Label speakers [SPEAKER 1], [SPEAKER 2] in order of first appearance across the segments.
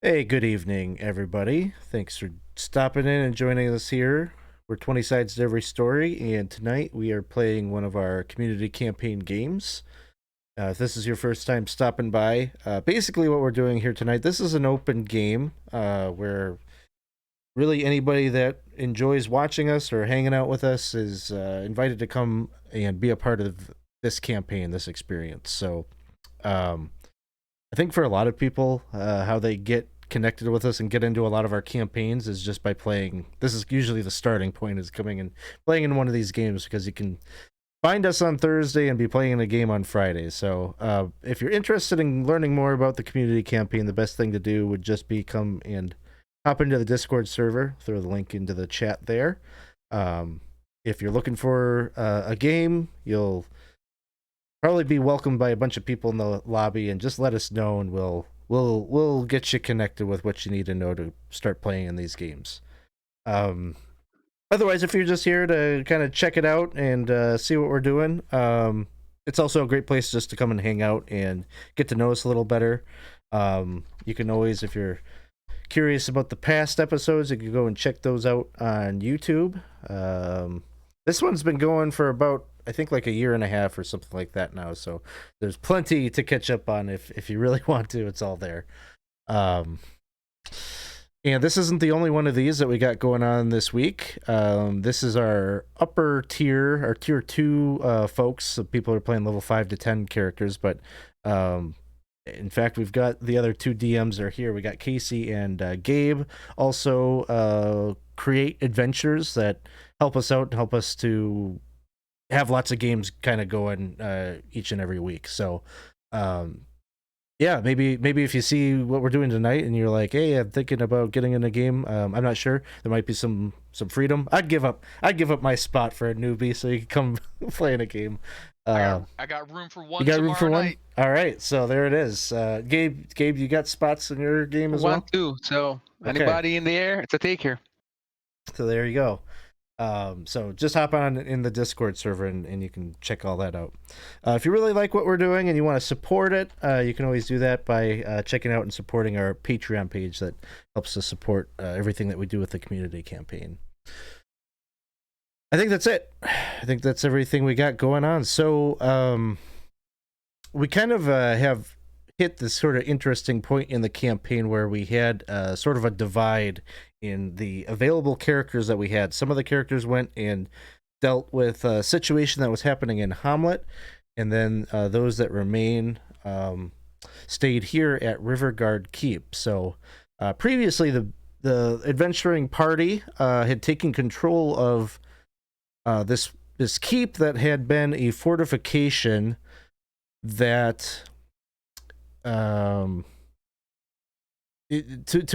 [SPEAKER 1] Hey, good evening, everybody. Thanks for stopping in and joining us here. We're 20 sides to every story, and tonight we are playing one of our community campaign games. If this is your first time stopping by, basically what we're doing here tonight, this is an open game where really anybody that enjoys watching us or hanging out with us is invited to come and be a part of this campaign, this experience. So, um, I think for a lot of people, how they get connected with us and get into a lot of our campaigns is just by playing. This is usually the starting point, is coming and playing in one of these games, because you can find us on Thursday and be playing in a game on Friday. So if you're interested in learning more about the community campaign, the best thing to do would just be come and hop into the Discord server. Throw the link into the chat there. If you're looking for a game, you'll probably be welcomed by a bunch of people in the lobby, and just let us know, and we'll get you connected with what you need to know to start playing in these games. Um, Otherwise, if you're just here to kind of check it out and see what we're doing, it's also a great place just to come and hang out and get to know us a little better. You can always, if you're curious about the past episodes, you can go and check those out on YouTube. This one's been going for about, I think, like a year and a half or something like that now. So there's plenty to catch up on if you really want to. It's all there. Um, and this isn't the only one of these that we got going on this week. This is our upper tier, our tier 2 folks. So people are playing level 5 to 10 characters, but in fact, we've got the other two DMs are here. We got Casey and Gabe. Also, create adventures that help us out and help us to have lots of games kind of going each and every week. So, yeah, maybe if you see what we're doing tonight and you're like, hey, I'm thinking about getting in a game. I'm not sure. There might be some freedom. I'd give up my spot for a newbie so you can come play in a game.
[SPEAKER 2] I got room for one
[SPEAKER 1] You got room for
[SPEAKER 2] tomorrow
[SPEAKER 1] one?
[SPEAKER 2] night.
[SPEAKER 1] All right, so there it is. Gabe, you got spots in your game as
[SPEAKER 3] One,
[SPEAKER 1] well?
[SPEAKER 3] two. So
[SPEAKER 1] Okay.
[SPEAKER 3] anybody in the air, it's a take here.
[SPEAKER 1] So there you go. So just hop on in the Discord server and you can check all that out. If you really like what we're doing and you want to support it, you can always do that by checking out and supporting our Patreon page that helps us support everything that we do with the community campaign. I think that's it. I think that's everything we got going on. So we kind of have hit this sort of interesting point in the campaign where we had sort of a divide in the available characters that we had. Some of the characters went and dealt with a situation that was happening in Hamlet, and then those that remain stayed here at Riverguard Keep. So previously, the adventuring party had taken control of this keep that had been a fortification that to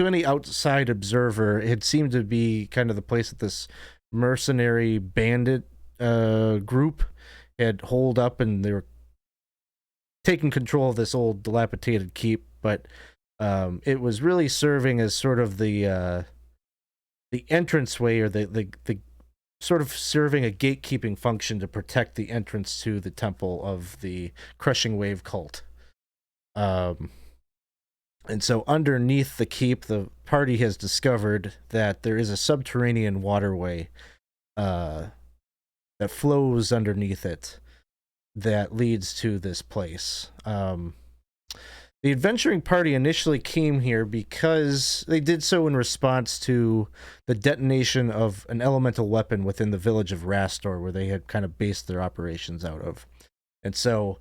[SPEAKER 1] any outside observer, it seemed to be kind of the place that this mercenary bandit group had holed up, and they were taking control of this old dilapidated keep. But it was really serving as sort of the entranceway, or the sort of serving a gatekeeping function to protect the entrance to the temple of the Crushing Wave cult. And so underneath the keep, the party has discovered that there is a subterranean waterway that flows underneath it that leads to this place. The adventuring party initially came here because they did so in response to the detonation of an elemental weapon within the village of Rastor, where they had kind of based their operations out of. And so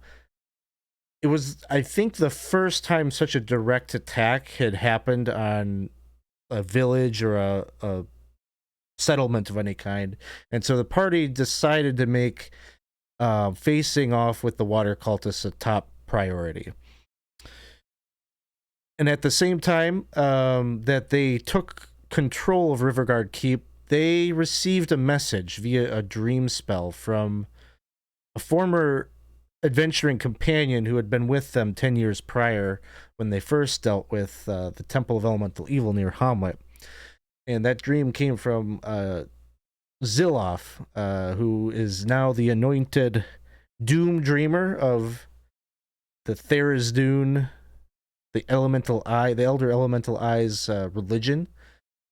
[SPEAKER 1] it was, I think, the first time such a direct attack had happened on a village or a settlement of any kind. And so the party decided to make facing off with the water cultists a top priority. And at the same time that they took control of Riverguard Keep, they received a message via a dream spell from a former adventuring companion who had been with them 10 years prior when they first dealt with the Temple of Elemental Evil near Hamlet. And that dream came from Ziloff, who is now the anointed Doom Dreamer of the Tharizdun the elder elemental eye's religion,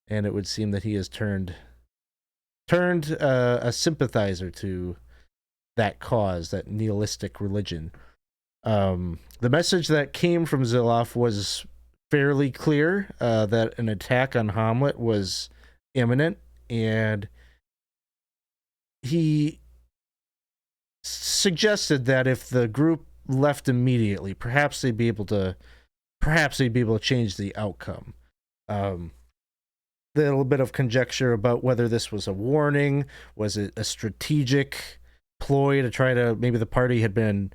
[SPEAKER 1] and it would seem that he has turned a sympathizer to that cause, that nihilistic religion. The message that came from Ziloff was fairly clear, that an attack on Hamlet was imminent, and he suggested that if the group left immediately, perhaps they'd be able to change the outcome. A little bit of conjecture about whether this was a warning, was it a strategic ploy to try to, maybe the party had been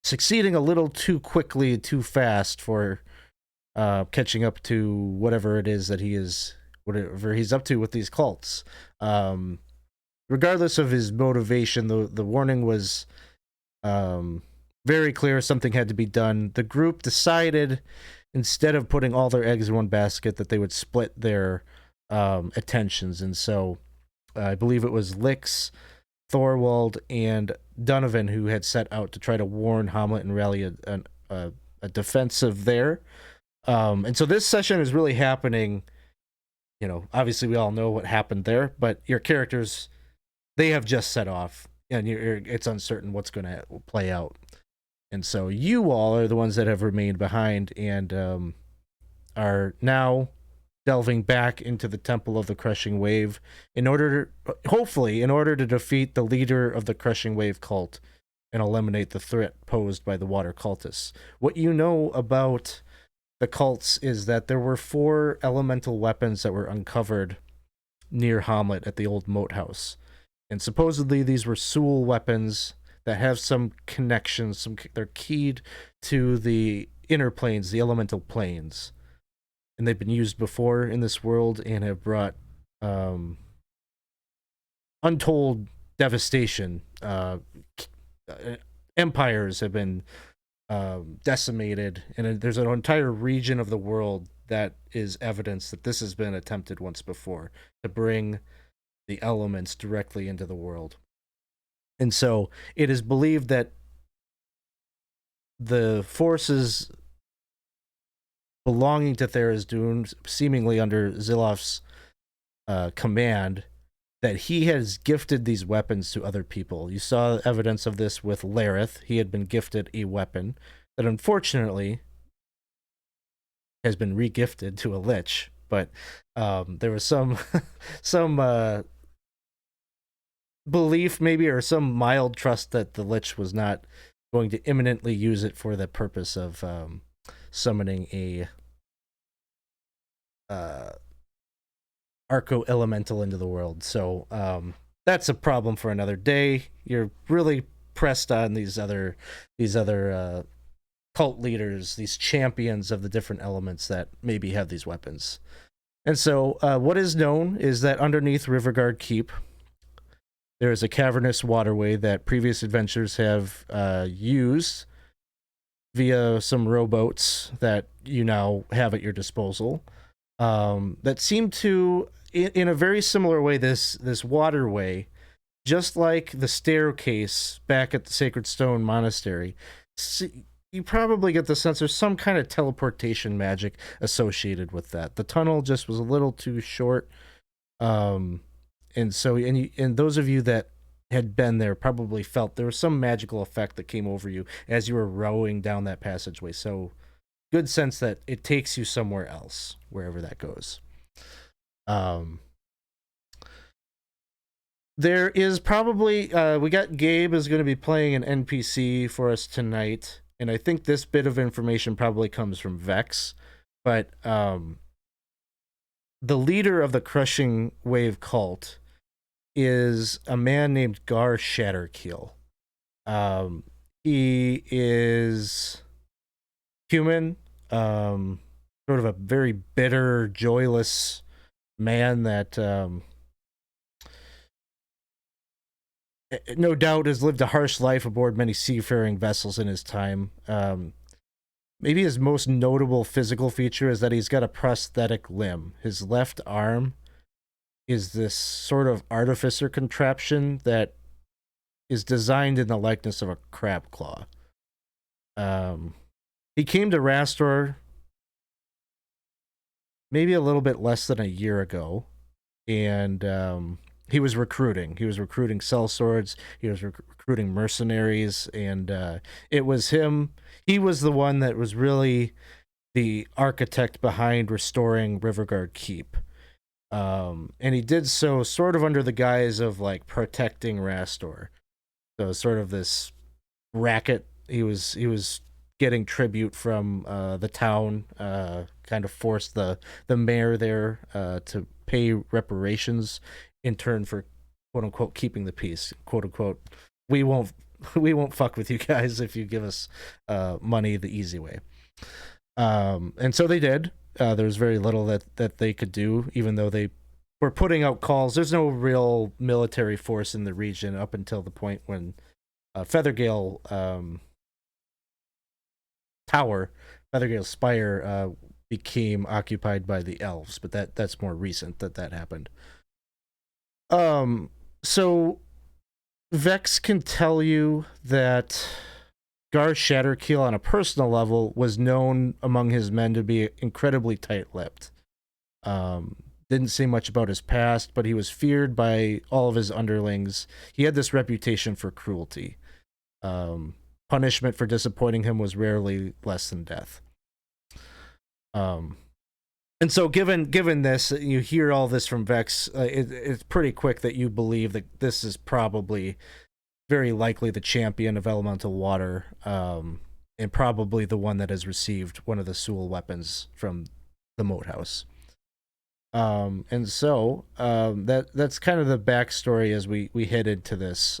[SPEAKER 1] succeeding a little too quickly, too fast for catching up to whatever it is that whatever he's up to with these cults. Regardless of his motivation, the warning was very clear. Something had to be done. The group decided, instead of putting all their eggs in one basket, that they would split their attentions. And so I believe it was Lix, Thorwald, and Donovan who had set out to try to warn Hamlet and rally a defensive there. And so this session is really happening. Obviously we all know what happened there, but your characters, they have just set off, and it's uncertain what's going to play out. And so you all are the ones that have remained behind and are now delving back into the Temple of the Crushing Wave hopefully in order to defeat the leader of the Crushing Wave cult and eliminate the threat posed by the water cultists. What you know about the cults is that there were 4 elemental weapons that were uncovered near Hamlet at the old moat house. And supposedly these were Soul weapons that have some connections. They're keyed to the inner planes, the elemental planes. And they've been used before in this world and have brought untold devastation. Empires have been decimated, and there's an entire region of the world that is evidence that this has been attempted once before, to bring the elements directly into the world. And so it is believed that the forces belonging to Tharizdun, seemingly under Ziloff's command, that he has gifted these weapons to other people. You saw evidence of this with Lareth. He had been gifted a weapon that unfortunately has been regifted to a lich, but there was some belief maybe, or some mild trust that the lich was not going to imminently use it for the purpose of summoning a Arco Elemental into the world. So that's a problem for another day. You're really pressed on these other cult leaders, these champions of the different elements that maybe have these weapons. And so what is known is that underneath Riverguard Keep, there is a cavernous waterway that previous adventurers have used via some rowboats that you now have at your disposal, that seem to, in a very similar way, this waterway, just like the staircase back at the Sacred Stone Monastery, you probably get the sense there's some kind of teleportation magic associated with that. The tunnel just was a little too short. And so, and those of you that had been there probably felt there was some magical effect that came over you as you were rowing down that passageway. So good sense that it takes you somewhere else, wherever that goes. There is probably, we got Gabe is going to be playing an NPC for us tonight. And I think this bit of information probably comes from Vex, but the leader of the Crushing Wave cult is a man named Gar Shatterkeel. He is human, sort of a very bitter, joyless man that no doubt has lived a harsh life aboard many seafaring vessels in his time. Maybe his most notable physical feature is that he's got a prosthetic limb. His left arm is this sort of artificer contraption that is designed in the likeness of a crab claw. he came to Rastor maybe a little bit less than a year ago, and he was recruiting. He was recruiting sellswords. He was recruiting mercenaries, and it was him. He was the one that was really the architect behind restoring Riverguard Keep. And he did so sort of under the guise of like protecting Rastor. So sort of this racket. He was getting tribute from the town. Kind of forced the mayor there to pay reparations in turn for quote unquote keeping the peace. Quote unquote, we won't we won't fuck with you guys if you give us money the easy way. And so they did. There was very little that they could do, even though they were putting out calls. There's no real military force in the region up until the point when Feathergale Tower, Feathergale Spire, became occupied by the elves, but that's more recent that happened. So Vex can tell you that Gar Shatterkeel, on a personal level, was known among his men to be incredibly tight-lipped. Didn't say much about his past, but he was feared by all of his underlings. He had this reputation for cruelty. Punishment for disappointing him was rarely less than death. And so, given this, you hear all this from Vex. It's pretty quick that you believe that this is probably very likely the champion of elemental water, and probably the one that has received one of the Sewell weapons from the moat house. And so that's kind of the backstory as we head into this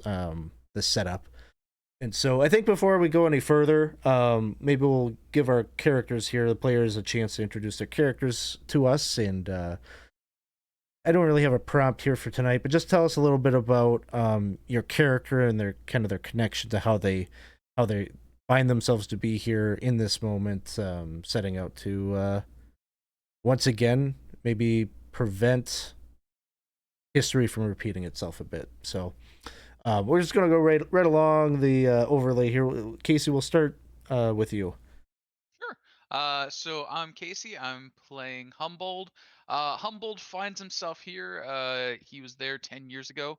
[SPEAKER 1] setup. And so I think before we go any further, maybe we'll give our characters here, the players, a chance to introduce their characters to us. And I don't really have a prompt here for tonight, but just tell us a little bit about your character and their kind of their connection to how they find themselves to be here in this moment, setting out to once again maybe prevent history from repeating itself a bit. So we're just gonna go right along the overlay here. Casey, we'll start with you.
[SPEAKER 2] So I'm Casey. I'm playing Humboldt. Humboldt finds himself here. He was there 10 years ago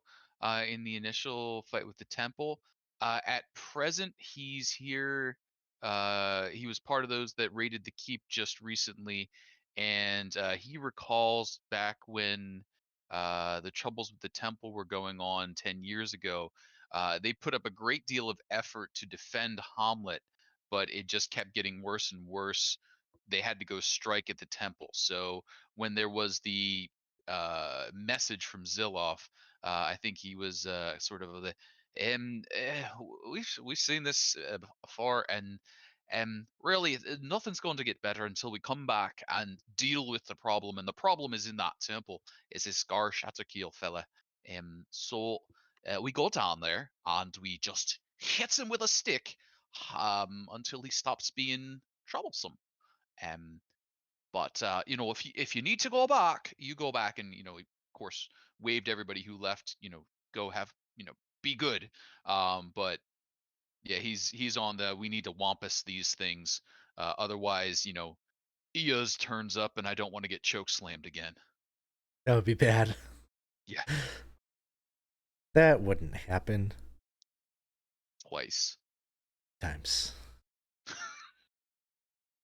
[SPEAKER 2] in the initial fight with the temple. At present, he's here. He was part of those that raided the keep just recently, and he recalls back when the troubles with the temple were going on 10 years ago. They put up a great deal of effort to defend Hamlet, but it just kept getting worse and worse. They had to go strike at the temple. So when there was the message from Ziloff, I think he was sort of the and we've seen this before, and really nothing's going to get better until we come back and deal with the problem. And the problem is in that temple. Is this Gar Shatterkeel fella? So we go down there and we just hits him with a stick until he stops being troublesome. Um, but if you need to go back, you go back, and of course, waved everybody who left. Go have be good. But yeah, he's on the we need to wampus these things. Otherwise, Eos turns up, and I don't want to get choke slammed again.
[SPEAKER 1] That would be bad.
[SPEAKER 2] Yeah,
[SPEAKER 1] That wouldn't happen.
[SPEAKER 2] twice.
[SPEAKER 1] Times.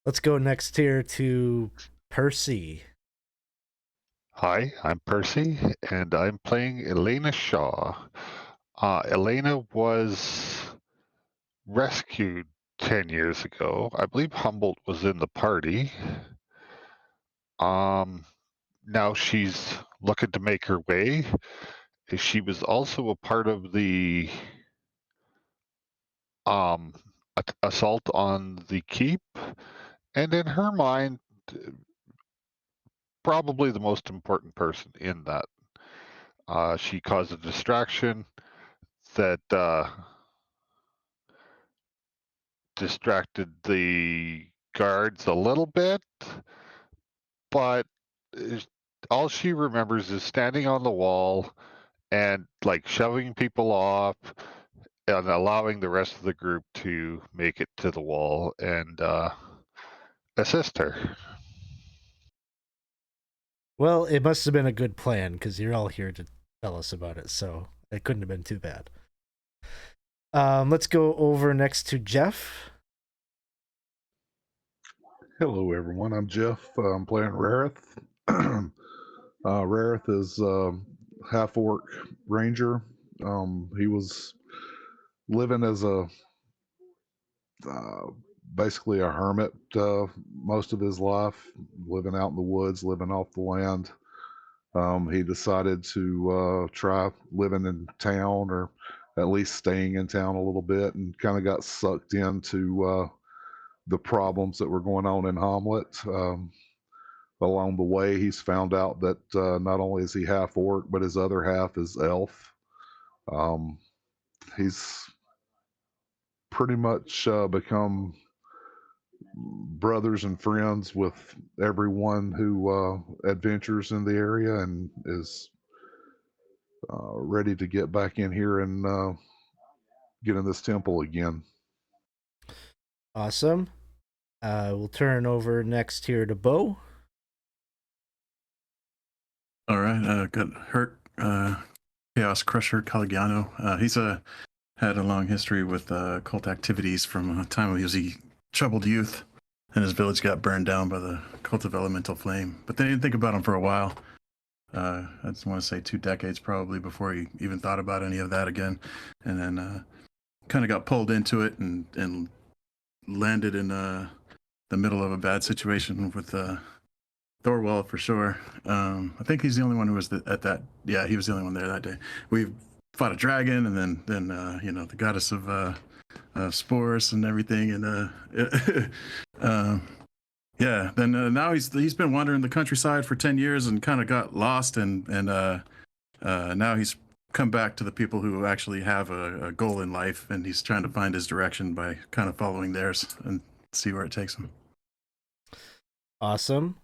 [SPEAKER 1] Let's go next here to Percy.
[SPEAKER 4] Hi, I'm Percy, and I'm playing Elena Shaw. Elena was rescued 10 years ago. I believe Humboldt was in the party. Now she's looking to make her way. She was also a part of the assault on the keep, and in her mind, probably the most important person in that. She caused a distraction that distracted the guards a little bit, but all she remembers is standing on the wall and like shoving people off and allowing the rest of the group to make it to the wall. And assist her.
[SPEAKER 1] Well, it must have been a good plan because you're all here to tell us about it, so it couldn't have been too bad. Let's go over next to Jeff.
[SPEAKER 5] Hello, everyone. I'm Jeff. I'm playing Rareth. Rareth is half-orc ranger. He was living as a basically a hermit most of his life, living out in the woods, living off the land. He decided to try living in town, or at least staying in town a little bit, and kind of got sucked into the problems that were going on in Hamlet. Along the way, he's found out that not only is he half orc, but his other half is elf. He's pretty much become brothers and friends with everyone who adventures in the area, and is ready to get back in here and get in this temple again.
[SPEAKER 1] Awesome. We'll turn over next here to Bo.
[SPEAKER 6] All right, got Hurt, Chaos Crusher Caligiano. He's had a long history with cult activities from a time when he was a troubled youth, and his village got burned down by the cult of elemental flame. But they didn't think about him for a while. I just want to say 2 decades probably before he even thought about any of that again, and then kind of got pulled into it and landed in the middle of a bad situation with Thorwell for sure. I think he's the only one who was at that. Yeah, he was the only one there that day. We fought a dragon, and then the goddess of spores and everything, and yeah. Then now he's been wandering the countryside for 10 years and kind of got lost, and now he's come back to the people who actually have a goal in life, and he's trying to find his direction by kind of following theirs and see where it takes him.
[SPEAKER 1] Awesome.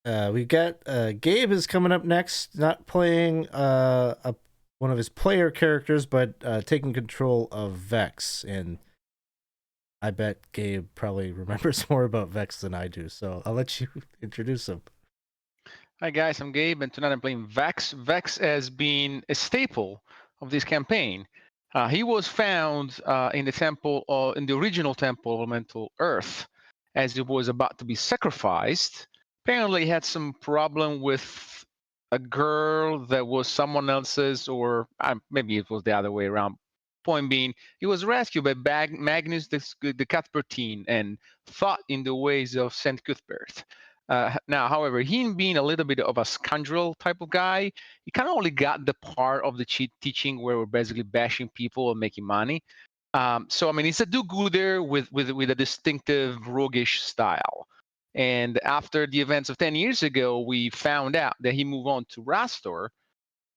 [SPEAKER 1] We've got Gabe is coming up next, not playing one of his player characters, but taking control of Vex. And I bet Gabe probably remembers more about Vex than I do, so I'll let you introduce him.
[SPEAKER 3] Hi guys, I'm Gabe, and tonight I'm playing Vex. Vex has been a staple of this campaign. He was found in the original temple of elemental earth, as it was about to be sacrificed. Apparently, he had some problem with a girl that was someone else's, or maybe it was the other way around. Point being, he was rescued by Magnus the Cuthbertine and taught in the ways of Saint Cuthbert. Now, however, him being a little bit of a scoundrel type of guy, he kind of only got the part of the teaching where we're basically bashing people and making money. So, I mean, he's a do-gooder with a distinctive roguish style. And after the events of 10 years ago, we found out that he moved on to Rastor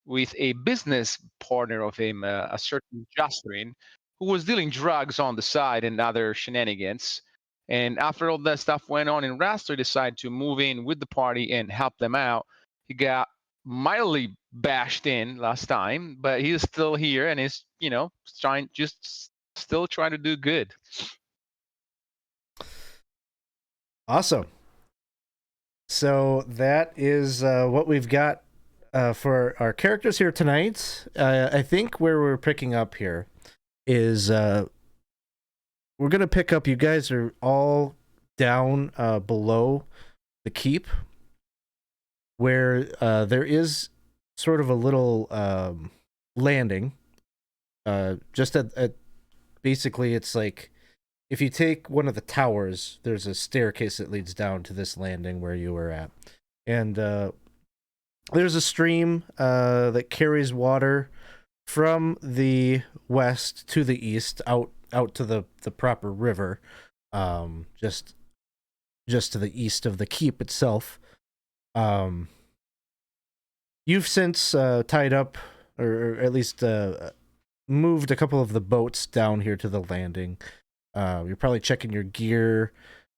[SPEAKER 3] with a business partner of him, a certain Jocelyn, who was dealing drugs on the side and other shenanigans. And after all that stuff went on in Rastor, he decided to move in with the party and help them out. He got mildly bashed in last time, but he's still here and is, still trying to do good.
[SPEAKER 1] Awesome. So that is what we've got for our characters here tonight. I think where we're picking up here is we're going to pick up, you guys are all down below the keep, where there is sort of a little landing. Just at basically, it's like, if you take one of the towers, there's a staircase that leads down to this landing where you were at. And there's a stream that carries water from the west to the east, out to the proper river, just to the east of the keep itself. You've since tied up, or at least moved a couple of the boats down here to the landing. You're probably checking your gear,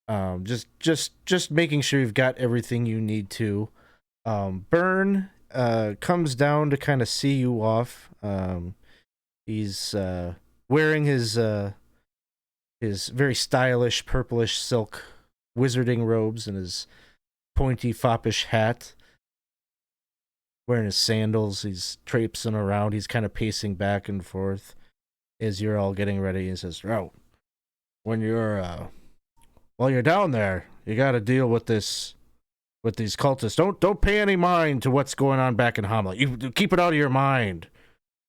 [SPEAKER 1] just making sure you've got everything you need to. Burn comes down to kind of see you off. He's wearing his very stylish purplish silk wizarding robes and his pointy foppish hat, wearing his sandals. He's traipsing around. He's kind of pacing back and forth as you're all getting ready. He says, "Oh, when you're while you're down there, you got to deal with these cultists. Don't pay any mind to what's going on back in Hamlet. You keep it out of your mind.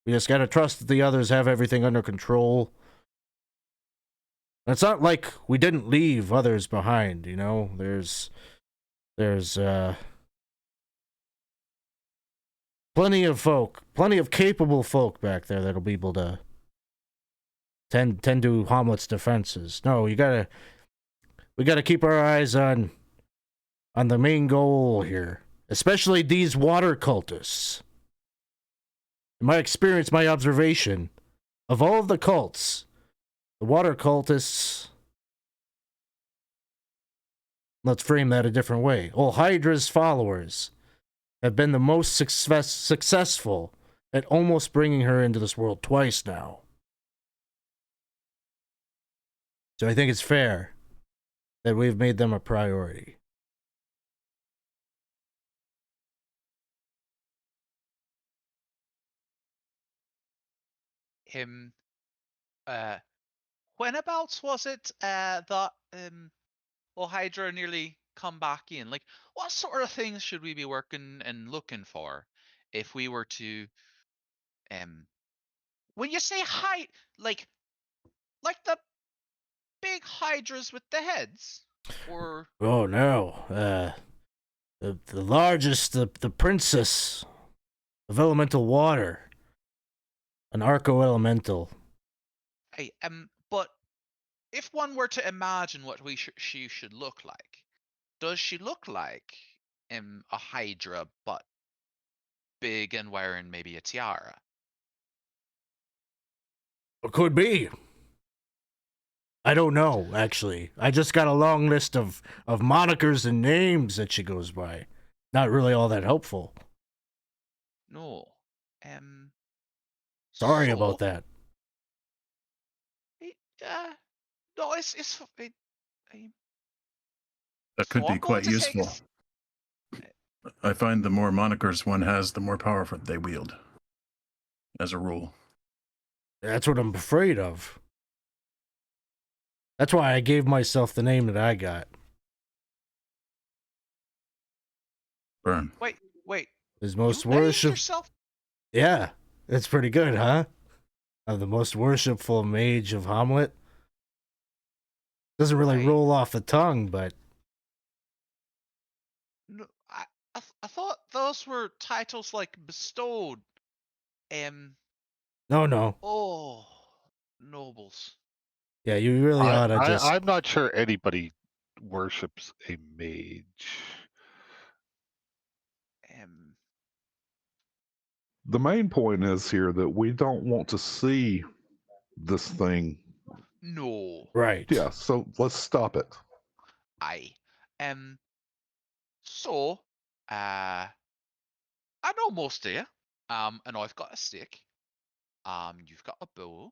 [SPEAKER 1] We just got to trust that the others have everything under control. And it's not like we didn't leave others behind, you know. There's plenty of capable folk back there that'll be able to tend to Hamlet's defenses. No, we gotta keep our eyes on the main goal here, especially these water cultists. In my experience, my observation, of all of the cults, the water cultists, let's frame that a different way. Old Hydra's followers have been the most successful at almost bringing her into this world twice now. So I think it's fair that we've made them a priority.
[SPEAKER 2] Whenabouts was it that Hydra nearly come back in? Like, what sort of things should we be working and looking for if we were to when you say like the big hydras with the heads? Or
[SPEAKER 1] Oh no. The largest, the princess of elemental water. An arco elemental.
[SPEAKER 2] but if one were to imagine what she should look like, does she look like a hydra but big and wearing maybe a tiara?
[SPEAKER 1] It could be. I don't know, actually. I just got a long list of monikers and names that she goes by. Not really all that helpful.
[SPEAKER 2] No.
[SPEAKER 1] Sorry about that.
[SPEAKER 2] No, it's
[SPEAKER 6] That could
[SPEAKER 2] so
[SPEAKER 6] be
[SPEAKER 2] I'm going
[SPEAKER 6] quite
[SPEAKER 2] to
[SPEAKER 6] useful. I find the more monikers one has, the more power they wield, as a rule.
[SPEAKER 1] That's what I'm afraid of. That's why I gave myself the name that I got.
[SPEAKER 6] Burn.
[SPEAKER 2] Wait.
[SPEAKER 1] His most
[SPEAKER 2] You named
[SPEAKER 1] worship.
[SPEAKER 2] yourself?
[SPEAKER 1] Yeah, that's pretty good, huh? I'm the most worshipful mage of Hamlet. Doesn't really
[SPEAKER 2] Right.
[SPEAKER 1] roll off the tongue, but
[SPEAKER 2] No, I thought those were titles like bestowed.
[SPEAKER 1] no.
[SPEAKER 2] Oh, nobles.
[SPEAKER 1] Yeah, you really ought to just.
[SPEAKER 4] I'm not sure anybody worships a mage.
[SPEAKER 5] The main point is here that we don't want to see this thing.
[SPEAKER 2] No.
[SPEAKER 1] Right.
[SPEAKER 5] Yeah, so let's stop it.
[SPEAKER 2] I so I know most of you. And I've got a stick. You've got a bow.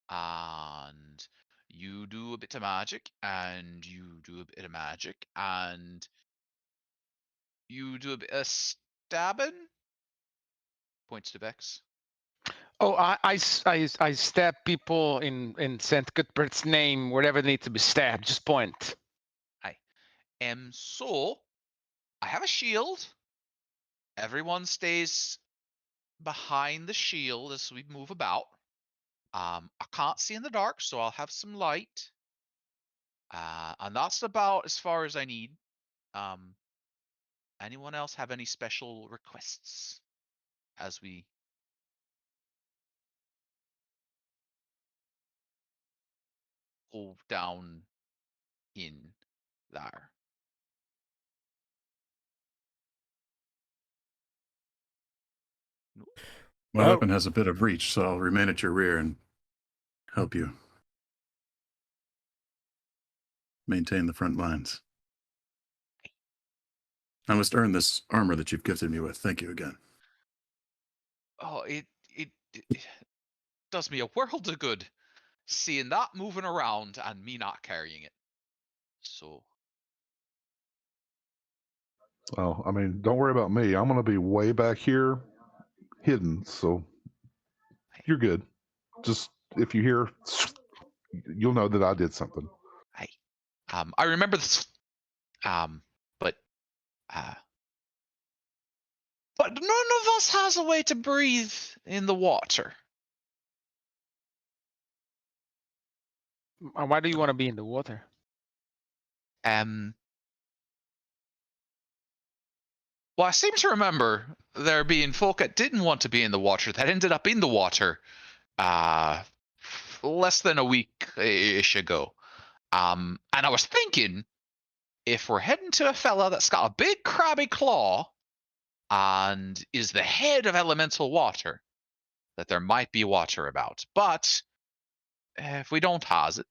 [SPEAKER 2] And you do a bit of magic, and you do a bit of magic, and you do a bit of stabbing. Points to Vex.
[SPEAKER 3] Oh, I stab people in St. Cuthbert's name wherever they need to be stabbed. Just point.
[SPEAKER 2] Aye. So I have a shield. Everyone stays behind the shield as we move about. I can't see in the dark, so I'll have some light. And that's about as far as I need. Anyone else have any special requests as we go down in there?
[SPEAKER 6] My
[SPEAKER 1] Oh.
[SPEAKER 6] weapon has a bit of reach, so I'll remain at your rear and help you maintain the front lines. I must earn this armor that you've gifted me with. Thank you again.
[SPEAKER 2] Oh, it does me a world of good seeing that moving around and me not carrying it. So
[SPEAKER 5] Oh, I mean, don't worry about me. I'm going to be way back here, hidden, so you're good. Just if you hear, you'll know that I did something.
[SPEAKER 2] I remember this. But none of us has a way to breathe in the water.
[SPEAKER 3] Why do you want to be in the water?
[SPEAKER 2] Well, I seem to remember there being folk that didn't want to be in the water that ended up in the water less than a week-ish ago. And I was thinking, if we're heading to a fella that's got a big crabby claw and is the head of elemental water, that there might be water about. But if we don't has it.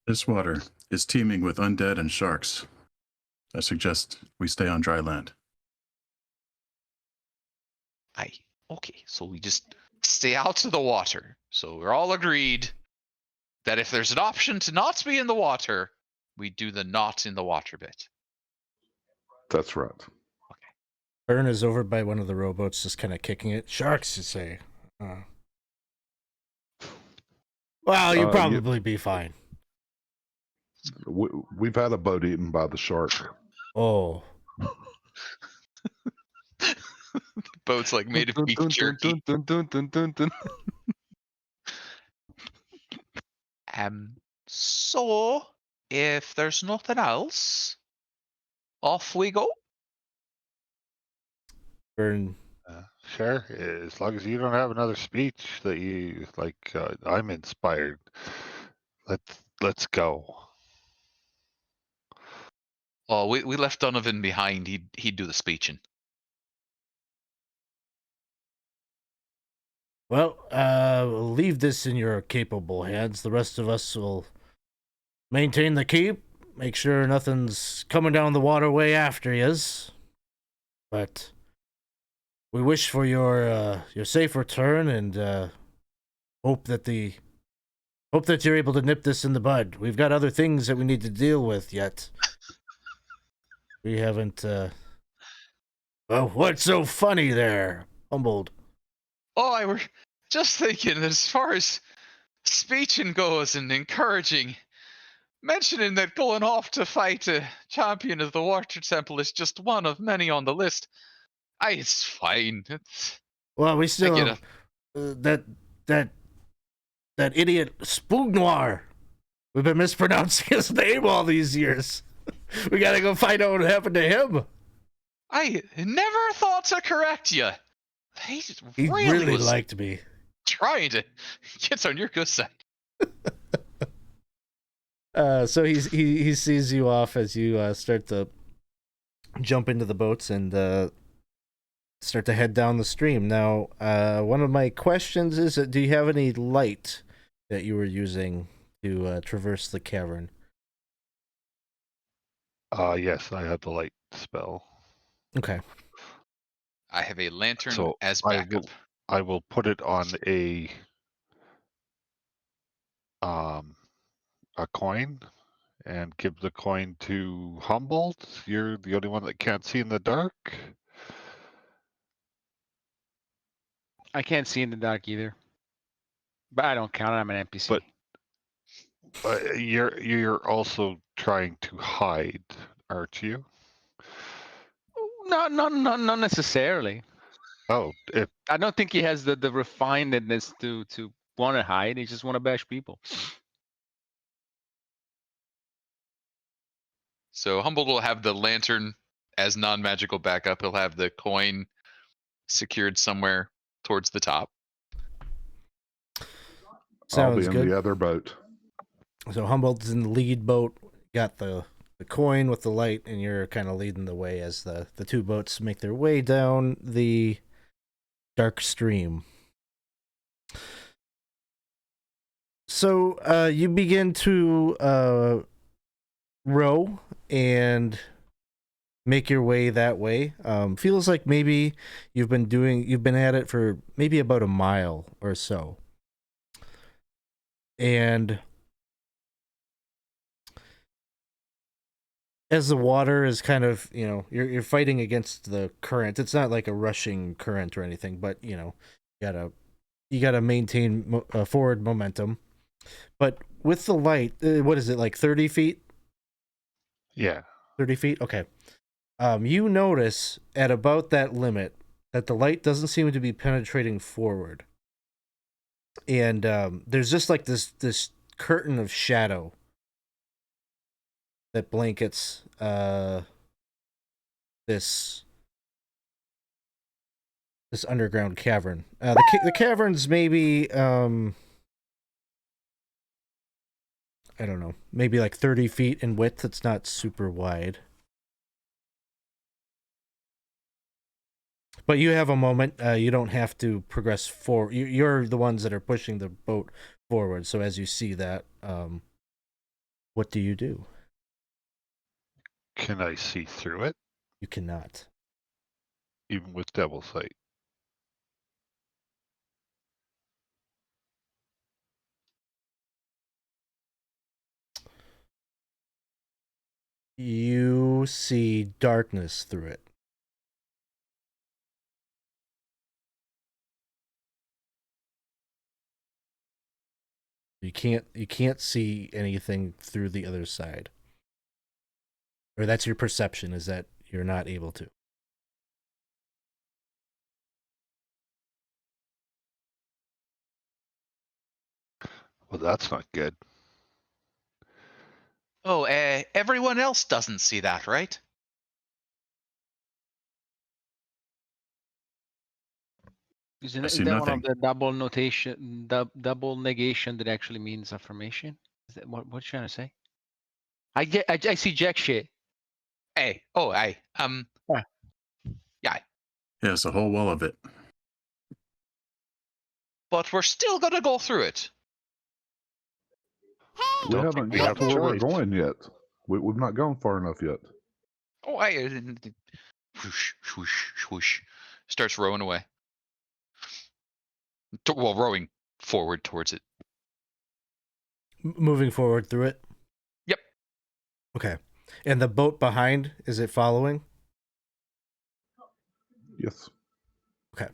[SPEAKER 6] This water is teeming with undead and sharks. I suggest we stay on dry land.
[SPEAKER 2] Aye. Okay, so we just stay out of the water. So we're all agreed that if there's an option to not be in the water, we do the not in the water bit.
[SPEAKER 5] That's right.
[SPEAKER 1] Byrne is over by one of the rowboats, just kind of kicking it. Sharks, you say? Well, you'd probably be fine.
[SPEAKER 5] We've had a boat eaten by the shark.
[SPEAKER 1] Oh.
[SPEAKER 2] Boat's like made of beef jerky. So if there's nothing else, off we go.
[SPEAKER 1] Byrne.
[SPEAKER 4] Sure, as long as you don't have another speech that you like, I'm inspired. Let's go.
[SPEAKER 2] Oh, we left Donovan behind. He'd do the speeching.
[SPEAKER 1] Well, we'll leave this in your capable hands. The rest of us will maintain the keep, make sure nothing's coming down the waterway after yous. But we wish for your safe return and hope that you're able to nip this in the bud. We've got other things that we need to deal with yet. We haven't. Well, what's so funny there, Humboldt?
[SPEAKER 2] Oh, I were just thinking, as far as speeching goes and encouraging, mentioning that going off to fight a champion of the Water Temple is just one of many on the list. It's fine.
[SPEAKER 1] Well, we still have that idiot Spook Noir. We've been mispronouncing his name all these years. We gotta go find out what happened to him.
[SPEAKER 2] I never thought to correct you. He
[SPEAKER 1] really
[SPEAKER 2] was
[SPEAKER 1] liked me.
[SPEAKER 2] trying to get on your good side.
[SPEAKER 1] So he sees you off as you start to jump into the boats and start to head down the stream. Now, one of my questions is, do you have any light that you were using to traverse the cavern?
[SPEAKER 4] Yes, I have the light spell.
[SPEAKER 1] Okay.
[SPEAKER 2] I have a lantern
[SPEAKER 4] So
[SPEAKER 2] as backup.
[SPEAKER 4] I will put it on a coin and give the coin to Humboldt. You're the only one that can't see in the dark.
[SPEAKER 3] I can't see in the dark either. But I don't count. I'm an NPC.
[SPEAKER 4] But you're also trying to hide, aren't you?
[SPEAKER 3] Not necessarily.
[SPEAKER 4] Oh, if
[SPEAKER 3] I don't think he has the refinedness to want to hide. He just want to bash people.
[SPEAKER 2] So Humboldt will have the lantern as non-magical backup. He'll have the coin secured somewhere towards the top.
[SPEAKER 5] I'll be
[SPEAKER 1] Sounds
[SPEAKER 5] in
[SPEAKER 1] good.
[SPEAKER 5] the other boat.
[SPEAKER 1] So Humboldt's in the lead boat, got the coin with the light, and you're kind of leading the way as the two boats make their way down the dark stream. So you begin to row and make your way that way. Feels like maybe you've been at it for maybe about a mile or so. And as the water is kind of, you're fighting against the current. It's not like a rushing current or anything, but you gotta maintain forward momentum. But with the light, what is it, like 30 feet?
[SPEAKER 4] Yeah.
[SPEAKER 1] 30 feet? Okay. You notice at about that limit that the light doesn't seem to be penetrating forward. And there's just like this curtain of shadow that blankets this underground cavern. The cavern's maybe I don't know, maybe like 30 feet in width. It's not super wide. But you have a moment. You don't have to progress forward. You're the ones that are pushing the boat forward. So as you see that, what do you do?
[SPEAKER 4] Can I see through it,
[SPEAKER 1] You cannot.
[SPEAKER 4] even with double sight?
[SPEAKER 1] You see darkness through it. You can't see anything through the other side. Or that's your perception, is that you're not able to.
[SPEAKER 4] Well, that's not good.
[SPEAKER 2] Oh, everyone else doesn't see that, right?
[SPEAKER 3] Is
[SPEAKER 6] I see
[SPEAKER 3] that one of
[SPEAKER 6] nothing.
[SPEAKER 3] the double notation, double negation that actually means affirmation? Is that what you trying to say? I see jack shit.
[SPEAKER 2] Hey,
[SPEAKER 3] Yeah.
[SPEAKER 2] yeah,
[SPEAKER 6] Yeah, it's a whole wall of it.
[SPEAKER 2] but we're still gonna go through it.
[SPEAKER 5] We
[SPEAKER 4] Don't
[SPEAKER 5] haven't
[SPEAKER 4] think we
[SPEAKER 5] got
[SPEAKER 4] have
[SPEAKER 5] to
[SPEAKER 4] a
[SPEAKER 5] where we're
[SPEAKER 4] choice.
[SPEAKER 5] going yet. We've not gone far enough yet.
[SPEAKER 2] Oh, whoosh, whoosh, whoosh, starts rowing away. Well, rowing forward towards it.
[SPEAKER 1] Moving forward through it?
[SPEAKER 2] Yep.
[SPEAKER 1] Okay. And the boat behind, is it following?
[SPEAKER 5] Yes.
[SPEAKER 1] Okay.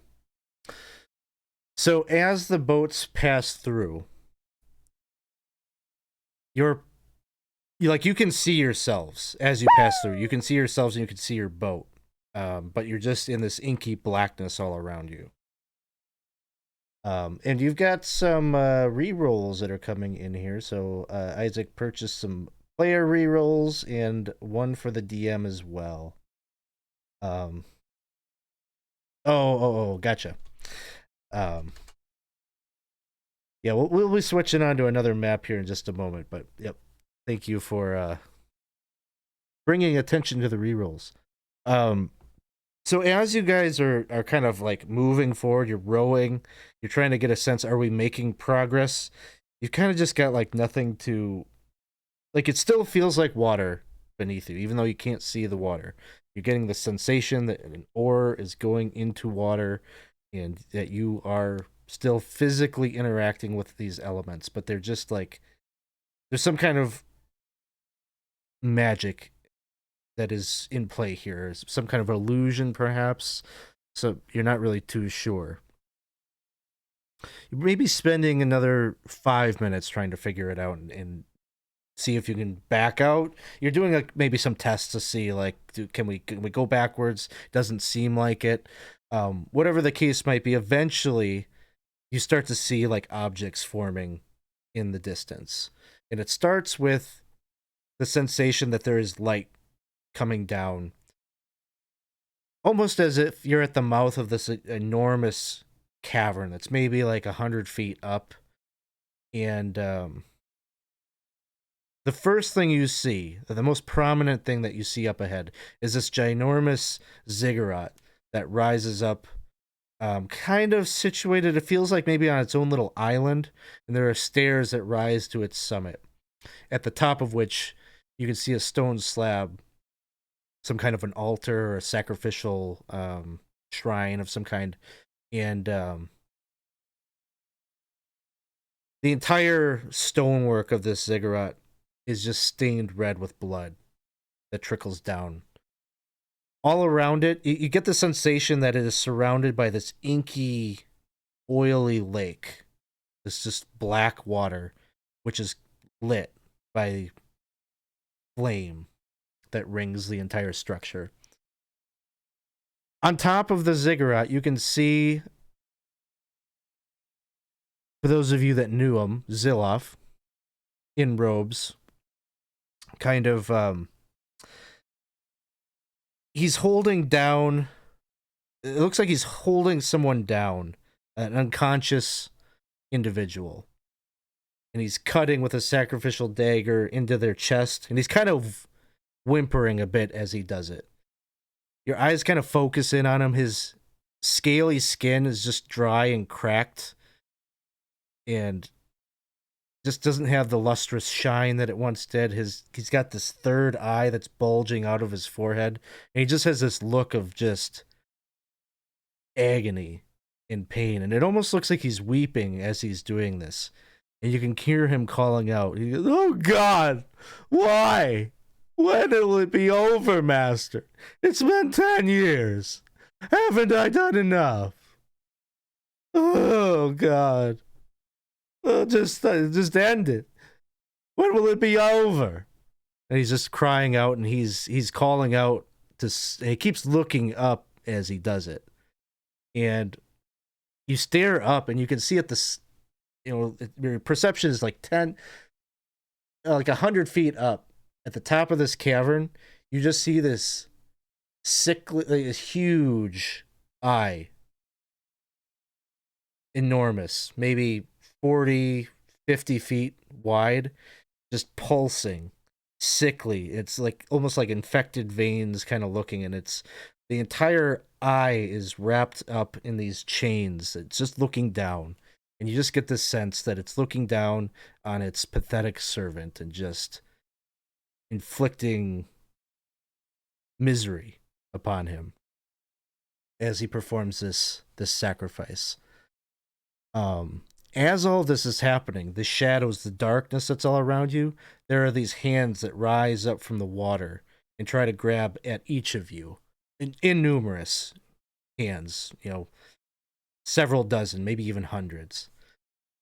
[SPEAKER 1] So as the boats pass through, you can see yourselves as you pass through. You can see yourselves and you can see your boat. But you're just in this inky blackness all around you. And you've got some re-rolls that are coming in here. So Isaac purchased some player re-rolls and one for the DM as well. Gotcha. Yeah, we'll be switching on to another map here in just a moment. But yep, thank you for bringing attention to the re-rolls. So as you guys are kind of like moving forward, you're rowing, you're trying to get a sense, are we making progress? You've kind of just got like nothing to, like, it still feels like water beneath you, even though you can't see the water. You're getting the sensation that an oar is going into water and that you are still physically interacting with these elements, but they're just like, there's some kind of magic that is in play here, some kind of illusion perhaps, so you're not really too sure. You may be spending another 5 minutes trying to figure it out and see if you can back out. You're doing like maybe some tests to see like, can we go backwards? Doesn't seem like it. Whatever the case might be, eventually you start to see like objects forming in the distance, and it starts with the sensation that there is light coming down, almost as if you're at the mouth of this enormous cavern that's maybe like 100 feet up. And the first thing you see, the most prominent thing that you see up ahead, is this ginormous ziggurat that rises up, kind of situated, it feels like maybe on its own little island, and there are stairs that rise to its summit, at the top of which you can see a stone slab, some kind of an altar or a sacrificial shrine of some kind. And the entire stonework of this ziggurat is just stained red with blood that trickles down. All around it, you get the sensation that it is surrounded by this inky, oily lake. This just black water, which is lit by flame that rings the entire structure. On top of the ziggurat, you can see, for those of you that knew him, Zilloff, in robes, kind of, he's holding down, it looks like he's holding someone down, an unconscious individual. And he's cutting with a sacrificial dagger into their chest, and he's kind of whimpering a bit as he does it. Your eyes kind of focus in on him. His scaly skin is just dry and cracked, and just doesn't have the lustrous shine that it once did. He's got this third eye that's bulging out of his forehead, and he just has this look of just agony and pain, and it almost looks like he's weeping as he's doing this. And you can hear him calling out, he goes, "Oh God, why? When will it be over, Master? It's been 10 years. Haven't I done enough? Oh God. Just end it. When will it be over?" And he's just crying out, and he's calling out and he keeps looking up as he does it. And you stare up, and you can see at this, your perception is like 100 feet up. At the top of this cavern, you just see this sickly, this huge eye. Enormous, maybe 40, 50 feet wide, just pulsing, sickly. It's like almost like infected veins kind of looking, and the entire eye is wrapped up in these chains. It's just looking down, and you just get this sense that it's looking down on its pathetic servant and just inflicting misery upon him as he performs this sacrifice. As all this is happening, the shadows, the darkness that's all around you, there are these hands that rise up from the water and try to grab at each of you. Innumerous hands, several dozen, maybe even hundreds.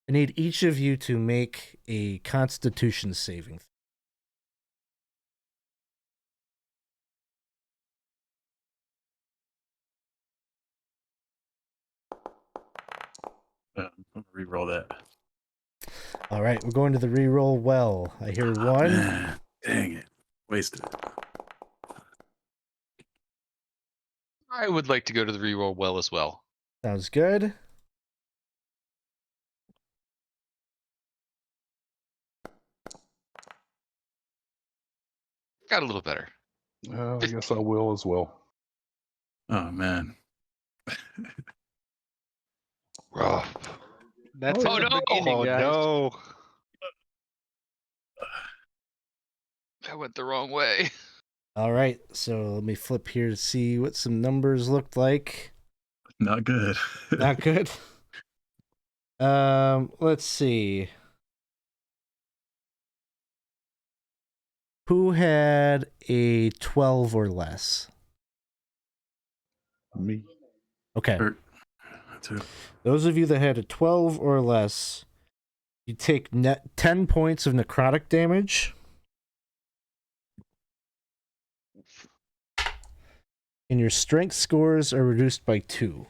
[SPEAKER 1] I need each of you to make a Constitution saving.
[SPEAKER 6] I'm gonna re-roll that.
[SPEAKER 1] All right, we're going to the reroll well. I hear one.
[SPEAKER 6] Man, dang it. Wasted it.
[SPEAKER 2] I would like to go to the reroll well as well.
[SPEAKER 1] Sounds good.
[SPEAKER 2] Got a little better.
[SPEAKER 5] I guess I will as well.
[SPEAKER 6] Oh, man.
[SPEAKER 4] Rough.
[SPEAKER 3] That's
[SPEAKER 2] Oh,
[SPEAKER 3] in the
[SPEAKER 2] no!
[SPEAKER 3] beginning,
[SPEAKER 4] Oh
[SPEAKER 3] guys.
[SPEAKER 4] no.
[SPEAKER 2] That went the wrong way.
[SPEAKER 1] All right, so let me flip here to see what some numbers looked like.
[SPEAKER 6] Not good.
[SPEAKER 1] Not good. Let's see. Who had a 12 or less?
[SPEAKER 5] Me.
[SPEAKER 1] Okay.
[SPEAKER 6] Hurt. That's it.
[SPEAKER 1] Those of you that had a 12 or less, you take net 10 points of necrotic damage. And your strength scores are reduced by 2.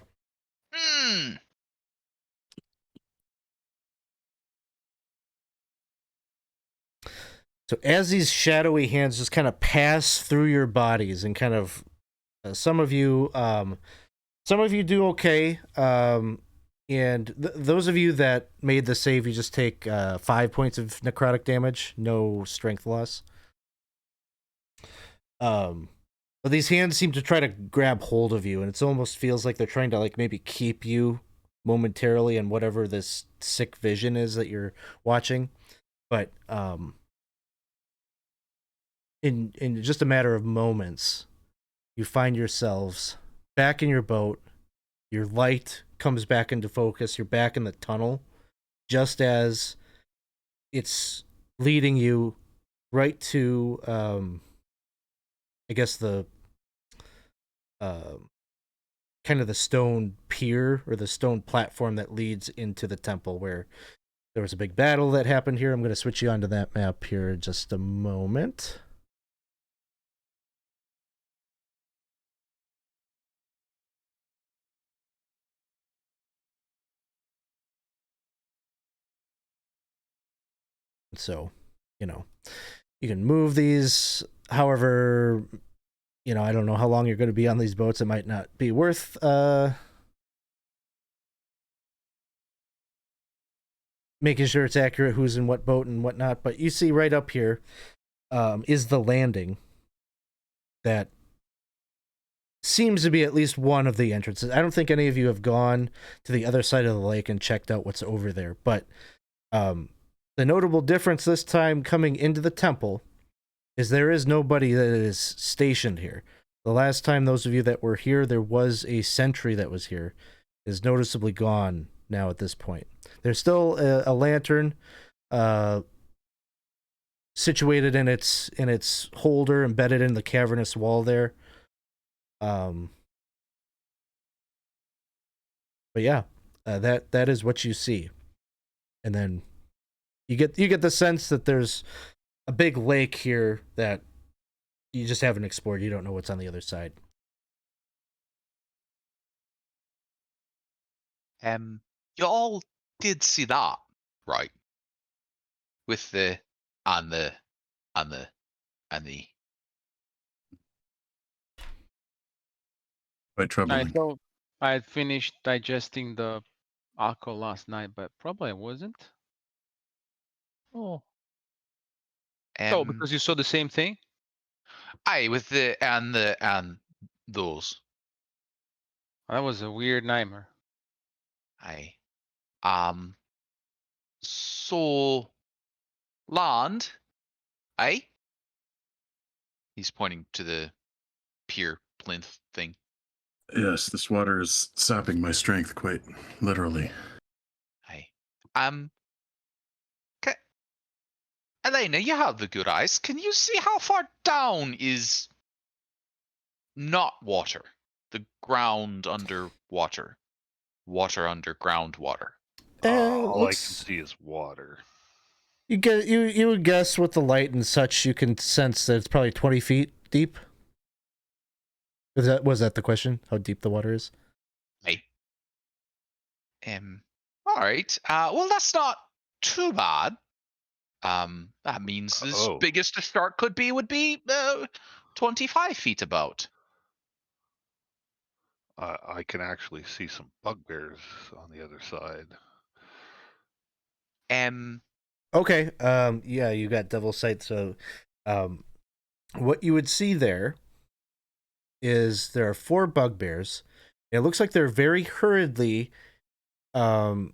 [SPEAKER 1] So as these shadowy hands just kind of pass through your bodies and kind of, some of you do okay. And those of you that made the save, you just take 5 points of necrotic damage, no strength loss. But these hands seem to try to grab hold of you, and it almost feels like they're trying to like maybe keep you momentarily in whatever this sick vision is that you're watching. But in just a matter of moments, you find yourselves back in your boat. Your light comes back into focus. You're back in the tunnel, just as it's leading you right to I guess the kind of the stone pier or the stone platform that leads into the temple where there was a big battle that happened here. I'm going to switch you onto that map here in just a moment. So, you know, you can move these. However, you know, I don't know how long you're going to be on these boats. It might not be worth making sure it's accurate who's in what boat and whatnot. But you see right up here is the landing that seems to be at least one of the entrances. I don't think any of you have gone to the other side of the lake and checked out what's over there. But the notable difference this time coming into the temple is there is nobody that is stationed here. The last time those of you that were here, there was a sentry that was here. It is noticeably gone now at this point. There's still a lantern situated in its holder, embedded in the cavernous wall there. But yeah, that is what you see, and then you get the sense that there's a big lake here that you just haven't explored. You don't know what's on the other side.
[SPEAKER 2] You all did see that, right? With the and the.
[SPEAKER 6] Quite
[SPEAKER 3] I
[SPEAKER 6] troubling.
[SPEAKER 3] thought I had finished digesting the alcohol last night, but probably I wasn't. Oh. Oh, because you saw the same thing?
[SPEAKER 2] Aye, with the and those.
[SPEAKER 3] That was a weird nightmare.
[SPEAKER 2] Aye. So land. Aye. He's pointing to the pier plinth thing.
[SPEAKER 6] Yes, this water is sapping my strength quite literally.
[SPEAKER 2] Aye. Elena, you have the good eyes. Can you see how far down is not water? The ground underwater. Water under groundwater.
[SPEAKER 4] All I can see is water.
[SPEAKER 1] You would guess with the light and such, you can sense that it's probably 20 feet deep. Was that the question? How deep the water is?
[SPEAKER 2] Aye. All right. Well, that's not too bad. That means as big as the start could be would be 25 feet about.
[SPEAKER 4] I can actually see some bugbears on the other side.
[SPEAKER 1] Okay. Yeah, you got devil sight. So, what you would see there is there are 4 bugbears. It looks like they're very hurriedly gathering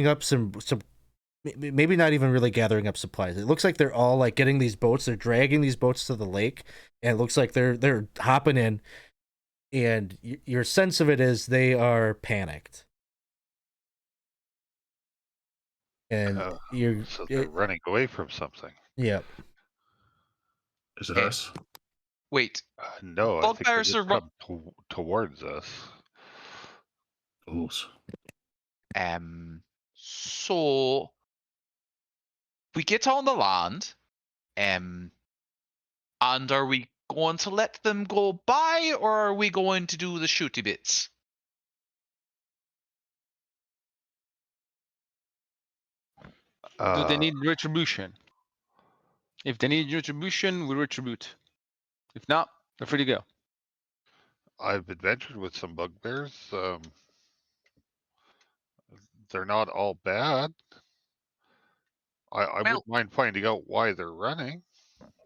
[SPEAKER 1] up some maybe not even really gathering up supplies. It looks like they're all like getting these boats. They're dragging these boats to the lake, and it looks like they're hopping in. And your sense of it is they are panicked, and
[SPEAKER 4] so they're running away from something.
[SPEAKER 1] Yeah.
[SPEAKER 6] Is it us?
[SPEAKER 2] Wait.
[SPEAKER 4] No, I think they
[SPEAKER 2] Bugbears
[SPEAKER 4] just come towards us.
[SPEAKER 6] Fools.
[SPEAKER 2] So we get on the land, and are we going to let them go by, or are we going to do the shooty bits?
[SPEAKER 3] Do they need retribution? If they need retribution, we retribute. If not, they're free to go.
[SPEAKER 4] I've adventured with some bugbears. They're not all bad. I wouldn't mind finding out why they're running.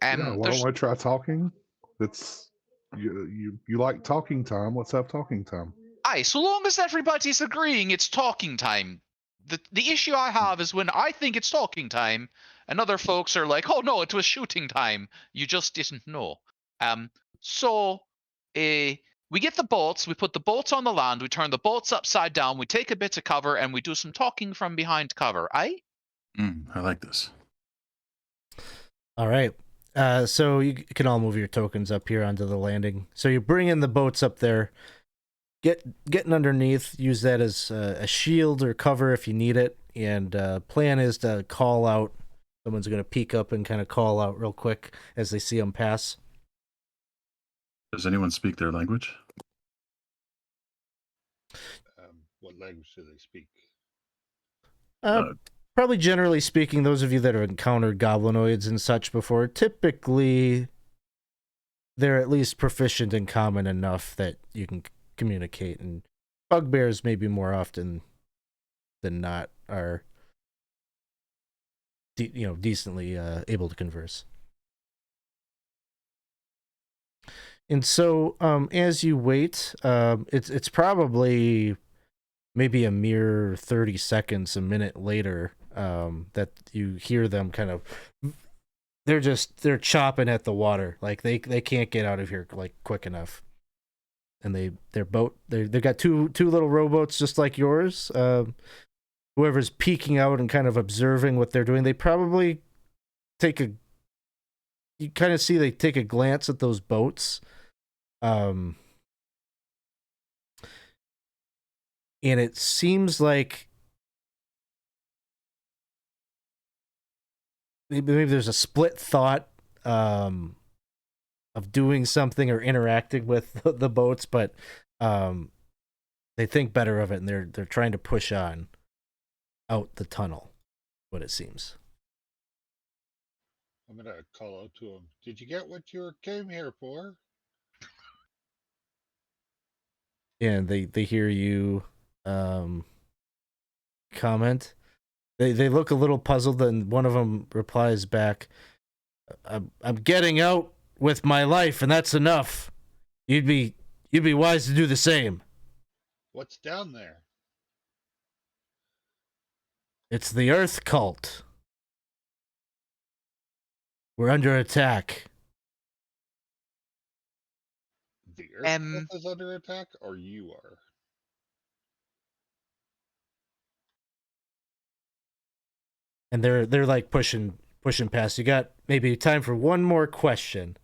[SPEAKER 5] Yeah, why don't I try talking? It's you like talking time. Let's have talking time.
[SPEAKER 2] Aye, so long as everybody's agreeing it's talking time. The issue I have is when I think it's talking time, and other folks are like, "Oh no, it was shooting time. You just didn't know." So we get the bolts, we put the bolts on the land, we turn the bolts upside down, we take a bit of cover, and we do some talking from behind cover. Aye?
[SPEAKER 6] I like this.
[SPEAKER 1] All right. So you can all move your tokens up here onto the landing. So you bring in the boats up there, getting underneath, use that as a shield or cover if you need it, and plan is to call out. Someone's going to peek up and kind of call out real quick as they see them pass.
[SPEAKER 6] Does anyone speak their language?
[SPEAKER 4] What language do they speak?
[SPEAKER 1] Probably generally speaking, those of you that have encountered goblinoids and such before, typically they're at least proficient in common enough that you can communicate, and bugbears maybe more often than not are decently able to converse. And so as you wait, it's probably maybe a mere 30 seconds, a minute later, that you hear them kind of, they're chopping at the water. Like they can't get out of here like quick enough. And they got two little rowboats just like yours. Whoever's peeking out and kind of observing what they're doing, they probably you kind of see they take a glance at those boats. And it seems like maybe there's a split thought of doing something or interacting with the boats, but they think better of it, and they're trying to push on out the tunnel, what it seems.
[SPEAKER 4] I'm gonna call out to him. Did you get what you came here for?
[SPEAKER 1] And they hear you comment. They look a little puzzled, and one of them replies back, I'm getting out with my life, and that's enough. You'd be wise to do the same.
[SPEAKER 4] What's down there?
[SPEAKER 1] It's the Earth Cult. We're under attack.
[SPEAKER 4] The Earth Cult is under attack, or you are?
[SPEAKER 1] And they're like pushing past. You got maybe time for one more question.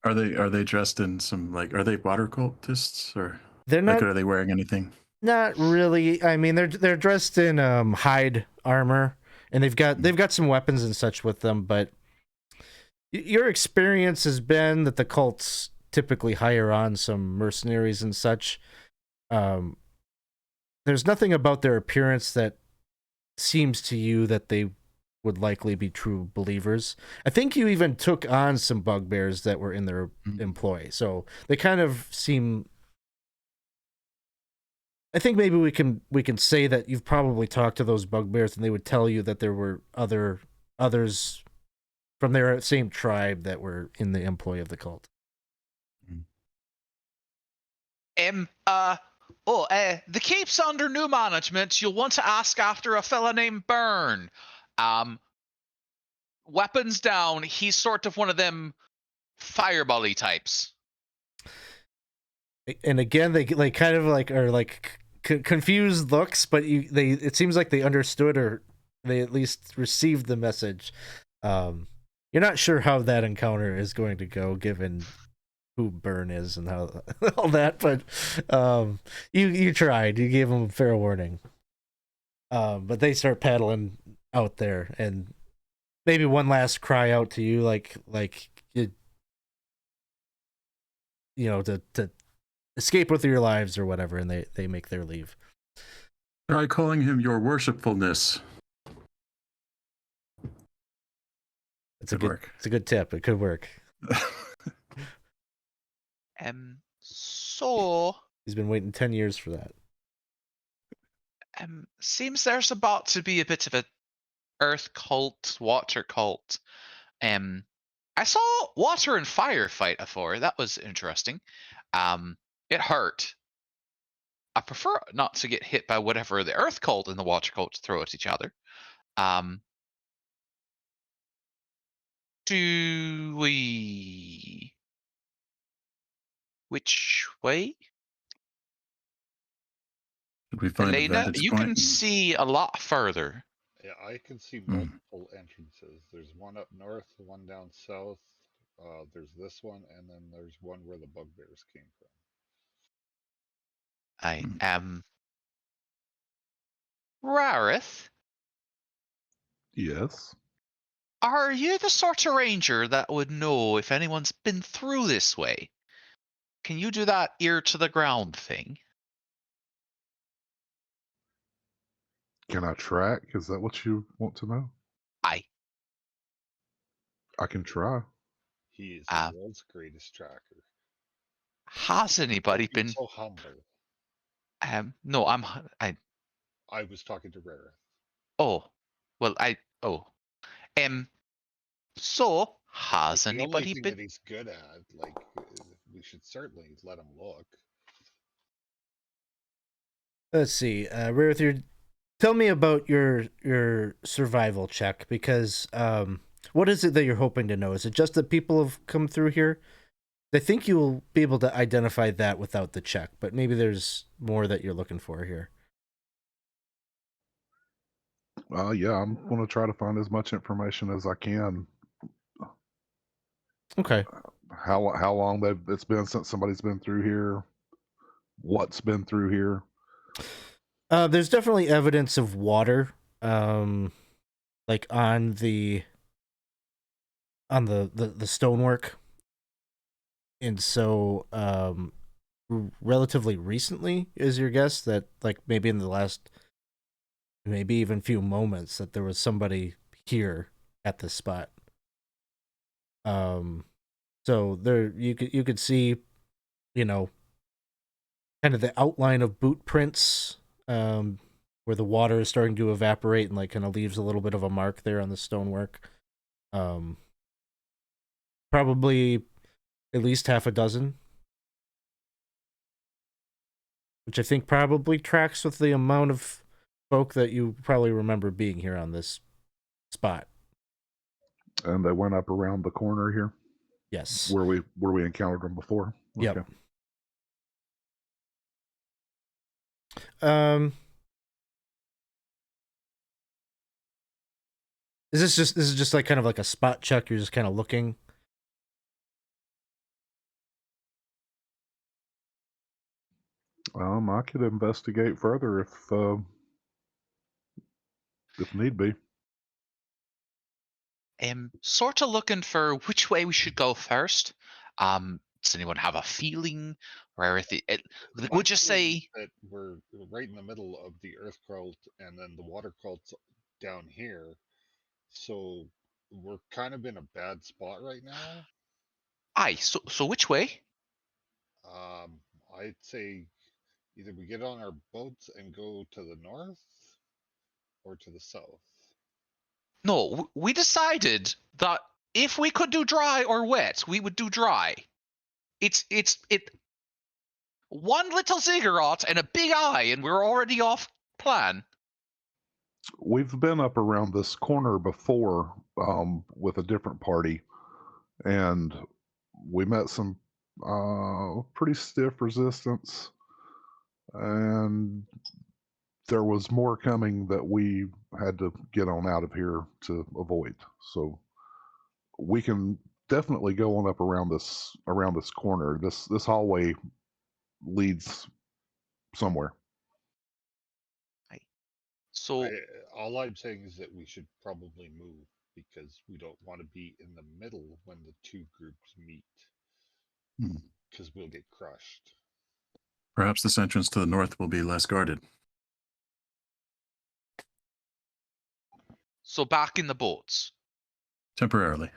[SPEAKER 6] Are they dressed in some, like, are they water cultists, or
[SPEAKER 1] they're not?
[SPEAKER 6] Like, are they wearing anything?
[SPEAKER 1] Not really. I mean, they're dressed in hide armor, and they've got some weapons and such with them. But your experience has been that the cults typically hire on some mercenaries and such. There's nothing about their appearance that seems to you that they would likely be true believers. I think you even took on some bugbears that were in their employ, so they kind of seem. I think maybe we can say that you've probably talked to those bugbears, and they would tell you that there were others from their same tribe that were in the employ of the cult.
[SPEAKER 2] The keep's under new management. You'll want to ask after a fella named Byrne. Weapons down. He's sort of one of them firebally types.
[SPEAKER 1] And again, they like kind of like are like confused looks, but it seems like they understood, or they at least received the message. You're not sure how that encounter is going to go, given who Byrne is and how all that, but you tried. You gave them fair warning. But they start paddling out there, and maybe one last cry out to you, like to escape with your lives or whatever, and they make their leave.
[SPEAKER 6] Try calling him your worshipfulness.
[SPEAKER 1] It's a good tip. It could work.
[SPEAKER 2] So
[SPEAKER 1] he's been waiting 10 years for that.
[SPEAKER 2] Seems there's about to be a bit of a earth cult, water cult. I saw water and fire fight before. That was interesting. It hurt. I prefer not to get hit by whatever the earth cult and the water cult throw at each other. Do we? Which way?
[SPEAKER 6] Did we find
[SPEAKER 2] Elena, you can see a lot further.
[SPEAKER 4] Yeah, I can see multiple entrances. There's one up north, one down south, There's this one, and then there's one where the bugbears came from.
[SPEAKER 2] I am Rarith.
[SPEAKER 5] Yes.
[SPEAKER 2] Are you the sort of ranger that would know if anyone's been through this way? Can you do that ear to the ground thing?
[SPEAKER 5] Can I track? Is that what you want to know?
[SPEAKER 2] I
[SPEAKER 5] I can try.
[SPEAKER 4] He is the world's greatest tracker.
[SPEAKER 2] Has anybody
[SPEAKER 4] Don't be
[SPEAKER 2] been?
[SPEAKER 4] so humble.
[SPEAKER 2] No,
[SPEAKER 4] I was talking to Rareth.
[SPEAKER 2] Oh, well, So has
[SPEAKER 4] It's the only
[SPEAKER 2] anybody
[SPEAKER 4] thing
[SPEAKER 2] been?
[SPEAKER 4] that he's good at. Like, we should certainly let him look.
[SPEAKER 1] Let's see, Rarith, tell me about your survival check, because what is it that you're hoping to know? Is it just that people have come through here? I think you will be able to identify that without the check, but maybe there's more that you're looking for here.
[SPEAKER 5] Yeah, I'm going to try to find as much information as I can.
[SPEAKER 1] Okay.
[SPEAKER 5] How long it's been since somebody's been through here? What's been through here?
[SPEAKER 1] There's definitely evidence of water, like on the stonework, and so relatively recently is your guess that, like, maybe in the last, maybe even few moments, that there was somebody here at this spot. So there you could see, kind of the outline of boot prints, where the water is starting to evaporate and, like, kind of leaves a little bit of a mark there on the stonework. Probably at least half a dozen, which I think probably tracks with the amount of folk that you probably remember being here on this spot.
[SPEAKER 5] And they went up around the corner here,
[SPEAKER 1] Yes.
[SPEAKER 5] where we encountered them before.
[SPEAKER 1] Yep.
[SPEAKER 5] Okay.
[SPEAKER 1] This is just like kind of like a spot check? You're just kind of looking.
[SPEAKER 5] I could investigate further if need be.
[SPEAKER 2] Sort of looking for which way we should go first. Does anyone have a feeling, or would you say
[SPEAKER 4] that we're right in the middle of the earth crawl and then the water crawl's down here, so we're kind of in a bad spot right now?
[SPEAKER 2] aye? So which way?
[SPEAKER 4] I'd say either we get on our boats and go to the north or to the south.
[SPEAKER 2] No, we decided that if we could do dry or wet, we would do dry. It's one little ziggurat and a big eye, and we're already off plan.
[SPEAKER 5] We've been up around this corner before, with a different party, and we met some pretty stiff resistance, and there was more coming that we had to get on out of here to avoid. So we can definitely go on up around this corner. This hallway leads somewhere.
[SPEAKER 2] So
[SPEAKER 4] all I'm saying is that we should probably move, because we don't want to be in the middle when the two groups meet, because we'll get crushed.
[SPEAKER 6] Perhaps this entrance to the north will be less guarded.
[SPEAKER 2] So back in the boats.
[SPEAKER 6] Temporarily.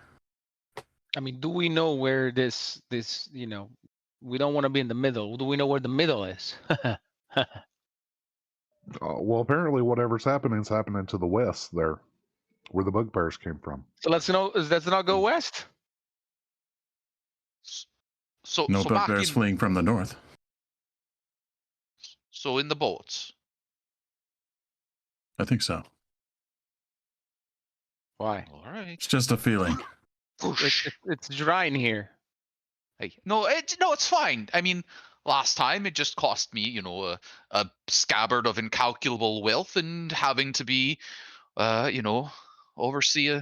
[SPEAKER 3] I mean, do we know where this we don't want to be in the middle. Do we know where the middle is?
[SPEAKER 5] Well, apparently whatever's happening is happening to the west there, where the bugbears came from.
[SPEAKER 3] So let's not go west.
[SPEAKER 2] So
[SPEAKER 6] No
[SPEAKER 2] so
[SPEAKER 6] bugbears fleeing from the north.
[SPEAKER 2] So in the boats.
[SPEAKER 6] I think so.
[SPEAKER 3] Why?
[SPEAKER 2] All right.
[SPEAKER 6] It's just a feeling.
[SPEAKER 3] It's dry in here.
[SPEAKER 2] No, it's fine. I mean, last time it just cost me, a scabbard of incalculable wealth and having to be, oversee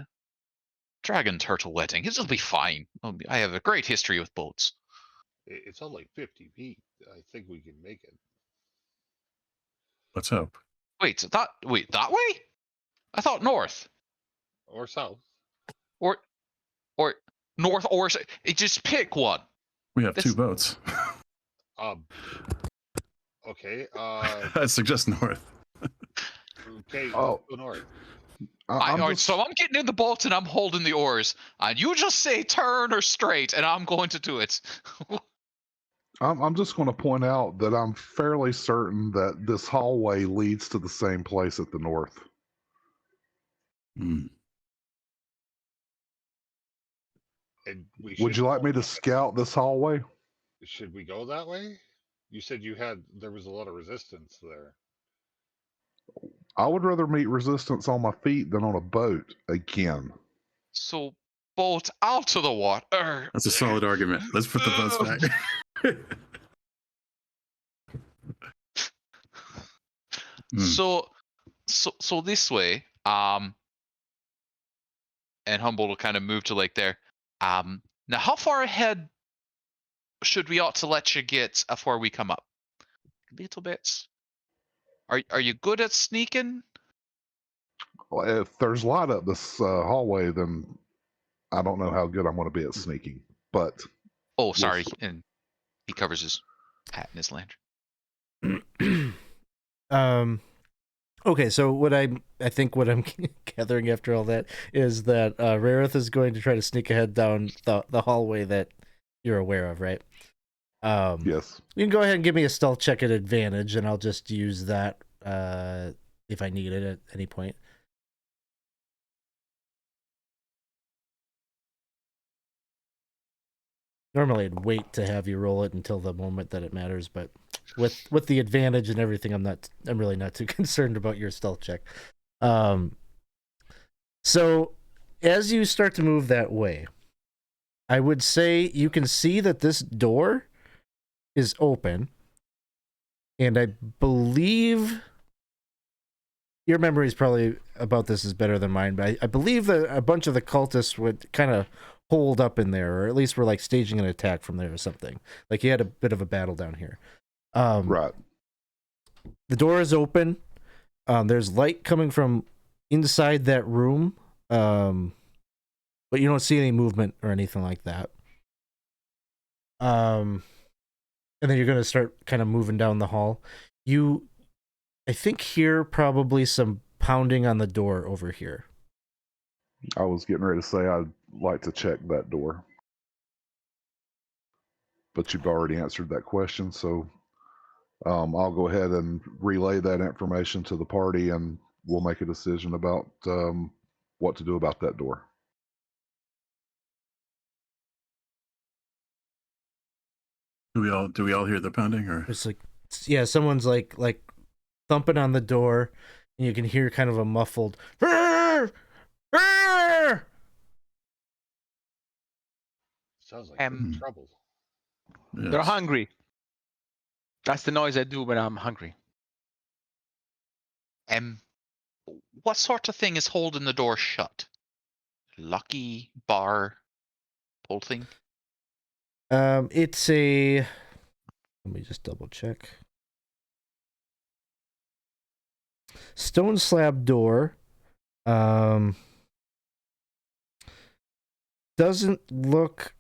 [SPEAKER 2] dragon turtle wedding. It'll be fine. I have a great history with boats.
[SPEAKER 4] It's only 50 feet. I think we can make it.
[SPEAKER 6] Let's hope.
[SPEAKER 2] Wait, that way? I thought north
[SPEAKER 4] Or south.
[SPEAKER 2] or north or just pick one.
[SPEAKER 6] We have two boats.
[SPEAKER 4] Okay.
[SPEAKER 6] I suggest north.
[SPEAKER 4] Okay.
[SPEAKER 5] Oh.
[SPEAKER 4] Go north.
[SPEAKER 2] So I'm getting in the boat and I'm holding the oars, and you just say turn or straight, and I'm going to do it.
[SPEAKER 5] I'm just going to point out that I'm fairly certain that this hallway leads to the same place at the north.
[SPEAKER 6] Hmm.
[SPEAKER 4] And
[SPEAKER 5] Would you like me to scout this hallway?
[SPEAKER 4] Should we go that way? You said there was a lot of resistance there.
[SPEAKER 5] I would rather meet resistance on my feet than on a boat again.
[SPEAKER 2] So boat out to the water.
[SPEAKER 6] That's a solid argument. Let's put the boats back.
[SPEAKER 2] So this way, and Humboldt will kind of move to like there. Now how far ahead should we ought to let you get before we come up? Little bits. Are you good at sneaking?
[SPEAKER 5] Well, if there's light up this hallway, then I don't know how good I'm going to be at sneaking. But
[SPEAKER 2] oh, sorry, and he covers his hat in his lantern.
[SPEAKER 1] Okay, so what I think what I'm gathering after all that is that Rareth is going to try to sneak ahead down the hallway that you're aware of, right?
[SPEAKER 5] Yes.
[SPEAKER 1] You can go ahead and give me a stealth check at advantage, and I'll just use that if I need it at any point. Normally, I'd wait to have you roll it until the moment that it matters, but with the advantage and everything, I'm really not too concerned about your stealth check. So as you start to move that way, I would say you can see that this door is open, and I believe your memory probably about this is better than mine, but I believe that a bunch of the cultists would kind of hold up in there, or at least were like staging an attack from there or something. Like you had a bit of a battle down here.
[SPEAKER 5] Right.
[SPEAKER 1] The door is open. There's light coming from inside that room, but you don't see any movement or anything like that. And then you're going to start kind of moving down the hall. I think hear probably some pounding on the door over here.
[SPEAKER 5] I was getting ready to say I'd like to check that door. But you've already answered that question, so I'll go ahead and relay that information to the party, and we'll make a decision about what to do about that door.
[SPEAKER 6] Do we all hear the pounding, or
[SPEAKER 1] It's like, yeah, someone's like thumping on the door, and you can hear kind of a muffled
[SPEAKER 4] Sounds like they're in trouble.
[SPEAKER 6] yes.
[SPEAKER 3] They're hungry. That's the noise I do when I'm hungry.
[SPEAKER 2] What sort of thing is holding the door shut? Lucky bar pull thing?
[SPEAKER 1] It's a. Let me just double check. Stone slab door. Doesn't look.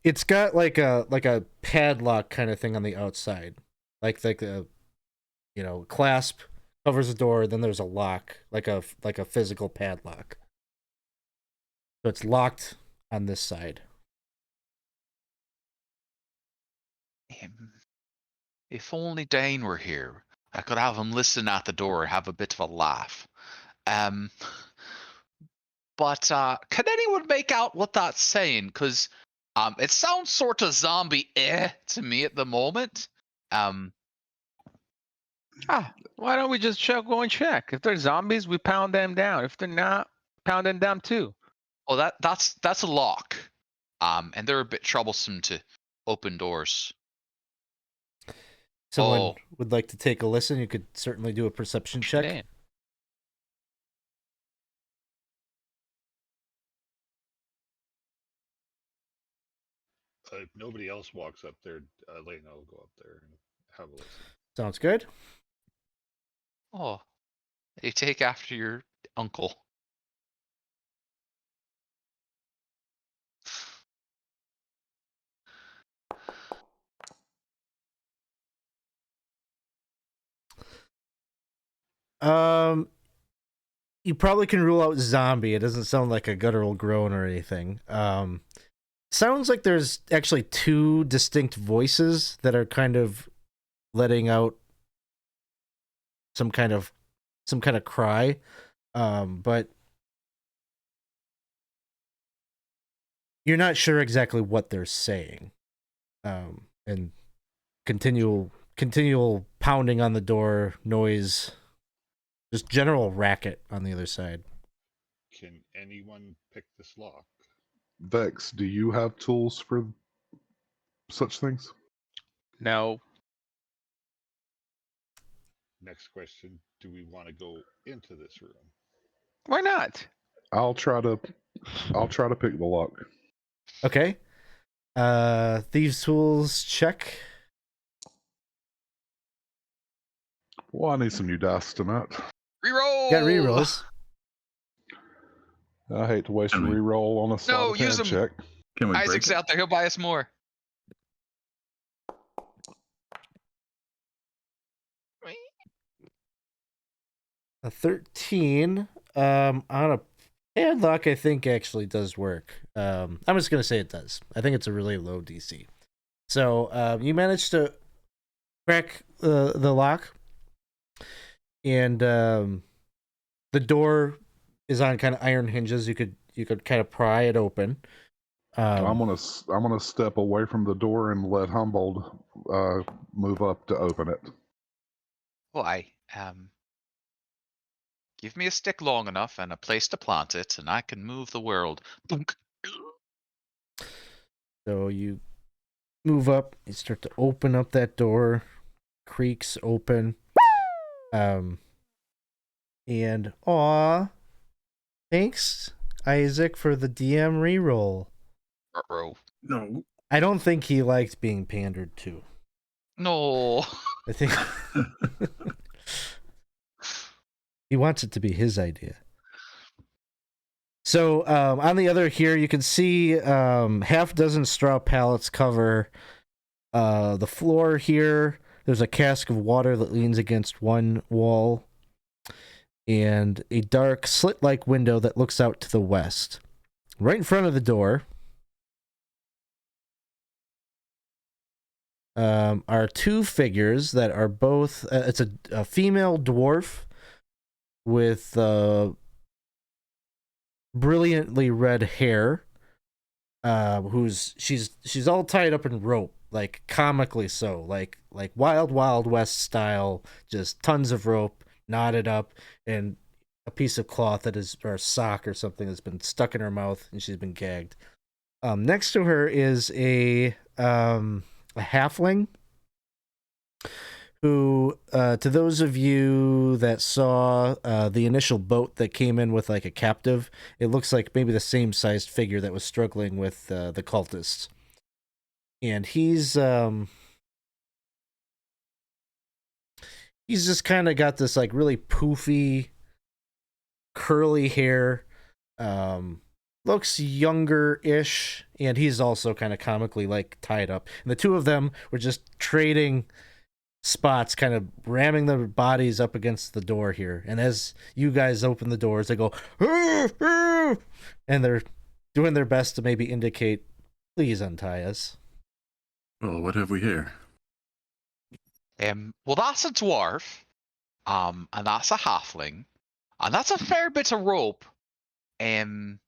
[SPEAKER 1] It's got like a padlock kind of thing on the outside, like a, clasp covers the door. Then there's a lock, like a physical padlock. So it's locked on this side.
[SPEAKER 2] If only Dane were here, I could have him listen at the door and have a bit of a laugh. But can anyone make out what that's saying? Because it sounds sort of zombie-eh to me at the moment.
[SPEAKER 3] Why don't we just go and check? If they're zombies, we pound them down. If they're not, pound them down too.
[SPEAKER 2] Oh, that's a lock. And they're a bit troublesome to open doors.
[SPEAKER 1] someone would like to take a listen, you could certainly do a perception check.
[SPEAKER 3] Damn.
[SPEAKER 4] If nobody else walks up there, Elena will go up there and have a listen.
[SPEAKER 1] Sounds good.
[SPEAKER 2] Oh, you take after your uncle.
[SPEAKER 1] You probably can rule out zombie. It doesn't sound like a guttural groan or anything. Sounds like there's actually two distinct voices that are kind of letting out some kind of cry. But you're not sure exactly what they're saying. And continual pounding on the door, noise, just general racket on the other side.
[SPEAKER 4] Can anyone pick this lock?
[SPEAKER 5] Vex, do you have tools for such things?
[SPEAKER 3] No.
[SPEAKER 4] Next question, do we want to go into this room?
[SPEAKER 3] Why not?
[SPEAKER 5] I'll try to pick the lock.
[SPEAKER 1] Okay. Thieves' tools check.
[SPEAKER 5] Well, I need some new dice tonight.
[SPEAKER 2] Reroll.
[SPEAKER 1] Got rerolls.
[SPEAKER 5] I hate to waste a reroll on a sleight of
[SPEAKER 2] use
[SPEAKER 5] hand
[SPEAKER 2] them.
[SPEAKER 5] check.
[SPEAKER 6] Can we break
[SPEAKER 2] Isaac's
[SPEAKER 6] it?
[SPEAKER 2] out there. He'll buy us more.
[SPEAKER 1] A 13 on a padlock, I think actually does work. I'm just gonna say it does. I think it's a really low DC. So you managed to crack the lock, and the door is on kind of iron hinges. You could kind of pry it open.
[SPEAKER 5] I'm gonna step away from the door and let Humboldt move up to open it.
[SPEAKER 2] Why? Give me a stick long enough and a place to plant it, and I can move the world. Boonk.
[SPEAKER 1] So you move up, you start to open up that door, creaks open. And thanks, Isaac, for the DM reroll.
[SPEAKER 2] Ruh-roh.
[SPEAKER 6] No.
[SPEAKER 1] I don't think he liked being pandered to.
[SPEAKER 2] No.
[SPEAKER 1] I think he wants it to be his idea. So on the other here, you can see half dozen straw pallets cover the floor here. There's a cask of water that leans against one wall, and a dark slit-like window that looks out to the west. Right in front of the door are two figures that are both... it's a female dwarf with brilliantly red hair, she's all tied up in rope, like comically so, like Wild West style, just tons of rope knotted up, and a piece of cloth that is, or a sock or something, has been stuck in her mouth, and she's been gagged. Next to her is a halfling who, to those of you that saw the initial boat that came in with like a captive, it looks like maybe the same sized figure that was struggling with the cultists. And he's just kind of got this like really poofy, curly hair, looks younger-ish, and he's also kind of comically like tied up. And the two of them were just trading spots, kind of ramming their bodies up against the door here. And as you guys open the doors, they go, "Arr, arr," and they're doing their best to maybe indicate, "Please untie us."
[SPEAKER 6] Well, what have we here?
[SPEAKER 2] Well, that's a dwarf, and that's a halfling, and that's a fair bit of rope. Beyond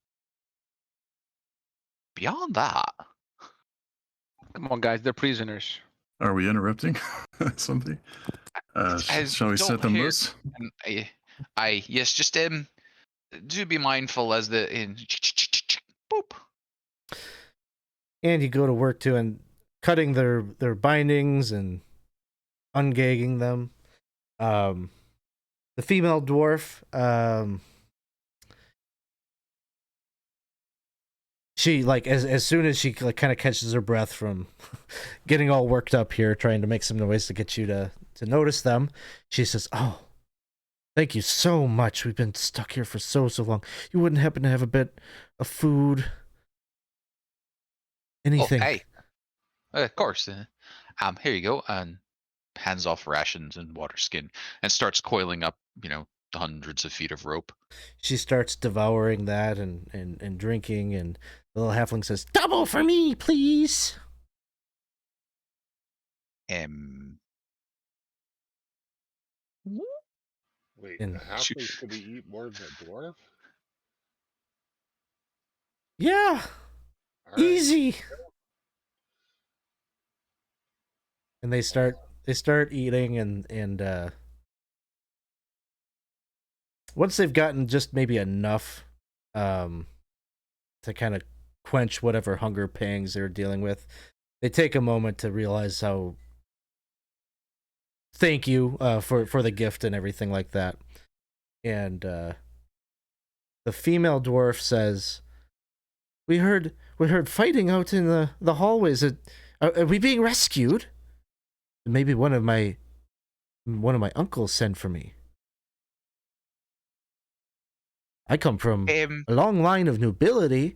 [SPEAKER 2] that,
[SPEAKER 3] Come on, guys. They're prisoners.
[SPEAKER 6] Are we interrupting something? Shall we set them loose?
[SPEAKER 2] Yes, just do be mindful as the boop.
[SPEAKER 1] And you go to work too, and cutting their bindings and ungagging them. The female dwarf, she like as soon as she like kind of catches her breath from getting all worked up here, trying to make some noise to get you to notice them, she says, "Oh, thank you so much. We've been stuck here for so long. You wouldn't happen to have a bit of food, anything?"
[SPEAKER 2] Oh, hey, of course. Here you go. And hands off rations and water skin and starts coiling up, the hundreds of feet of rope.
[SPEAKER 1] She starts devouring that and drinking, and the little halfling says, "Double for me, please."
[SPEAKER 4] Wait,
[SPEAKER 1] And
[SPEAKER 4] a halfling's gonna eat more than a dwarf?
[SPEAKER 1] yeah,
[SPEAKER 4] All right.
[SPEAKER 1] easy. And they start eating, and once they've gotten just maybe enough to kind of quench whatever hunger pangs they're dealing with, they take a moment to realize how thank you for the gift and everything like that. And the female dwarf says, we heard fighting out in the hallways. Are we being rescued? Maybe one of my uncles sent for me. I come from a long line of nobility.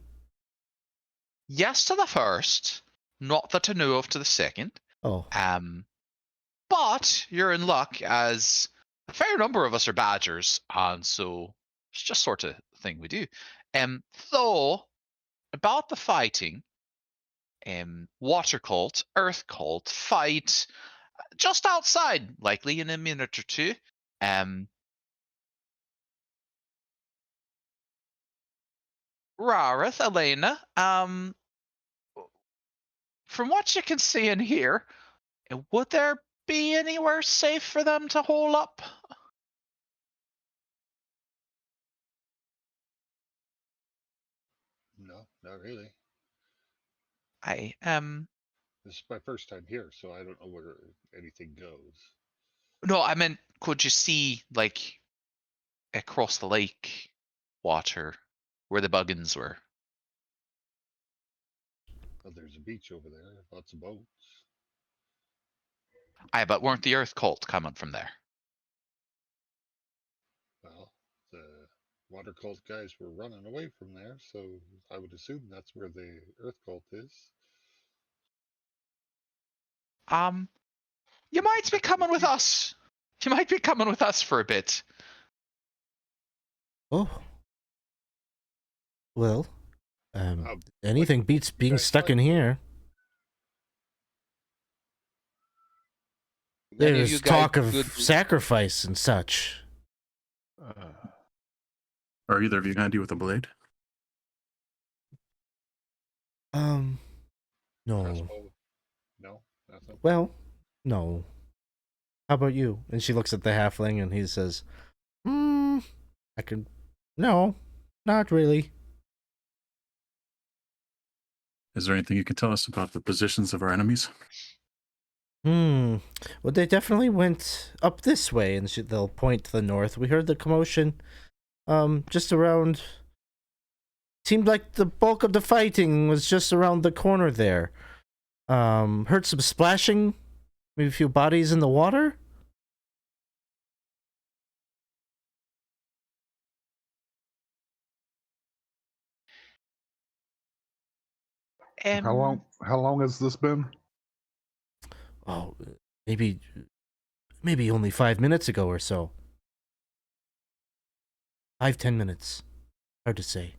[SPEAKER 2] Yes to the first, not that I know of to the second.
[SPEAKER 1] Oh.
[SPEAKER 2] But you're in luck, as a fair number of us are badgers, and so it's just sort of thing we do. Though about the fighting, water cult, earth cult, fight just outside, likely in a minute or two. Rarith, Elena, from what you can see and hear, would there be anywhere safe for them to hole up?
[SPEAKER 4] No, not really. This is my first time here, so I don't know where anything goes.
[SPEAKER 2] No, I meant, could you see, like, across the lake water where the buggins were?
[SPEAKER 4] Well, there's a beach over there, lots of boats.
[SPEAKER 2] Aye, but weren't the earth cult coming from there?
[SPEAKER 4] Well, the water cult guys were running away from there, so I would assume that's where the earth cult is.
[SPEAKER 2] You might be coming with us. You might be coming with us for a bit.
[SPEAKER 1] Oh. Well, anything beats being stuck in here. There's talk of sacrifice and such.
[SPEAKER 6] Are either of you gonna deal with a blade?
[SPEAKER 1] No.
[SPEAKER 4] Crossbow? No, nothing.
[SPEAKER 1] Well, no. How about you? And she looks at the halfling, and he says, I can. No, not really.
[SPEAKER 6] Is there anything you can tell us about the positions of our enemies?
[SPEAKER 1] Well, they definitely went up this way, and they'll point to the north. We heard the commotion, just around. Seemed like the bulk of the fighting was just around the corner there. Heard some splashing, maybe a few bodies in the water.
[SPEAKER 5] How long has this been?
[SPEAKER 1] Oh, maybe only 5 minutes ago or so. 5-10 minutes. Hard to say.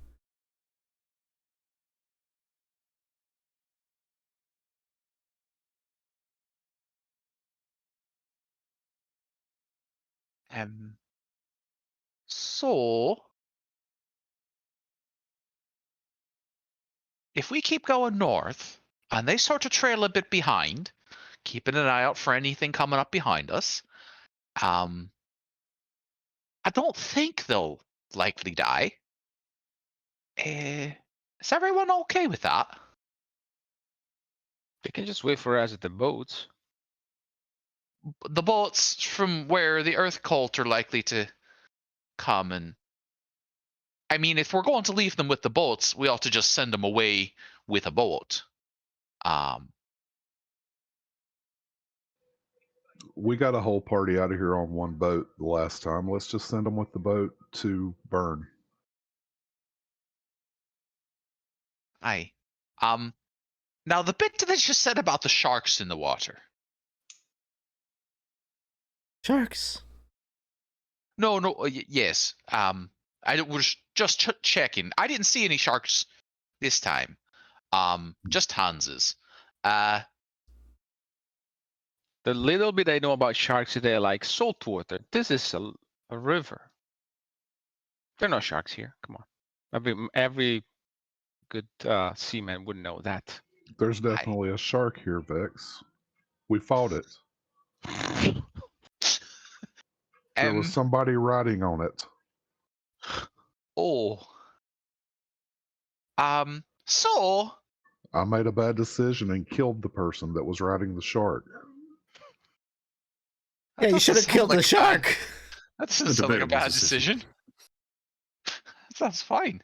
[SPEAKER 2] So if we keep going north and they start to trail a bit behind, keeping an eye out for anything coming up behind us, I don't think they'll likely die. Is everyone okay with that?
[SPEAKER 3] They can just wait for us at the boats.
[SPEAKER 2] the boats from where the Earth cult are likely to come. And I mean, if we're going to leave them with the boats, we ought to just send them away with a boat.
[SPEAKER 5] We got a whole party out of here on one boat the last time. Let's just send them with the boat to burn.
[SPEAKER 2] Aye. Now the bit that you just said about the sharks in the water.
[SPEAKER 1] Sharks.
[SPEAKER 2] No, yes. I was just checking. I didn't see any sharks this time. Just Hans's.
[SPEAKER 3] The little bit I know about sharks is they're like salt water. This is a river. There are no sharks here. Come on. Every good seaman would know that.
[SPEAKER 5] There's definitely a shark here, Vex. We fought it. There was somebody riding on it.
[SPEAKER 2] Oh. So.
[SPEAKER 5] I made a bad decision and killed the person that was riding the shark.
[SPEAKER 1] Yeah, you should have killed the shark.
[SPEAKER 2] That doesn't sound like a bad decision. That sounds fine.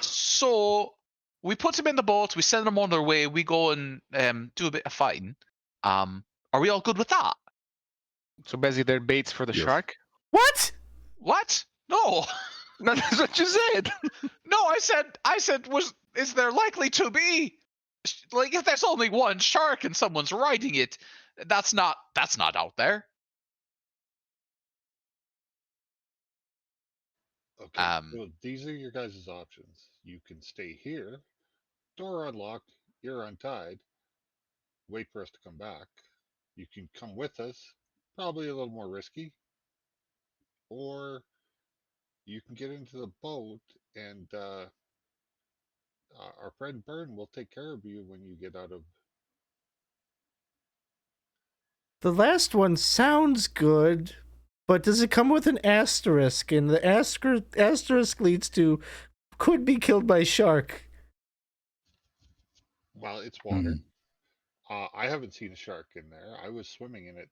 [SPEAKER 2] So we put them in the boat. We send them on their way. We go and do a bit of fighting. Are we all good with that?
[SPEAKER 3] So basically, they're baits for the shark.
[SPEAKER 1] What?
[SPEAKER 2] What? No.
[SPEAKER 3] No, that's what you said.
[SPEAKER 2] No, I said is there likely to be, like, if there's only one shark and someone's riding it, that's not out there.
[SPEAKER 4] Okay, so these are your guys' options. You can stay here, door unlocked, you're untied, wait for us to come back. You can come with us, probably a little more risky. Or you can get into the boat and our friend Byrne will take care of you when you get out of.
[SPEAKER 1] The last one sounds good, but does it come with an asterisk? And the asterisk leads to could be killed by shark.
[SPEAKER 4] Well, it's water. I haven't seen a shark in there. I was swimming in it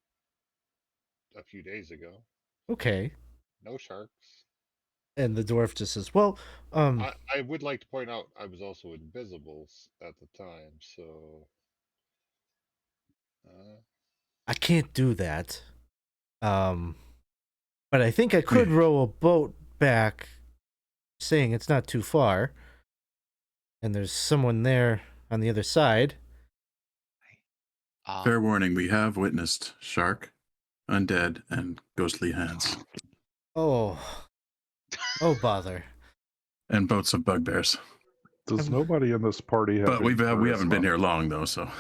[SPEAKER 4] a few days ago.
[SPEAKER 1] Okay.
[SPEAKER 4] No sharks.
[SPEAKER 1] And the dwarf just says, well,
[SPEAKER 4] I would like to point out I was also invisible at the time, so
[SPEAKER 1] I can't do that. But I think I could row a boat back, saying it's not too far, and there's someone there on the other side.
[SPEAKER 6] Fair warning, we have witnessed shark, undead, and ghostly hands.
[SPEAKER 1] Oh bother.
[SPEAKER 6] And boats of bugbears.
[SPEAKER 5] Does nobody in this party have?
[SPEAKER 6] But we haven't been here long though, so.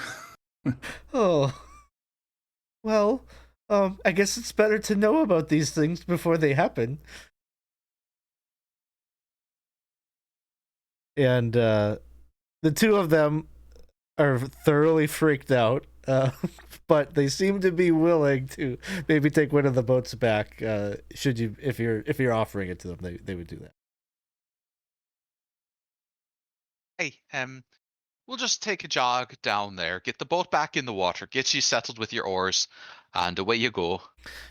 [SPEAKER 1] Oh. Well, I guess it's better to know about these things before they happen. And the two of them are thoroughly freaked out, but they seem to be willing to maybe take one of the boats back. If you're offering it to them, they would do that.
[SPEAKER 2] Hey, we'll just take a jog down there, get the boat back in the water, get you settled with your oars, and away you go.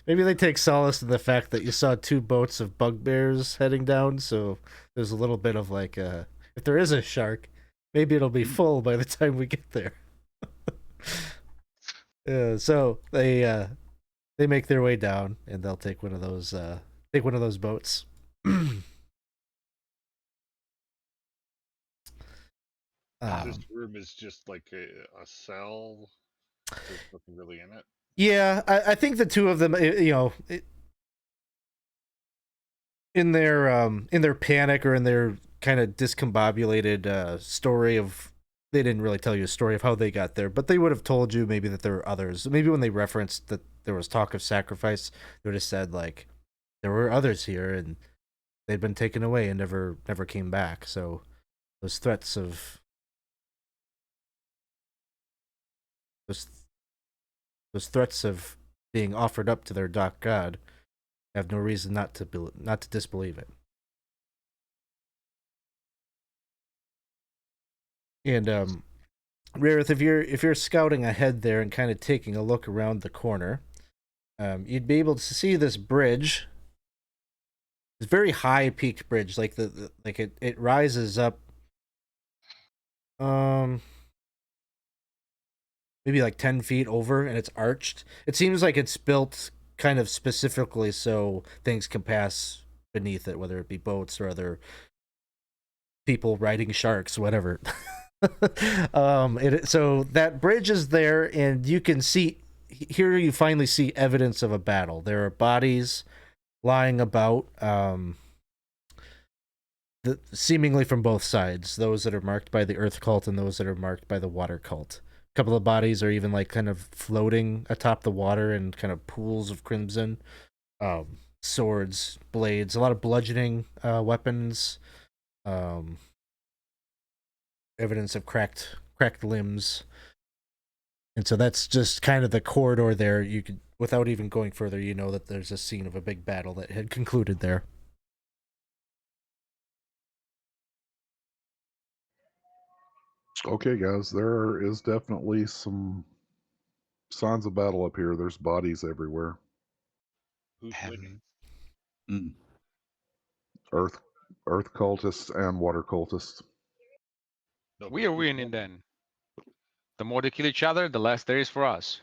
[SPEAKER 1] Maybe they take solace in the fact that you saw two boats of bugbears heading down, so there's a little bit of like, if there is a shark, maybe it'll be full by the time we get there. So they make their way down, and they'll take one of those boats.
[SPEAKER 4] This room is just like a cell. There's nothing really in it.
[SPEAKER 1] Yeah, I think the two of them, in their panic or in their kind of discombobulated story of, they didn't really tell you a story of how they got there, but they would have told you maybe that there were others. Maybe when they referenced that there was talk of sacrifice, they would have said like there were others here and they'd been taken away and never came back. So those threats of those threats of being offered up to their dark god have no reason not to disbelieve it. And Rarith, if you're scouting ahead there and kind of taking a look around the corner, you'd be able to see this bridge. It's a very high peaked bridge, like it rises up. Maybe like 10 feet over, and it's arched. It seems like it's built kind of specifically so things can pass beneath it, whether it be boats or other people riding sharks, whatever. So that bridge is there, and you can see here. You finally see evidence of a battle. There are bodies lying about, seemingly from both sides. Those that are marked by the Earth Cult and those that are marked by the Water Cult. A couple of bodies are even like kind of floating atop the water in kind of pools of crimson. Swords, blades, a lot of bludgeoning weapons. Evidence of cracked limbs. And so that's just kind of the corridor there. You could, without even going further, you know that there's a scene of a big battle that had concluded there.
[SPEAKER 5] Okay, guys, there is definitely some signs of battle up here. There's bodies everywhere.
[SPEAKER 4] Who's winning?
[SPEAKER 5] Earth cultists and water cultists.
[SPEAKER 4] No,
[SPEAKER 3] We
[SPEAKER 4] but
[SPEAKER 3] are
[SPEAKER 4] who's
[SPEAKER 3] winning then. The more they kill each other, the less there is for us.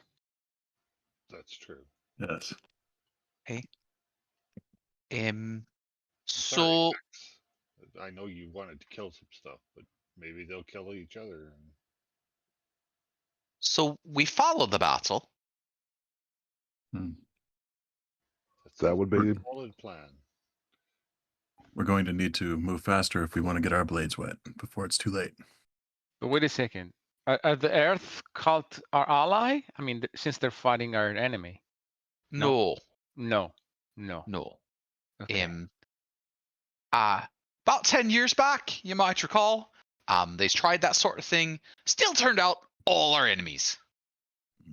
[SPEAKER 4] That's true.
[SPEAKER 6] Yes.
[SPEAKER 2] Hey.
[SPEAKER 4] Sorry,
[SPEAKER 2] So
[SPEAKER 4] Max. I know you wanted to kill some stuff, but maybe they'll kill each other.
[SPEAKER 2] we follow the battle.
[SPEAKER 6] Hmm.
[SPEAKER 5] That would be
[SPEAKER 4] a solid plan.
[SPEAKER 6] We're going to need to move faster if we want to get our blades wet before it's too late.
[SPEAKER 3] But wait a second. Are the Earth cult our ally? I mean, since they're fighting our enemy.
[SPEAKER 2] No.
[SPEAKER 3] No. Okay.
[SPEAKER 2] About 10 years back, you might recall, they tried that sort of thing. Still turned out all our enemies.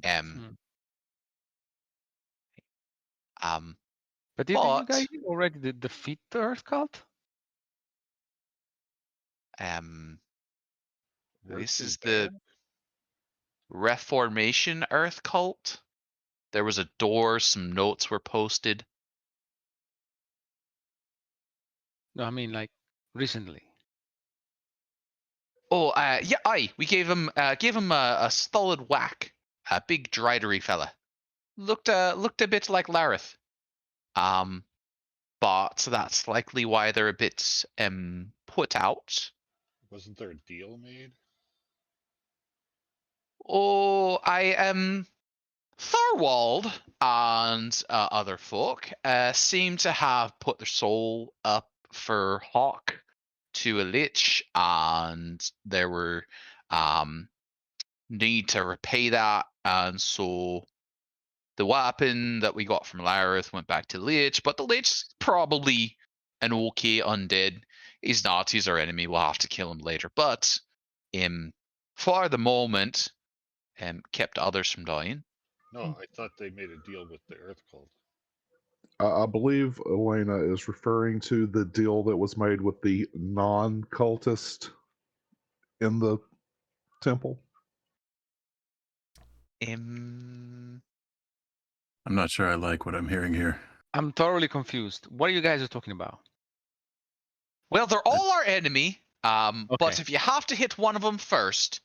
[SPEAKER 3] But didn't you guys already defeat the Earth cult?
[SPEAKER 2] This is the Reformation Earth cult. There was a door, some notes were posted.
[SPEAKER 3] No, I mean like recently.
[SPEAKER 2] Oh, yeah, we gave him a solid whack. A big dridery fella. Looked a bit like Lareth. But that's likely why they're a bit put out.
[SPEAKER 4] Wasn't there a deal made?
[SPEAKER 2] Oh, Thorwald and other folk seem to have put their soul up for Hawk to a lich, and there were need to repay that, and so the weapon that we got from Lareth went back to Lich, but the Lich's probably an okay undead. He's not, he's our enemy, we'll have to kill him later. But for the moment, kept others from dying.
[SPEAKER 4] No, I thought they made a deal with the Earth Cult.
[SPEAKER 5] I believe Elena is referring to the deal that was made with the non-cultist in the temple.
[SPEAKER 6] I'm not sure I like what I'm hearing here.
[SPEAKER 3] I'm thoroughly confused. What are you guys talking about?
[SPEAKER 2] Well, they're all our enemy,
[SPEAKER 3] Okay.
[SPEAKER 2] but if you have to hit one of them first,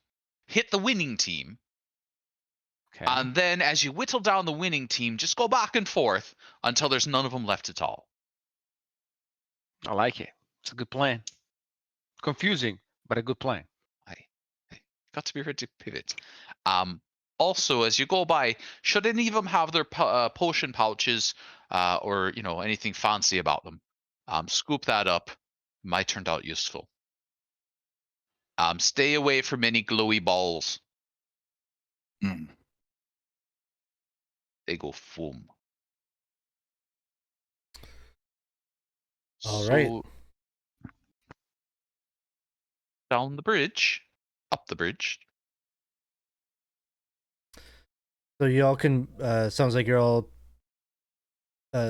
[SPEAKER 2] hit the winning team.
[SPEAKER 3] Okay.
[SPEAKER 2] And then as you whittle down the winning team, just go back and forth until there's none of them left at all.
[SPEAKER 3] I like it. It's a good plan. Confusing, but a good plan.
[SPEAKER 2] I got to be ready to pivot. Also, as you go by, should any of them have their potion pouches or anything fancy about them, scoop that up. Might turn out useful. Stay away from any glowy balls. They go foam.
[SPEAKER 1] All right.
[SPEAKER 2] Down the bridge, up the bridge.
[SPEAKER 1] So y'all can, sounds like you're all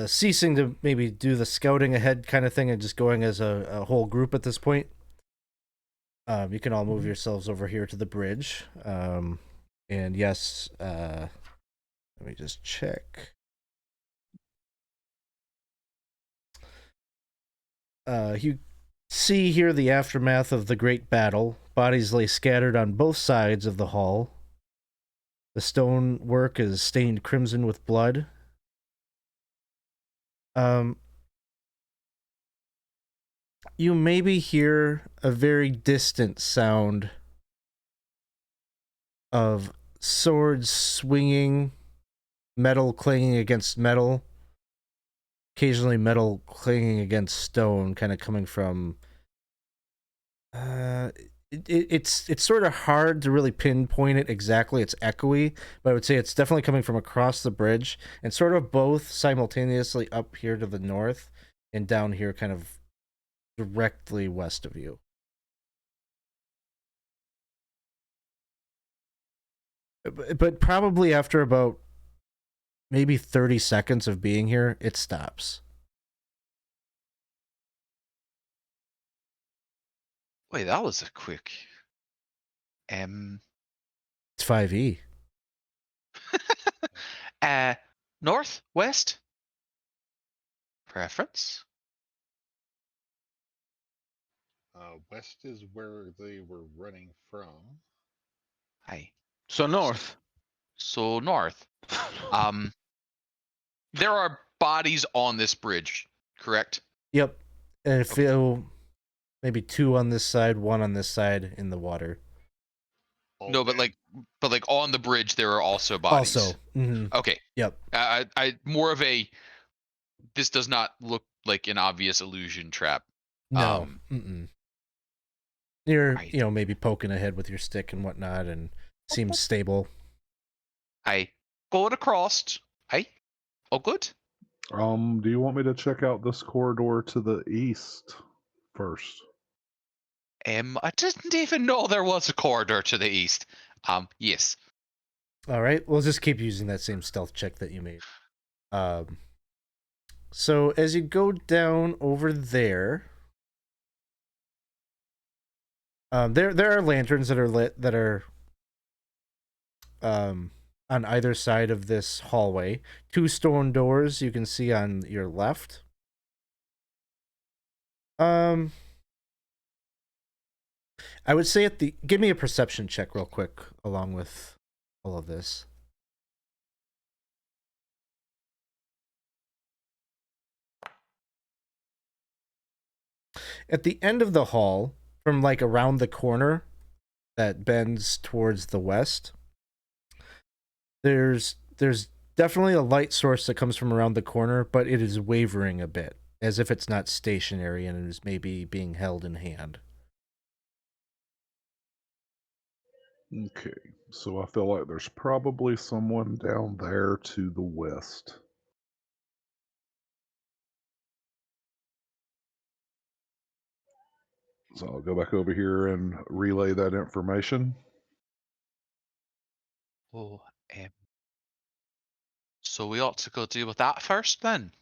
[SPEAKER 1] ceasing to maybe do the scouting ahead kind of thing and just going as a whole group at this point. You can all move yourselves over here to the bridge. And yes, let me just check. You see here the aftermath of the great battle. Bodies lay scattered on both sides of the hall. The stonework is stained crimson with blood. You maybe hear a very distant sound of swords swinging, metal clanging against metal, occasionally metal clanging against stone, kind of coming from. It's sort of hard to really pinpoint it exactly. It's echoey, but I would say it's definitely coming from across the bridge and sort of both simultaneously up here to the north and down here, kind of directly west of you. But probably after about maybe 30 seconds of being here, it stops.
[SPEAKER 2] Wait, that was a quick.
[SPEAKER 1] It's 5e.
[SPEAKER 2] North, west. Preference.
[SPEAKER 4] West is where they were running from.
[SPEAKER 2] Hi.
[SPEAKER 3] So north.
[SPEAKER 2] So north. There are bodies on this bridge, correct?
[SPEAKER 1] Yep. And
[SPEAKER 2] Okay.
[SPEAKER 1] feel maybe 2 on this side, 1 on this side in the water.
[SPEAKER 2] No, but like on the bridge there are also bodies.
[SPEAKER 1] Also.
[SPEAKER 2] Okay.
[SPEAKER 1] Yep.
[SPEAKER 2] I more of a. This does not look like an obvious illusion trap.
[SPEAKER 1] No. You're,
[SPEAKER 2] Right.
[SPEAKER 1] maybe poking ahead with your stick and whatnot, and seems stable.
[SPEAKER 2] I go it across. Oh, good.
[SPEAKER 5] Do you want me to check out this corridor to the east first?
[SPEAKER 2] I didn't even know there was a corridor to the east. Yes.
[SPEAKER 1] All right, we'll just keep using that same stealth check that you made. So as you go down over there, there are lanterns that are lit that are on either side of this hallway. 2 stone doors you can see on your left. I would say give me a perception check real quick along with all of this. At the end of the hall, from like around the corner that bends towards the west, there's definitely a light source that comes from around the corner, but it is wavering a bit, as if it's not stationary and it is maybe being held in hand.
[SPEAKER 5] Okay, so I feel like there's probably someone down there to the west. So I'll go back over here and relay that information.
[SPEAKER 2] Oh, so we ought to go deal with that first, then.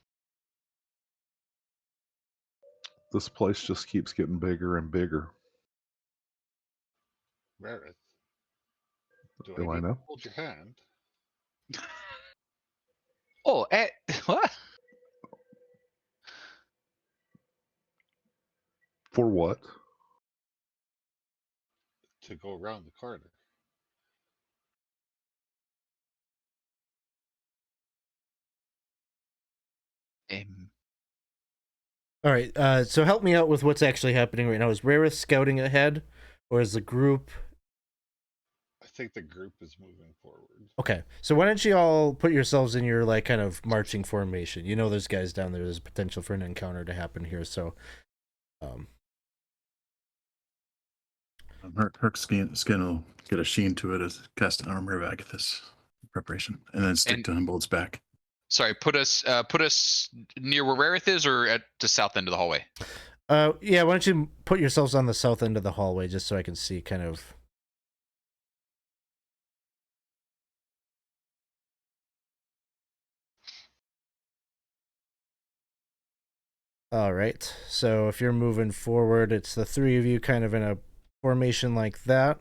[SPEAKER 5] This place just keeps getting bigger and bigger.
[SPEAKER 4] Meredith, do
[SPEAKER 5] Do
[SPEAKER 4] I
[SPEAKER 5] I
[SPEAKER 4] need
[SPEAKER 5] know?
[SPEAKER 4] to hold your hand?
[SPEAKER 2] Oh, what?
[SPEAKER 5] For what?
[SPEAKER 4] To go around the corridor.
[SPEAKER 1] All right, so help me out with what's actually happening right now. Is Rarith scouting ahead, or is the group?
[SPEAKER 4] I think the group is moving forward.
[SPEAKER 1] Okay, so why don't you all put yourselves in your like kind of marching formation? You know, there's guys down there. There's potential for an encounter to happen here. So,
[SPEAKER 6] Herc's skin will get a sheen to it as cast an armor of Agathis preparation, and then stick to Humboldt's back.
[SPEAKER 2] Sorry, put us near where Rarith is, or at the south end of the hallway.
[SPEAKER 1] Yeah, why don't you put yourselves on the south end of the hallway just so I can see kind of. All right, so if you're moving forward, it's the 3 of you kind of in a formation like that.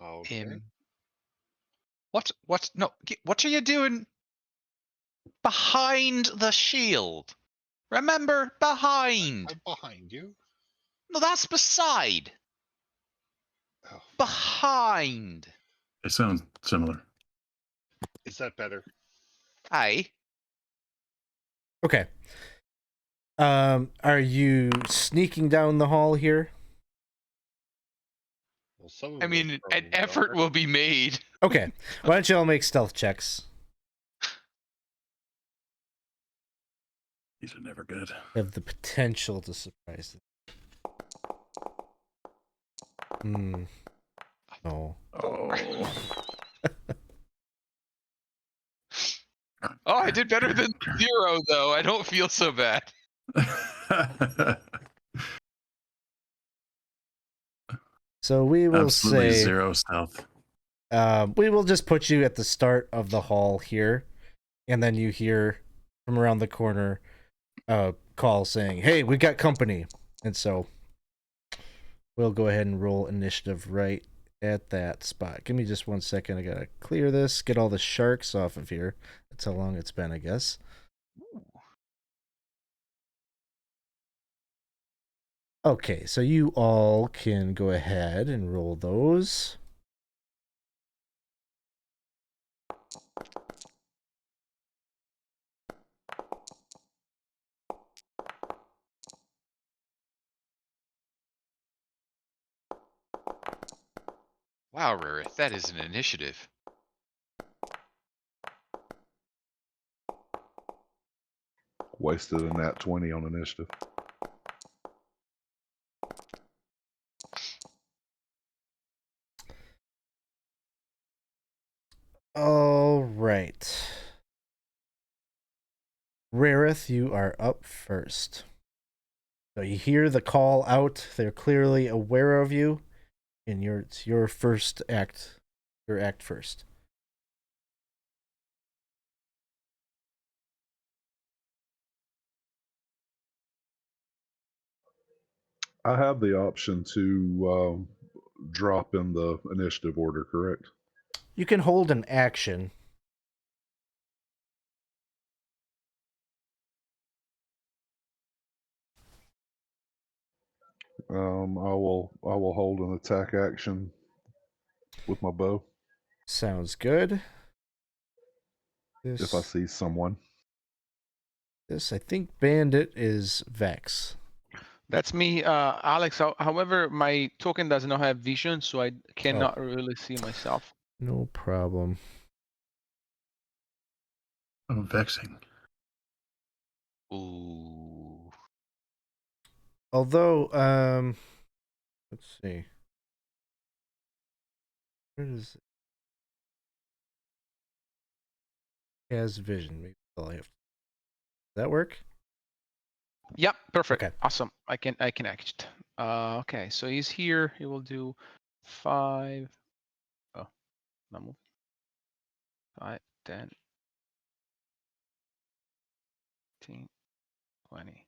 [SPEAKER 4] Okay.
[SPEAKER 2] What are you doing behind the shield? Remember, behind.
[SPEAKER 4] I'm behind you.
[SPEAKER 2] No, that's beside.
[SPEAKER 4] Oh,
[SPEAKER 2] Behind.
[SPEAKER 6] They sound similar.
[SPEAKER 4] is that better?
[SPEAKER 2] Aye.
[SPEAKER 1] Okay. Are you sneaking down the hall here?
[SPEAKER 4] Well, some of
[SPEAKER 2] I
[SPEAKER 4] us
[SPEAKER 2] mean, an
[SPEAKER 4] probably
[SPEAKER 2] effort
[SPEAKER 4] are.
[SPEAKER 2] will be made.
[SPEAKER 1] Okay. Why don't you all make stealth checks?
[SPEAKER 6] These are never good.
[SPEAKER 1] Have the potential to surprise them. No.
[SPEAKER 6] Oh.
[SPEAKER 2] Oh, I did better than 0, though. I don't feel so bad.
[SPEAKER 1] So we will
[SPEAKER 6] Absolutely
[SPEAKER 1] say
[SPEAKER 6] 0 stealth.
[SPEAKER 1] we will just put you at the start of the hall here, and then you hear from around the corner a call saying, "Hey, we got company," and so we'll go ahead and roll initiative right at that spot. Give me just 1 second. I gotta clear this, get all the sharks off of here. That's how long it's been, I guess. Okay, so you all can go ahead and roll those.
[SPEAKER 2] Wow, Rarith, that is an initiative.
[SPEAKER 5] Wasted a nat 20 on initiative.
[SPEAKER 1] All right. Rarith, you are up first. So you hear the call out. They're clearly aware of you, and it's your first act. Your act first.
[SPEAKER 5] I have the option to drop in the initiative order, correct?
[SPEAKER 1] You can hold an action.
[SPEAKER 5] I will hold an attack action with my bow
[SPEAKER 1] Sounds good.
[SPEAKER 5] if I see someone.
[SPEAKER 1] This, I think Bandit is Vex.
[SPEAKER 3] That's me, Alex. However, my token does not have vision, so I cannot really see myself.
[SPEAKER 1] No problem.
[SPEAKER 6] Oh, vexing.
[SPEAKER 2] Ooh.
[SPEAKER 1] Although, let's see. Where is it? Has vision. Maybe all I have. Does that work?
[SPEAKER 3] Yep, perfect.
[SPEAKER 1] Okay.
[SPEAKER 3] Awesome. I can act. Okay, so he's here. He will do 5. Oh, not move. 5, 10, 15, 20,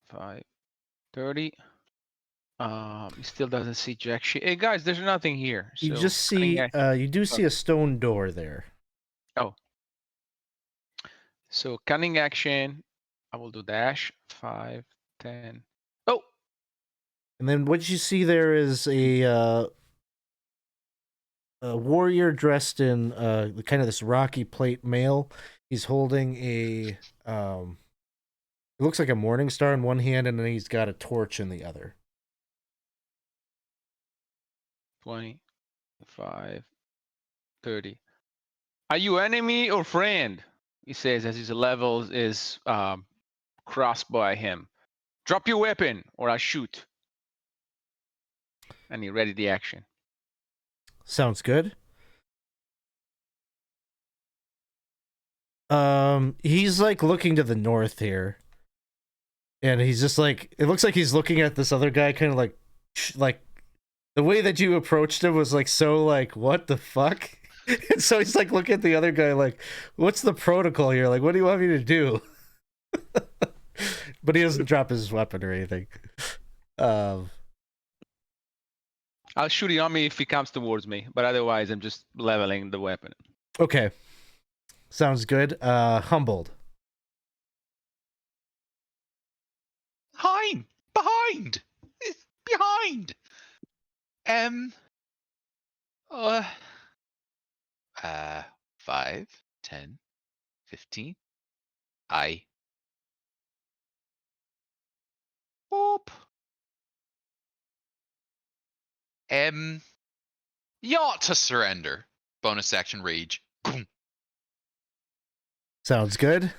[SPEAKER 3] 5, 30. He still doesn't see jack shit. Hey guys, there's nothing here.
[SPEAKER 1] You
[SPEAKER 3] So
[SPEAKER 1] just see. You do see a stone door there.
[SPEAKER 3] Oh. So cunning action. I will do dash 5, 10. Oh,
[SPEAKER 1] And then what you see there is a warrior dressed in kind of this rocky plate mail. He's holding a it looks like a morning star in one hand, and then he's got a torch in the other.
[SPEAKER 3] 25, 30. Are you enemy or friend? He says as his level is crossed by him. Drop your weapon or I shoot. And he ready the action.
[SPEAKER 1] Sounds good. He's like looking to the north here, and he's just like, it looks like he's looking at this other guy, kind of like the way that you approached him was like so like, what the fuck? And so he's like looking at the other guy like, what's the protocol here? Like, what do you want me to do? But he doesn't drop his weapon or anything.
[SPEAKER 3] I'll shoot it on me if he comes towards me, but otherwise I'm just leveling the weapon.
[SPEAKER 1] Okay. Sounds good. Humbled.
[SPEAKER 2] Behind! It's behind! Uh, 5, 10, 15. I. Boop. You ought to surrender. Bonus action rage. Boom.
[SPEAKER 1] Sounds good.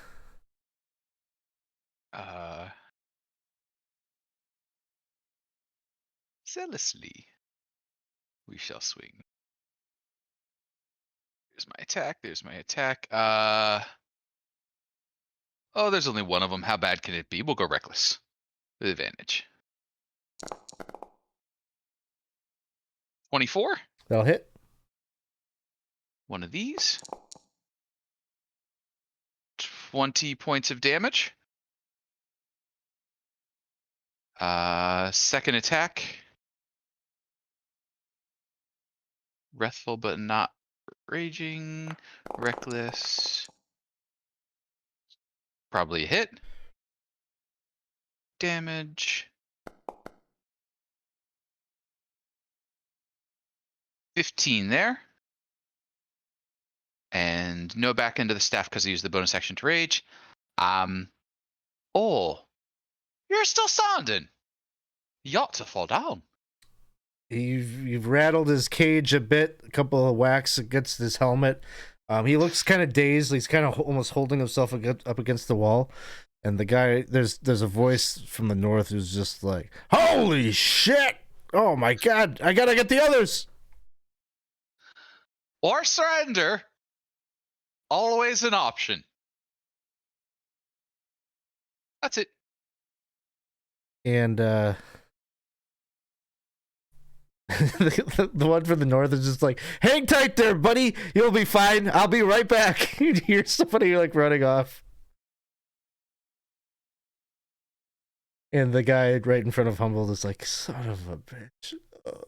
[SPEAKER 2] Zealously. We shall swing. There's my attack. There's my attack. Oh, there's only one of them. How bad can it be? We'll go reckless. With advantage. 24.
[SPEAKER 1] That'll hit.
[SPEAKER 2] One of these. 20 points of damage. Second attack. Wrathful but not raging. Reckless. Probably a hit. Damage. 15 there. And no back into the staff because I used the bonus action to rage. Oh, you're still standing. You ought to fall down.
[SPEAKER 1] You've rattled his cage a bit. A couple of whacks against his helmet. He looks kind of dazed. He's kind of almost holding himself up against the wall. And the guy, there's a voice from the north who's just like, "Holy shit! Oh my god! I gotta get the others."
[SPEAKER 2] Or surrender. Always an option. That's it.
[SPEAKER 1] And the one from the north is just like, "Hang tight there, buddy. You'll be fine. I'll be right back." You hear somebody like running off. And the guy right in front of Humboldt is like, "Son of a bitch." Oh.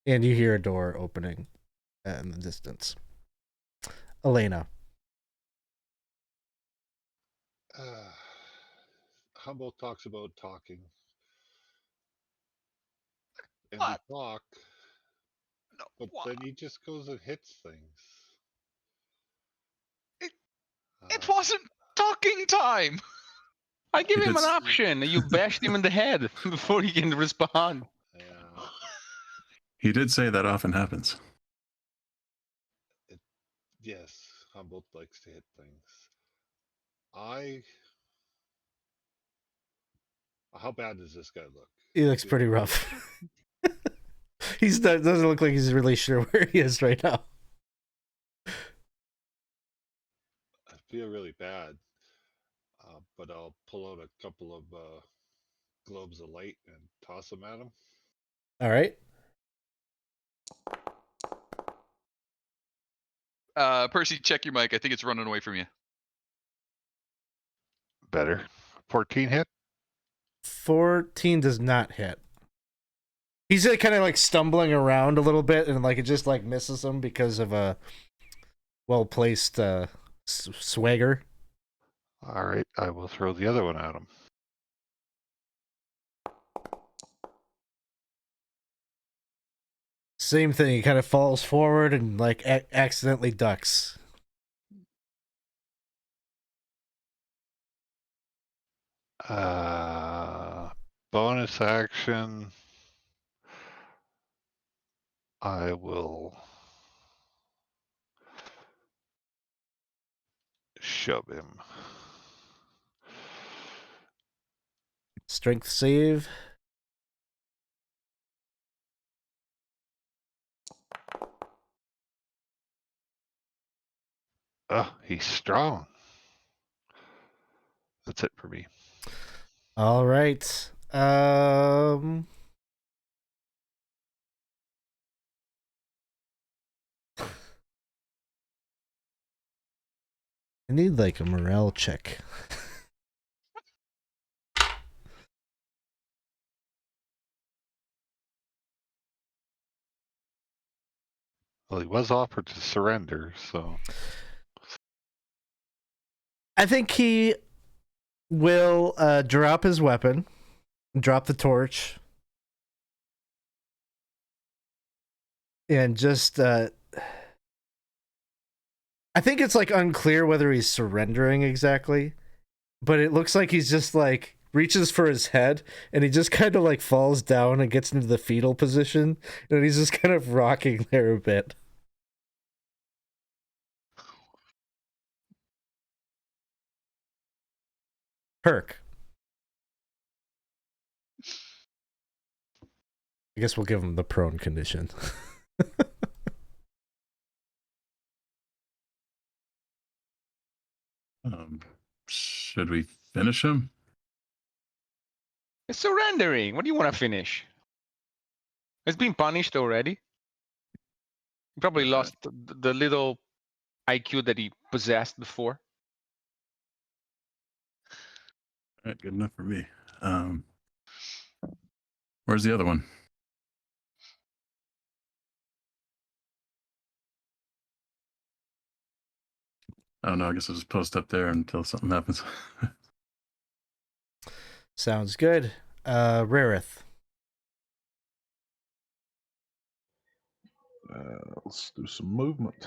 [SPEAKER 1] And you hear a door opening in the distance. Elena.
[SPEAKER 4] Humboldt talks about talking. And
[SPEAKER 2] What?
[SPEAKER 4] we talk,
[SPEAKER 2] No,
[SPEAKER 4] but
[SPEAKER 2] what?
[SPEAKER 4] then he just goes and hits things.
[SPEAKER 2] It wasn't talking time.
[SPEAKER 3] I give
[SPEAKER 6] He
[SPEAKER 3] him
[SPEAKER 6] did
[SPEAKER 3] an
[SPEAKER 6] s-
[SPEAKER 3] option. You bashed him in the head before he can respond.
[SPEAKER 4] Yeah.
[SPEAKER 6] He did say that often happens.
[SPEAKER 4] Yes, Humboldt likes to hit things. How bad does this guy look?
[SPEAKER 1] He looks pretty rough. Doesn't look like he's really sure where he is right now.
[SPEAKER 4] I feel really bad, but I'll pull out a couple of globes of light and toss them at him.
[SPEAKER 1] All right.
[SPEAKER 2] Percy, check your mic. I think it's running away from you.
[SPEAKER 4] Better. 14 hit?
[SPEAKER 1] 14 does not hit. He's kind of like stumbling around a little bit, and like it just like misses him because of a well-placed swagger.
[SPEAKER 4] All right, I will throw the other one at him.
[SPEAKER 1] Same thing. He kind of falls forward and like accidentally ducks.
[SPEAKER 4] Bonus action. I will shove him.
[SPEAKER 1] Strength save.
[SPEAKER 4] Oh, he's strong. That's it for me.
[SPEAKER 1] All right. I need like a morale check.
[SPEAKER 4] Well, he was offered to surrender, so
[SPEAKER 1] I think he will drop his weapon, drop the torch, and just I think it's like unclear whether he's surrendering exactly, but it looks like he's just like reaches for his head and he just kind of like falls down and gets into the fetal position, and he's just kind of rocking there a bit. Herc. I guess we'll give him the prone condition.
[SPEAKER 6] Should we finish him?
[SPEAKER 3] It's surrendering. What do you want to finish? It's been punished already. He probably lost the little IQ that he possessed before.
[SPEAKER 6] All right, good enough for me. Where's the other one? Oh no, I guess I'll just post up there until something happens.
[SPEAKER 1] Sounds good. Rarith.
[SPEAKER 5] Let's do some movement.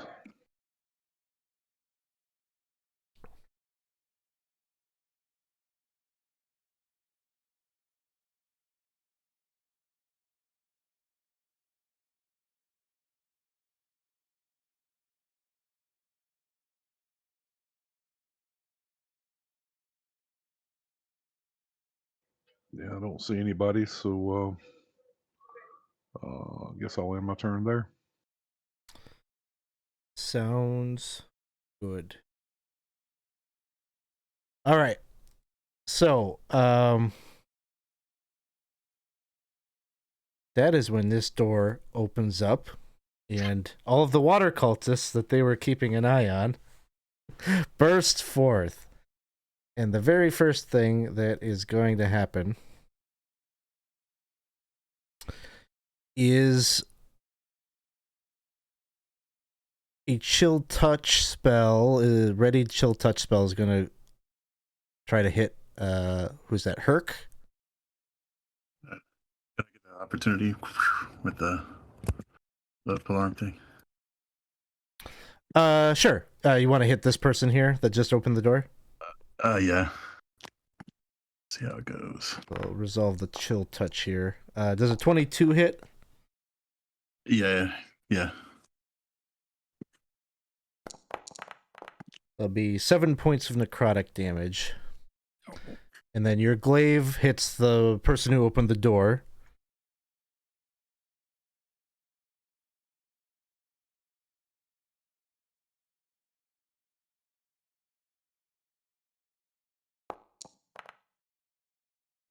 [SPEAKER 5] Yeah, I don't see anybody, so I guess I'll end my turn there.
[SPEAKER 1] Sounds good. All right. So, that is when this door opens up and all of the water cultists that they were keeping an eye on burst forth. And the very first thing that is going to happen is a chill touch spell. Ready chill touch spell is going to try to hit, who's that, Herc?
[SPEAKER 6] Gotta get the opportunity with the alarm thing.
[SPEAKER 1] Sure. You want to hit this person here that just opened the door?
[SPEAKER 6] Yeah. See how it goes.
[SPEAKER 1] I'll resolve the chill touch here. Does a 22 hit?
[SPEAKER 6] Yeah.
[SPEAKER 1] There'll be 7 points of necrotic damage. And then your glaive hits the person who opened the door.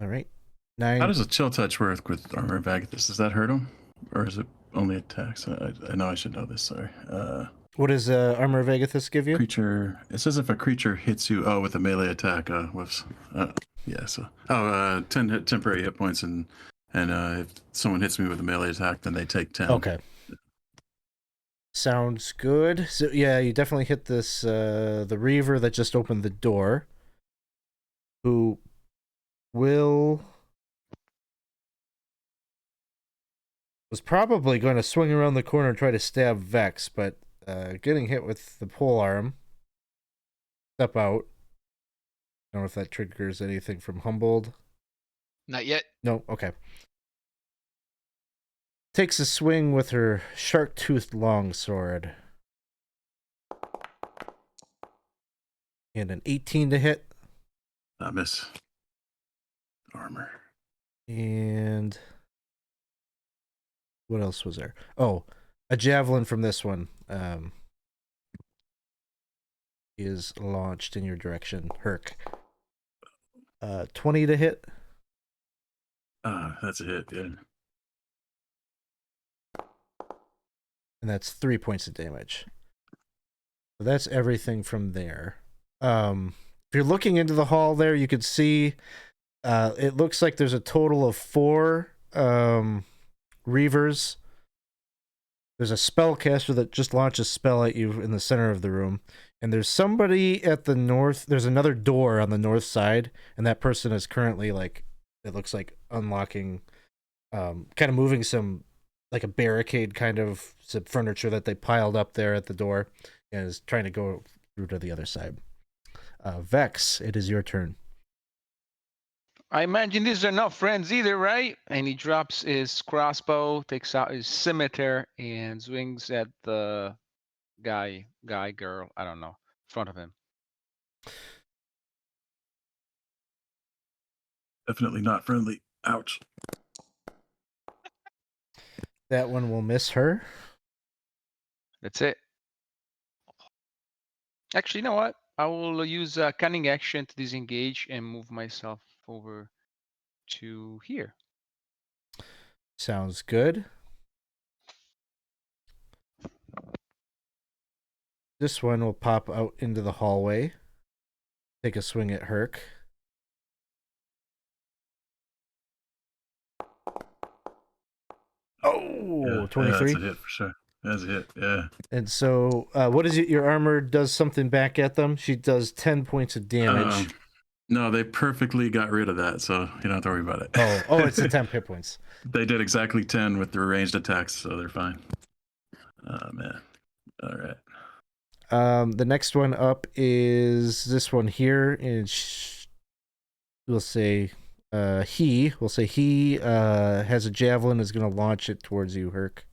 [SPEAKER 1] All right. 9.
[SPEAKER 6] How does a chill touch work with Armor of Agathis? Does that hurt him? Or is it only attacks? I know I should know this, sorry.
[SPEAKER 1] What does Armor of Agathis give you?
[SPEAKER 6] Creature. It says if a creature hits you, with a melee attack, whoops. Yeah, so 10 temporary hit points, and if someone hits me with a melee attack, then they take 10.
[SPEAKER 1] Okay. Sounds good. So yeah, you definitely hit this the Reaver that just opened the door, who was probably going to swing around the corner and try to stab Vex, but getting hit with the polearm. Step out. I don't know if that triggers anything from Humboldt.
[SPEAKER 2] Not yet.
[SPEAKER 1] No, okay. Takes a swing with her shark-toothed longsword. And an 18 to hit.
[SPEAKER 6] Miss. Armor.
[SPEAKER 1] And what else was there? Oh, a javelin from this one is launched in your direction, Herc. 20 to hit.
[SPEAKER 6] That's a hit, yeah.
[SPEAKER 1] And that's 3 points of damage. So that's everything from there. If you're looking into the hall there, you could see it looks like there's a total of 4 Reavers there's a spellcaster that just launched a spell at you in the center of the room, and there's somebody at the north. There's another door on the north side, and that person is currently like, it looks like unlocking, kind of moving some, like a barricade kind of some furniture that they piled up there at the door, and is trying to go through to the other side. Vex, it is your turn.
[SPEAKER 3] I imagine these are not friends either, right? And he drops his crossbow, takes out his scimitar, and swings at the guy, girl, I don't know, in front of him.
[SPEAKER 6] Definitely not friendly. Ouch.
[SPEAKER 1] That one will miss her.
[SPEAKER 3] That's it. Actually, you know what? I will use a cunning action to disengage and move myself over to here.
[SPEAKER 1] Sounds good. This one will pop out into the hallway. Take a swing at Herc. Oh,
[SPEAKER 6] Yeah,
[SPEAKER 1] 23.
[SPEAKER 6] that's a hit for sure. That's a hit. Yeah.
[SPEAKER 1] And so, what is it? Your armor does something back at them. She does 10 points of damage.
[SPEAKER 6] No, they perfectly got rid of that, so you don't have to worry about it.
[SPEAKER 1] Oh, it's the 10 hit points.
[SPEAKER 6] They did exactly 10 with their ranged attacks, so they're fine. Oh, man. All right.
[SPEAKER 1] The next one up is this one here, and we'll say he has a javelin, is going to launch it towards you, Herc.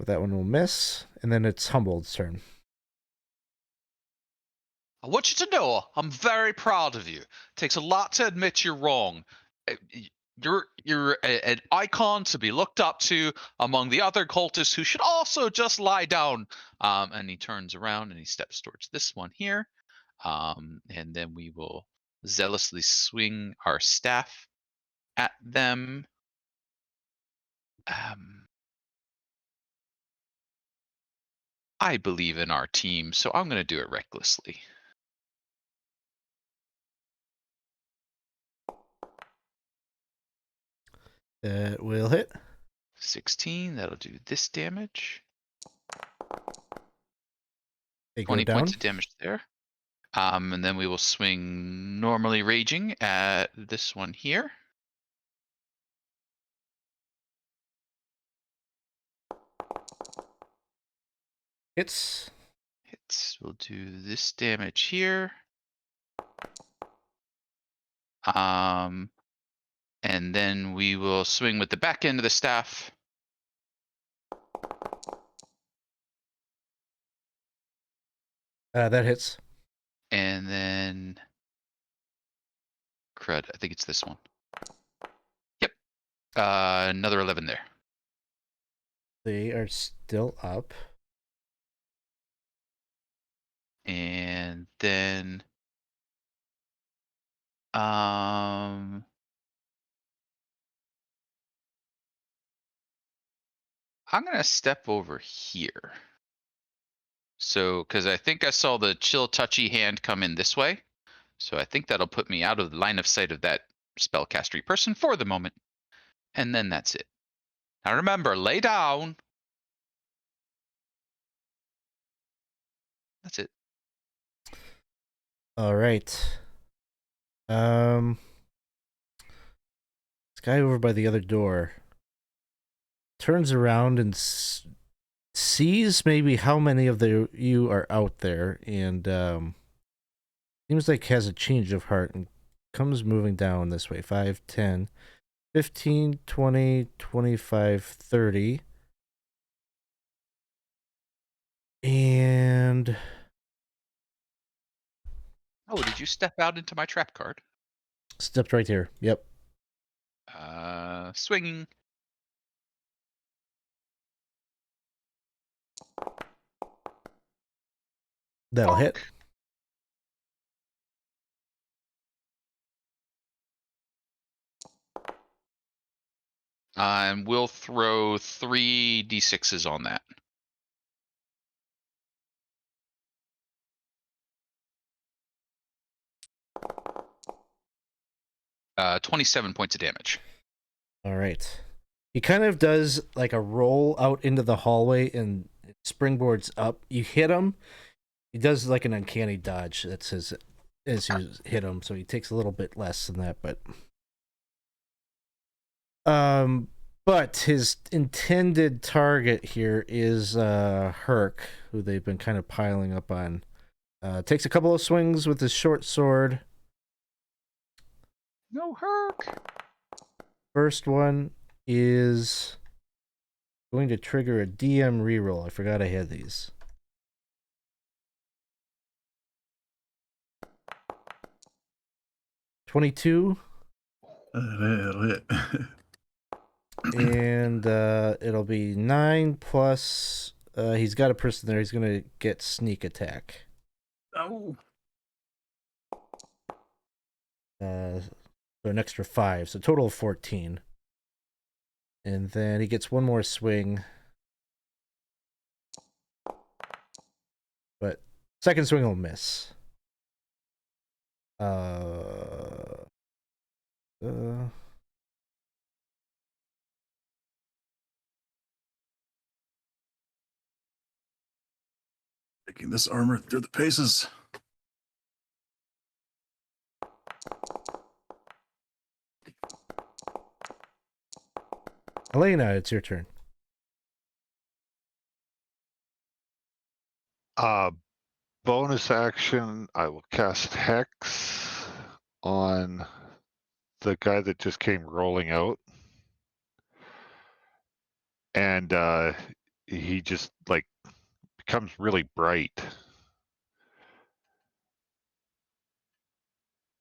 [SPEAKER 1] That one will miss, and then it's Humboldt's turn.
[SPEAKER 2] I want you to know I'm very proud of you. It takes a lot to admit you're wrong. You're an icon to be looked up to among the other cultists who should also just lie down. And he turns around and he steps towards this one here. And then we will zealously swing our staff at them. I believe in our team, so I'm going to do it recklessly.
[SPEAKER 1] That will hit.
[SPEAKER 2] 16, that'll do this damage.
[SPEAKER 1] They go
[SPEAKER 2] 20
[SPEAKER 1] down.
[SPEAKER 2] points of damage there. And then we will swing normally raging at this one here.
[SPEAKER 1] Hits.
[SPEAKER 2] We'll do this damage here. And then we will swing with the back end of the staff.
[SPEAKER 1] That hits.
[SPEAKER 2] And then crud, I think it's this one. Yep. Another 11 there.
[SPEAKER 1] They are still up.
[SPEAKER 2] And then I'm gonna step over here. So, because I think I saw the chill touchy hand come in this way. So I think that'll put me out of the line of sight of that spellcastery person for the moment. And then that's it. Now remember, lay down. That's it.
[SPEAKER 1] All right. This guy over by the other door turns around and sees maybe how many of you are out there, and seems like has a change of heart and comes moving down this way. 5, 10, 15, 20, 25, 30. And
[SPEAKER 2] Oh, did you step out into my trap card?
[SPEAKER 1] stepped right here. Yep.
[SPEAKER 2] Swinging.
[SPEAKER 1] That'll hit.
[SPEAKER 2] And we'll throw 3 d6s on that. Uh, 27 points of damage.
[SPEAKER 1] All right. He kind of does like a roll out into the hallway and springboards up. You hit him. He does like an uncanny dodge. That's his as you hit him, so he takes a little bit less than that, but his intended target here is Herc, who they've been kind of piling up on. Takes a couple of swings with his short sword.
[SPEAKER 2] No, Herc.
[SPEAKER 1] First one is going to trigger a DM reroll. I forgot I had these. $22.
[SPEAKER 6] That'll hit.
[SPEAKER 1] And it'll be 9 plus. He's got a person there. He's gonna get sneak attack.
[SPEAKER 6] Oh.
[SPEAKER 1] So an extra 5, so total of 14. And then he gets one more swing. But second swing will miss.
[SPEAKER 6] Taking this armor through the paces.
[SPEAKER 1] Elena, it's your turn.
[SPEAKER 4] Bonus action, I will cast Hex on the guy that just came rolling out. And he just like becomes really bright.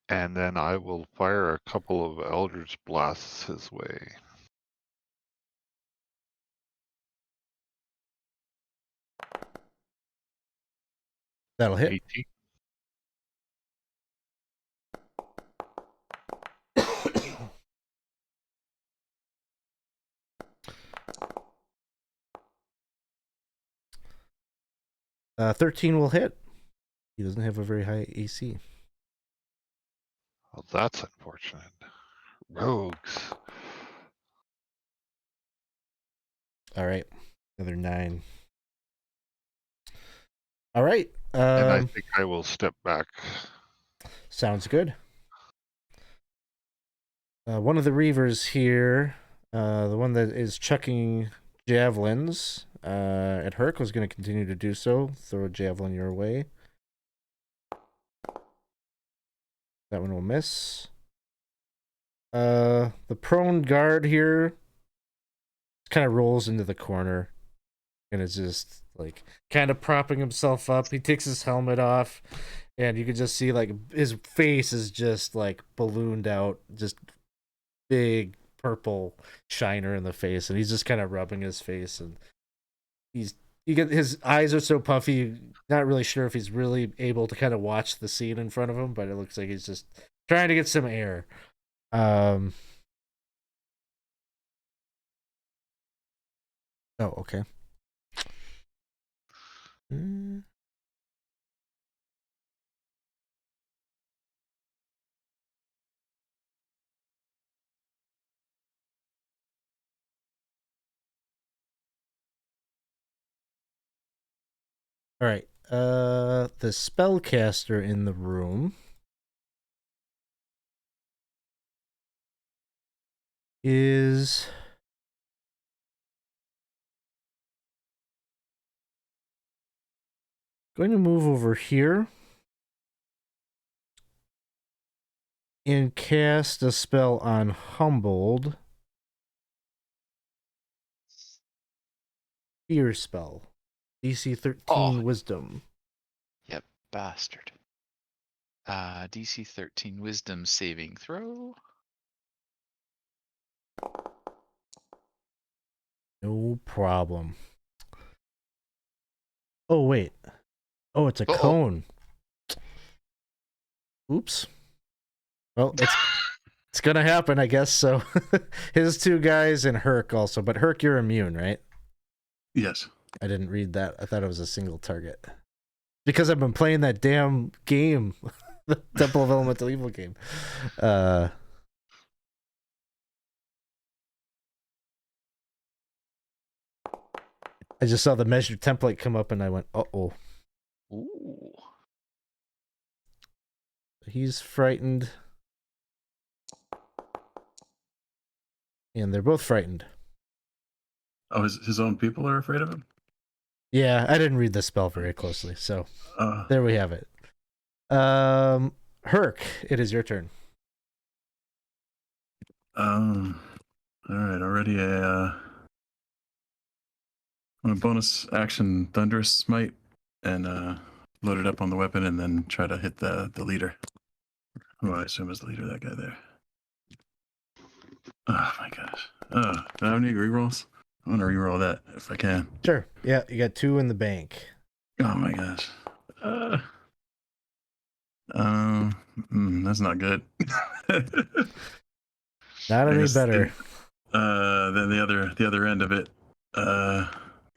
[SPEAKER 4] And then I will fire a couple of Eldritch Blasts his way.
[SPEAKER 1] That'll hit.
[SPEAKER 4] 18.
[SPEAKER 1] Uh, 13 will hit. He doesn't have a very high AC.
[SPEAKER 4] Well, that's unfortunate. Rogues.
[SPEAKER 1] All right. Another 9. All right.
[SPEAKER 4] And I think I will step back.
[SPEAKER 1] Sounds good. One of the Reavers here, the one that is chucking javelins at Herc, was going to continue to do so. Throw a javelin your way. That one will miss. The prone guard here kind of rolls into the corner and is just like kind of propping himself up. He takes his helmet off, and you can just see like his face is just like ballooned out, just big purple shiner in the face, and he's just kind of rubbing his face, and his eyes are so puffy, not really sure if he's really able to kind of watch the scene in front of him, but it looks like he's just trying to get some air. Oh, okay. All right. The spellcaster in the room is going to move over here and cast a spell on Humbled. Fear spell. DC 13 Wisdom.
[SPEAKER 2] Yep, bastard. DC 13 Wisdom saving throw.
[SPEAKER 1] No problem. Oh, wait. Oh, it's a cone. Oops. Well, it's gonna happen, I guess. So his 2 guys and Herc also. But Herc, you're immune, right?
[SPEAKER 6] Yes.
[SPEAKER 1] I didn't read that. I thought it was a single target. Because I've been playing that damn game. The Temple of Elemental Evil game. I just saw the measure template come up and I went, uh-oh.
[SPEAKER 2] Ooh.
[SPEAKER 1] He's frightened. And they're both frightened.
[SPEAKER 6] Oh, his own people are afraid of him?
[SPEAKER 1] Yeah, I didn't read the spell very closely, so
[SPEAKER 6] Uh,
[SPEAKER 1] there we have it. Herc, it is your turn.
[SPEAKER 6] all right, already a bonus action Thunderous Smite and load it up on the weapon and then try to hit the leader. Who I assume is the leader, that guy there. Oh my gosh. Do I have any rerolls? I'm gonna reroll that if I can.
[SPEAKER 1] Sure. Yeah, you got 2 in the bank.
[SPEAKER 6] Oh my gosh. That's not good.
[SPEAKER 1] Not any better.
[SPEAKER 6] Then the other end of it, what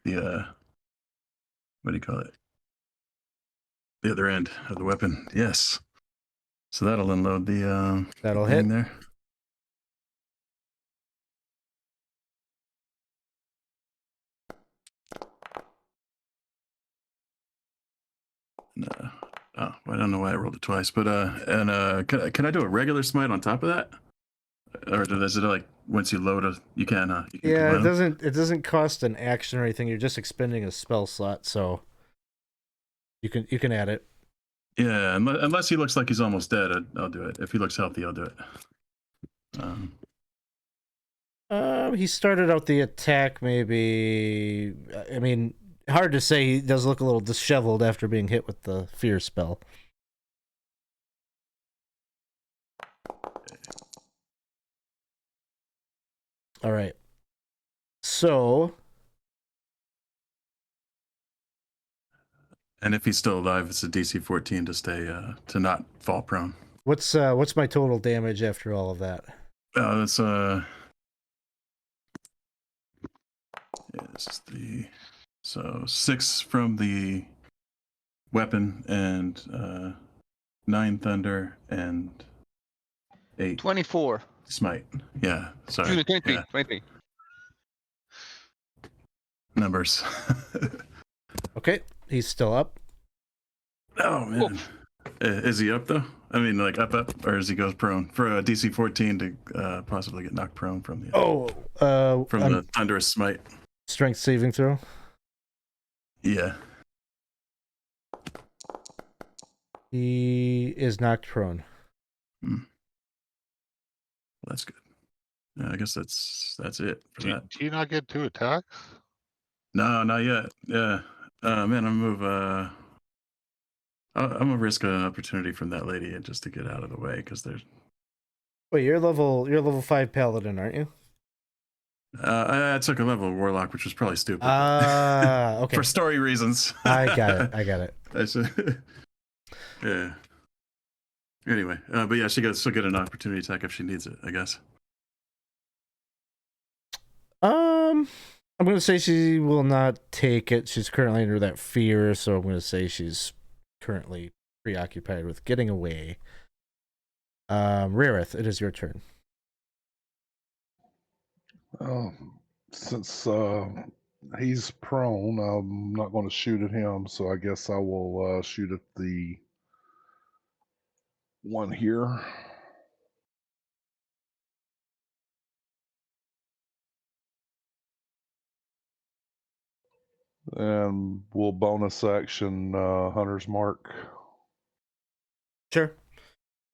[SPEAKER 6] do you call it? The other end of the weapon. Yes. So that'll unload the
[SPEAKER 1] That'll
[SPEAKER 6] thing
[SPEAKER 1] hit.
[SPEAKER 6] there. Oh, I don't know why I rolled it twice, but can I do a regular smite on top of that, or does it like once you load you can
[SPEAKER 1] Yeah,
[SPEAKER 6] combine
[SPEAKER 1] it doesn't cost an action or anything. You're just expending a spell slot, so you can add it.
[SPEAKER 6] Yeah, unless he looks like he's almost dead, I'll do it. If he looks healthy, I'll do it.
[SPEAKER 1] He started out the attack maybe. I mean, hard to say. He does look a little disheveled after being hit with the fear spell. All right. So,
[SPEAKER 6] and if he's still alive, it's a DC 14 to stay to not fall prone.
[SPEAKER 1] what's my total damage after all of that?
[SPEAKER 6] That's yeah, this is so 6 from the weapon and 9 thunder and 8
[SPEAKER 3] 24.
[SPEAKER 6] smite. Yeah, sorry.
[SPEAKER 3] 23.
[SPEAKER 6] Yeah.
[SPEAKER 3] 23.
[SPEAKER 6] Numbers.
[SPEAKER 1] Okay, he's still up.
[SPEAKER 6] Oh man, is he up though? I mean, like up, or as he goes prone for a DC 14 to possibly get knocked prone from the the thunderous smite.
[SPEAKER 1] Strength saving throw.
[SPEAKER 6] Yeah.
[SPEAKER 1] He is knocked prone.
[SPEAKER 6] Well, that's good. Yeah, I guess that's it for that.
[SPEAKER 4] Do you not get 2 attacks?
[SPEAKER 6] No, not yet. Yeah. Man, I'm gonna risk an opportunity from that lady just to get out of the way because there's.
[SPEAKER 1] Wait, you're level 5 paladin, aren't you?
[SPEAKER 6] I took a level of warlock, which was probably stupid.
[SPEAKER 1] Okay.
[SPEAKER 6] For story reasons.
[SPEAKER 1] I got it.
[SPEAKER 6] Yeah. Anyway, but yeah, she'll get an opportunity attack if she needs it, I guess.
[SPEAKER 1] I'm gonna say she will not take it. She's currently under that fear, so I'm gonna say she's currently preoccupied with getting away. Rarith, it is your turn.
[SPEAKER 5] Since he's prone, I'm not going to shoot at him, so I guess I will shoot at the one here. And we'll bonus action Hunter's Mark.
[SPEAKER 1] Sure.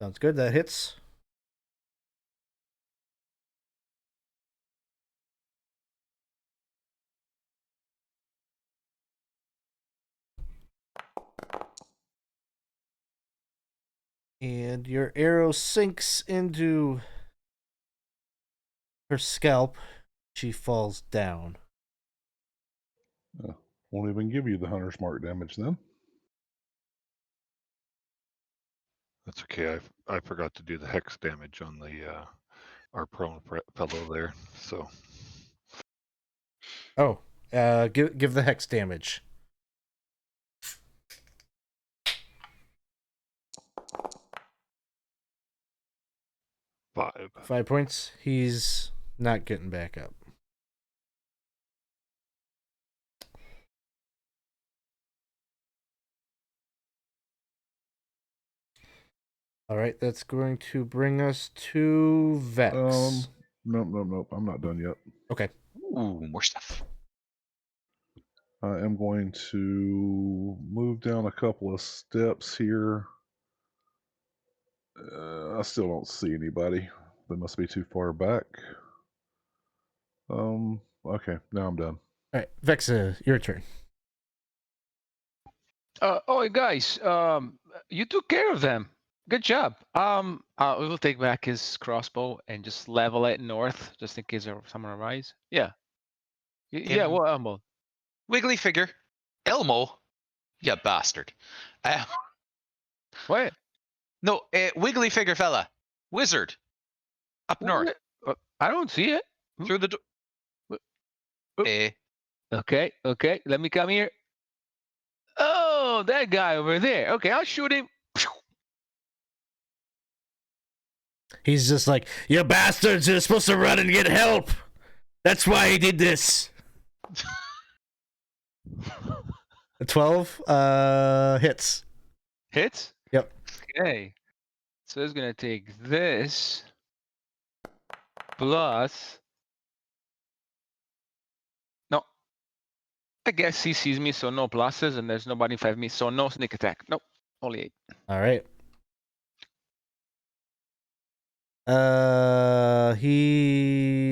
[SPEAKER 1] Sounds good. That hits. And your arrow sinks into her scalp. She falls down.
[SPEAKER 5] Won't even give you the Hunter's Mark damage then.
[SPEAKER 4] That's okay. I forgot to do the hex damage on the our prone fellow there. So.
[SPEAKER 1] Oh, give the hex damage.
[SPEAKER 4] 5.
[SPEAKER 1] 5 points. He's not getting back up. All right, that's going to bring us to Vex.
[SPEAKER 5] Nope. I'm not done yet.
[SPEAKER 1] Okay.
[SPEAKER 2] Ooh, more stuff.
[SPEAKER 5] I am going to move down a couple of steps here. I still don't see anybody. They must be too far back. Okay, now I'm done.
[SPEAKER 1] All right, Vex, your turn.
[SPEAKER 3] Oh, guys, you took care of them. Good job. We will take back his crossbow and just level it north, just in case someone arrives. Yeah. Yeah. Well, Elmo.
[SPEAKER 2] Wiggly figure. Elmo? You bastard.
[SPEAKER 3] What?
[SPEAKER 2] No, wiggly figure fella. Wizard. Up north.
[SPEAKER 3] I don't see it.
[SPEAKER 2] Through the door.
[SPEAKER 3] Okay. Let me come here. Oh, that guy over there. Okay, I'll shoot him.
[SPEAKER 1] He's just like, you bastards, you're supposed to run and get help. That's why he did this. 12 hits.
[SPEAKER 3] Hits?
[SPEAKER 1] Yep.
[SPEAKER 3] Okay. So it's going to take this plus. No. I guess he sees me, so no pluses, and there's nobody in 5 me, so no sneak attack. Nope. Only 8.
[SPEAKER 1] All right.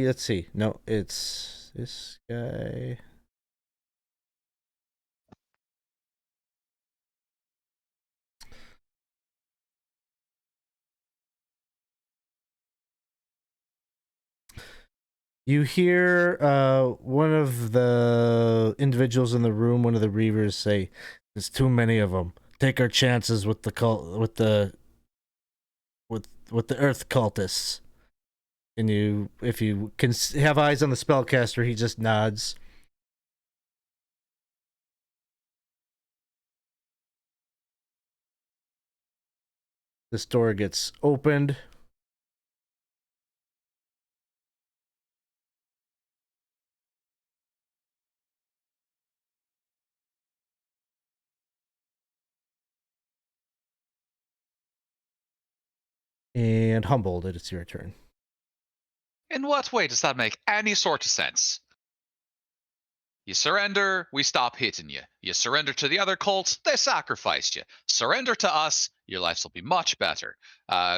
[SPEAKER 1] Let's see. No, it's this guy. You hear one of the individuals in the room, one of the Reavers, say, "There's too many of them. Take our chances with the Earth cultists." And if you can have eyes on the spellcaster, he just nods. This door gets opened. And Humboldt, it's your turn.
[SPEAKER 2] In what way does that make any sort of sense? You surrender, we stop hitting you. You surrender to the other cults, they sacrificed you. Surrender to us, your lives will be much better.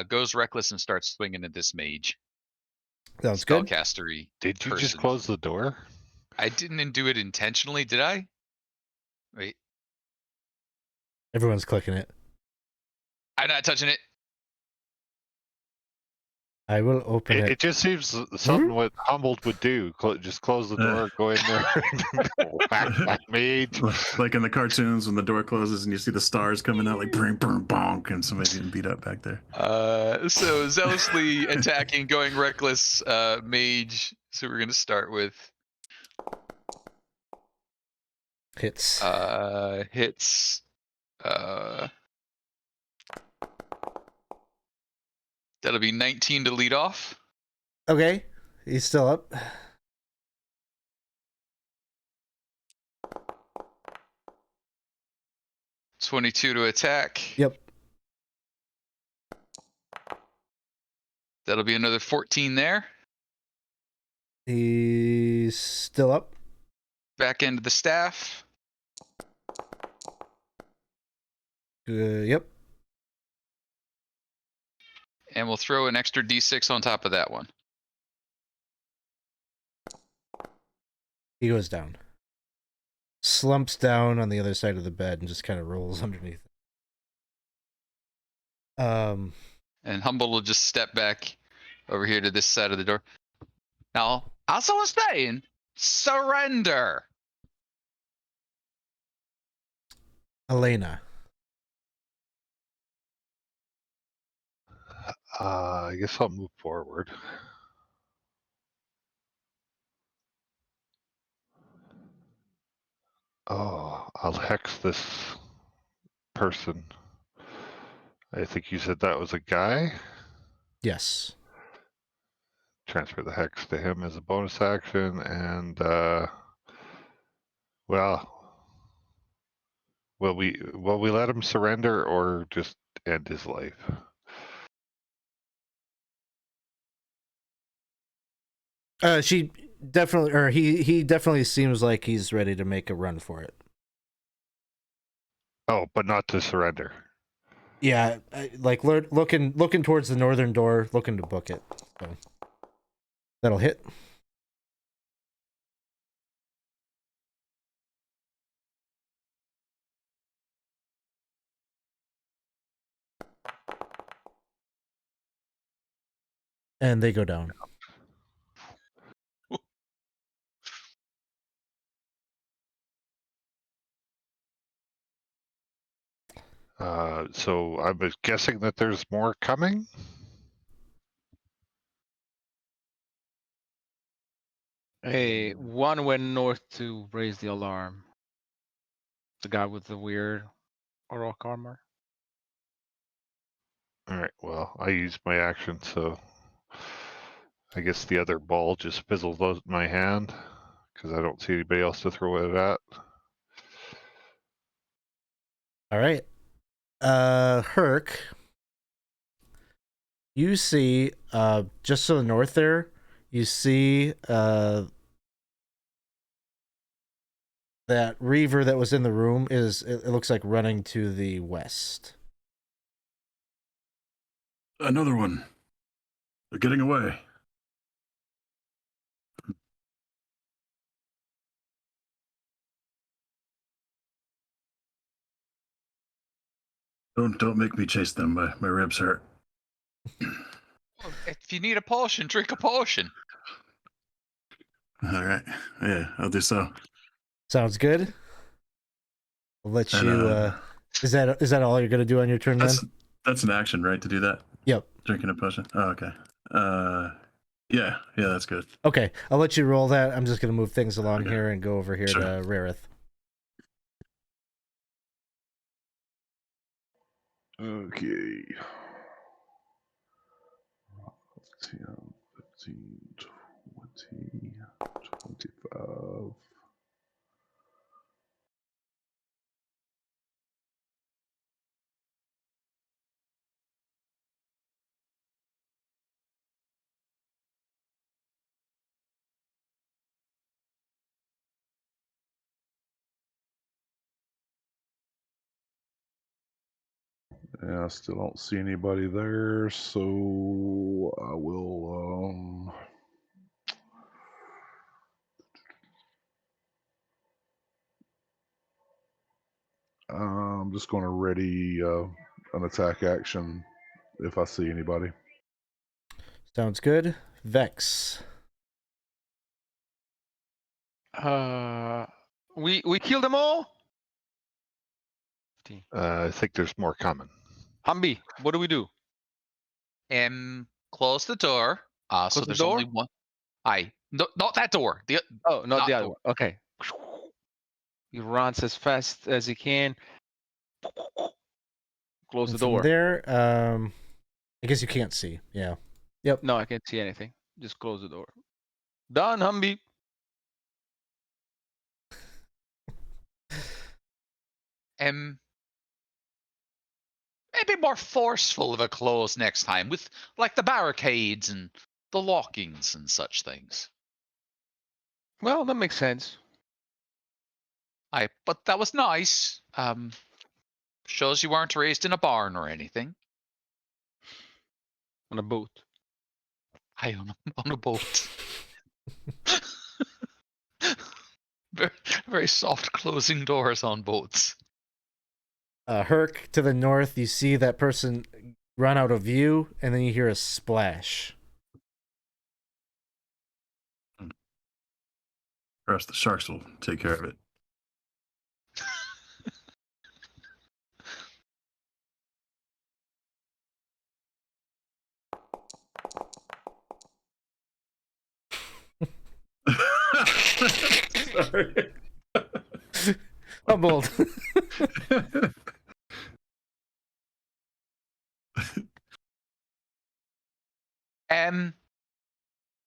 [SPEAKER 2] Goes reckless and starts swinging at this mage.
[SPEAKER 1] Sounds good.
[SPEAKER 2] Spellcastery.
[SPEAKER 4] Did you just
[SPEAKER 2] person.
[SPEAKER 4] close the door?
[SPEAKER 2] I didn't do it intentionally, did I? Wait.
[SPEAKER 1] Everyone's clicking it.
[SPEAKER 2] I'm not touching it.
[SPEAKER 1] I will open it.
[SPEAKER 4] It just seems something what Humboldt would do. Just close the door, go in there, whack mage.
[SPEAKER 6] Like in the cartoons when the door closes and you see the stars coming out like bring bonk and somebody's getting beat up back there.
[SPEAKER 2] So zealously attacking, going reckless, mage. So we're gonna start with
[SPEAKER 1] Hits.
[SPEAKER 2] Hits. That'll be 19 to lead off.
[SPEAKER 1] Okay, he's still up.
[SPEAKER 2] $22 to attack.
[SPEAKER 1] Yep.
[SPEAKER 2] That'll be another 14 there.
[SPEAKER 1] He's still up.
[SPEAKER 2] Back into the staff.
[SPEAKER 1] Yep.
[SPEAKER 2] And we'll throw an extra D6 on top of that one.
[SPEAKER 1] He goes down. Slumps down on the other side of the bed and just kind of rolls underneath it.
[SPEAKER 2] And Humble will just step back over here to this side of the door. Now, as I was saying, surrender.
[SPEAKER 1] Elena.
[SPEAKER 4] I guess I'll move forward. Oh, I'll hex this person. I think you said that was a guy.
[SPEAKER 1] Yes.
[SPEAKER 4] Transfer the hex to him as a bonus action, and well, will we let him surrender or just end his life?
[SPEAKER 1] She definitely, or he definitely seems like he's ready to make a run for it.
[SPEAKER 4] Oh, but not to surrender.
[SPEAKER 1] Yeah, like looking towards the northern door, looking to book it. So that'll hit. And they go down.
[SPEAKER 4] So I was guessing that there's more coming.
[SPEAKER 3] Hey, one went north to raise the alarm. The guy with the weird rock armor.
[SPEAKER 4] All right. Well, I used my action, so I guess the other ball just fizzled out in my hand because I don't see anybody else to throw it at.
[SPEAKER 1] All right. Herc, you see, just to the north there, you see, that Reaver that was in the room it looks like running to the west.
[SPEAKER 6] Another one. They're getting away. Don't make me chase them. My ribs hurt.
[SPEAKER 2] Well, if you need a potion, drink a potion.
[SPEAKER 6] All right. Yeah, I'll do so.
[SPEAKER 1] Sounds good. I'll let
[SPEAKER 6] And,
[SPEAKER 1] you. Is that all you're gonna do on your turn then?
[SPEAKER 6] That's an action, right? To do that.
[SPEAKER 1] Yep.
[SPEAKER 6] Drinking a potion. Oh, okay. Yeah, that's good.
[SPEAKER 1] Okay, I'll let you roll that. I'm just gonna move things along
[SPEAKER 6] Okay.
[SPEAKER 1] here and go over here
[SPEAKER 6] Sure.
[SPEAKER 1] to Rarith.
[SPEAKER 5] Okay. 10, 15, 20, 25. Yeah, I still don't see anybody there, so I will I'm just going to ready an attack action if I see anybody.
[SPEAKER 1] Sounds good. Vex.
[SPEAKER 3] We killed them all.
[SPEAKER 4] I think there's more coming.
[SPEAKER 3] Humby, what do we do?
[SPEAKER 2] Close the door. So
[SPEAKER 3] Close the
[SPEAKER 2] there's
[SPEAKER 3] door?
[SPEAKER 2] only one. No, not that door.
[SPEAKER 3] Oh, not the other
[SPEAKER 2] door.
[SPEAKER 3] one. Okay. He runs as fast as he can. Close the
[SPEAKER 1] From
[SPEAKER 3] door.
[SPEAKER 1] there, I guess you can't see. Yeah. Yep.
[SPEAKER 3] No, I can't see anything. Just close the door. Done, Humby.
[SPEAKER 2] Maybe more forceful of a close next time, with like the barricades and the lockings and such things.
[SPEAKER 3] Well, that makes sense.
[SPEAKER 2] But that was nice. Shows you weren't raised in a barn or anything.
[SPEAKER 3] On a boat.
[SPEAKER 2] On a boat. very, very soft closing doors on boats.
[SPEAKER 1] Herc, to the north, you see that person run out of view, and then you hear a splash.
[SPEAKER 6] Perhaps the sharks will take care of it. Sorry.
[SPEAKER 1] Humbled.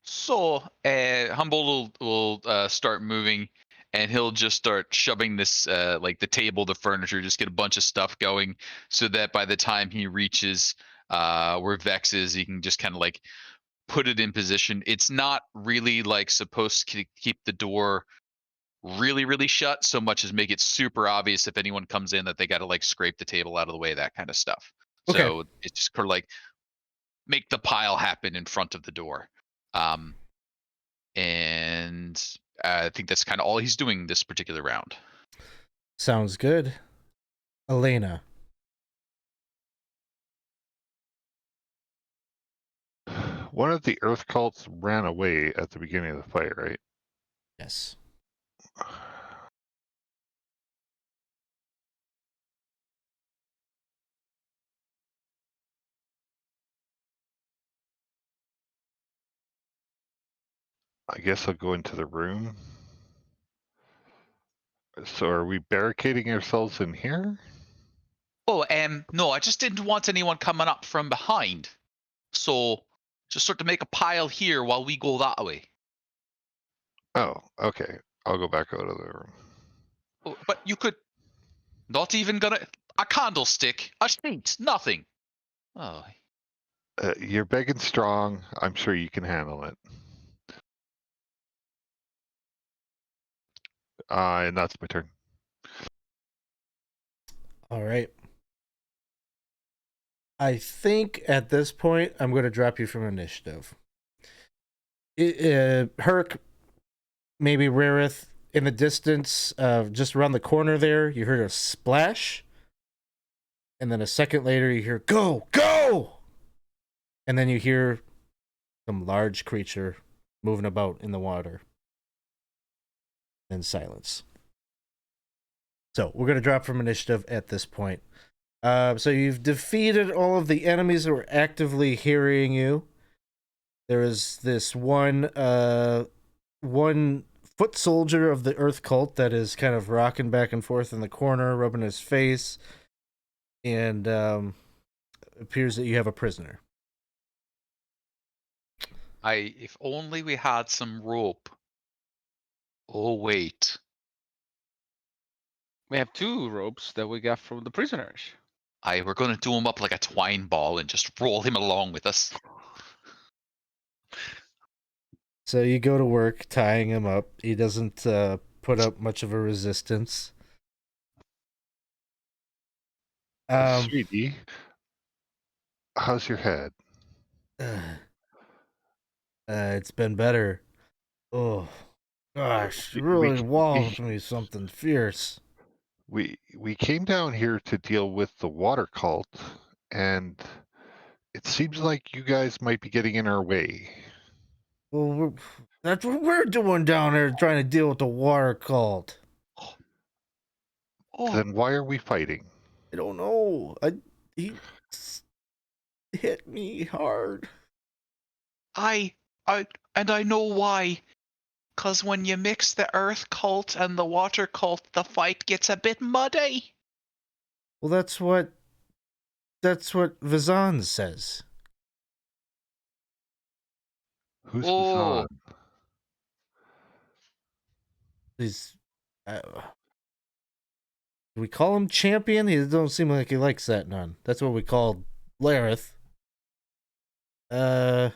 [SPEAKER 2] So Humboldt will start moving, and he'll just start shoving this like the table, the furniture, just get a bunch of stuff going, so that by the time he reaches where Vex is, he can just kind of like put it in position. It's not really like supposed to keep the door really, really shut so much as make it super obvious if anyone comes in that they got to like scrape the table out of the way, that kind of stuff.
[SPEAKER 1] Okay.
[SPEAKER 2] So it's just kind of like make the pile happen in front of the door. And I think that's kind of all he's doing this particular round.
[SPEAKER 1] Sounds good. Elena.
[SPEAKER 4] One of the Earth cults ran away at the beginning of the fight, right?
[SPEAKER 1] Yes.
[SPEAKER 4] I guess I'll go into the room. So are we barricading ourselves in here?
[SPEAKER 2] Oh, no, I just didn't want anyone coming up from behind. So just sort of make a pile here while we go that way.
[SPEAKER 4] Oh, okay. I'll go back out of the room.
[SPEAKER 2] Oh, but you could not even gonna a candlestick, a sheet, nothing. Oh,
[SPEAKER 4] You're big and strong. I'm sure you can handle it. And that's my turn.
[SPEAKER 1] All right. I think at this point I'm going to drop you from initiative. Herc, maybe Rareth, in the distance, just around the corner there, you heard a splash. And then a second later, you hear, go, go! And then you hear some large creature moving about in the water. Then silence. So we're going to drop from initiative at this point. So you've defeated all of the enemies that were actively harrying you. There is this one foot soldier of the Earth cult that is kind of rocking back and forth in the corner, rubbing his face, and appears that you have a prisoner.
[SPEAKER 2] if only we had some rope. Oh wait.
[SPEAKER 3] We have 2 ropes that we got from the prisoners.
[SPEAKER 2] We're gonna do him up like a twine ball and just roll him along with us.
[SPEAKER 1] So you go to work tying him up. He doesn't put up much of a resistance.
[SPEAKER 4] Sweetie, how's your head?
[SPEAKER 1] It's been better. Oh, gosh, you really walloped me something fierce.
[SPEAKER 4] We came down here to deal with the water cult, and it seems like you guys might be getting in our way.
[SPEAKER 1] Well, that's what we're doing down there, trying to deal with the water cult.
[SPEAKER 2] Oh,
[SPEAKER 4] Then why are we fighting?
[SPEAKER 1] I don't know. He hit me hard.
[SPEAKER 2] and I know why. 'Cause when you mix the earth cult and the water cult, the fight gets a bit muddy.
[SPEAKER 1] Well, that's what Vazan says.
[SPEAKER 4] Who's
[SPEAKER 2] Oh.
[SPEAKER 4] Basan?
[SPEAKER 1] He's we call him champion? He don't seem like he likes that none. That's what we call Lareth. I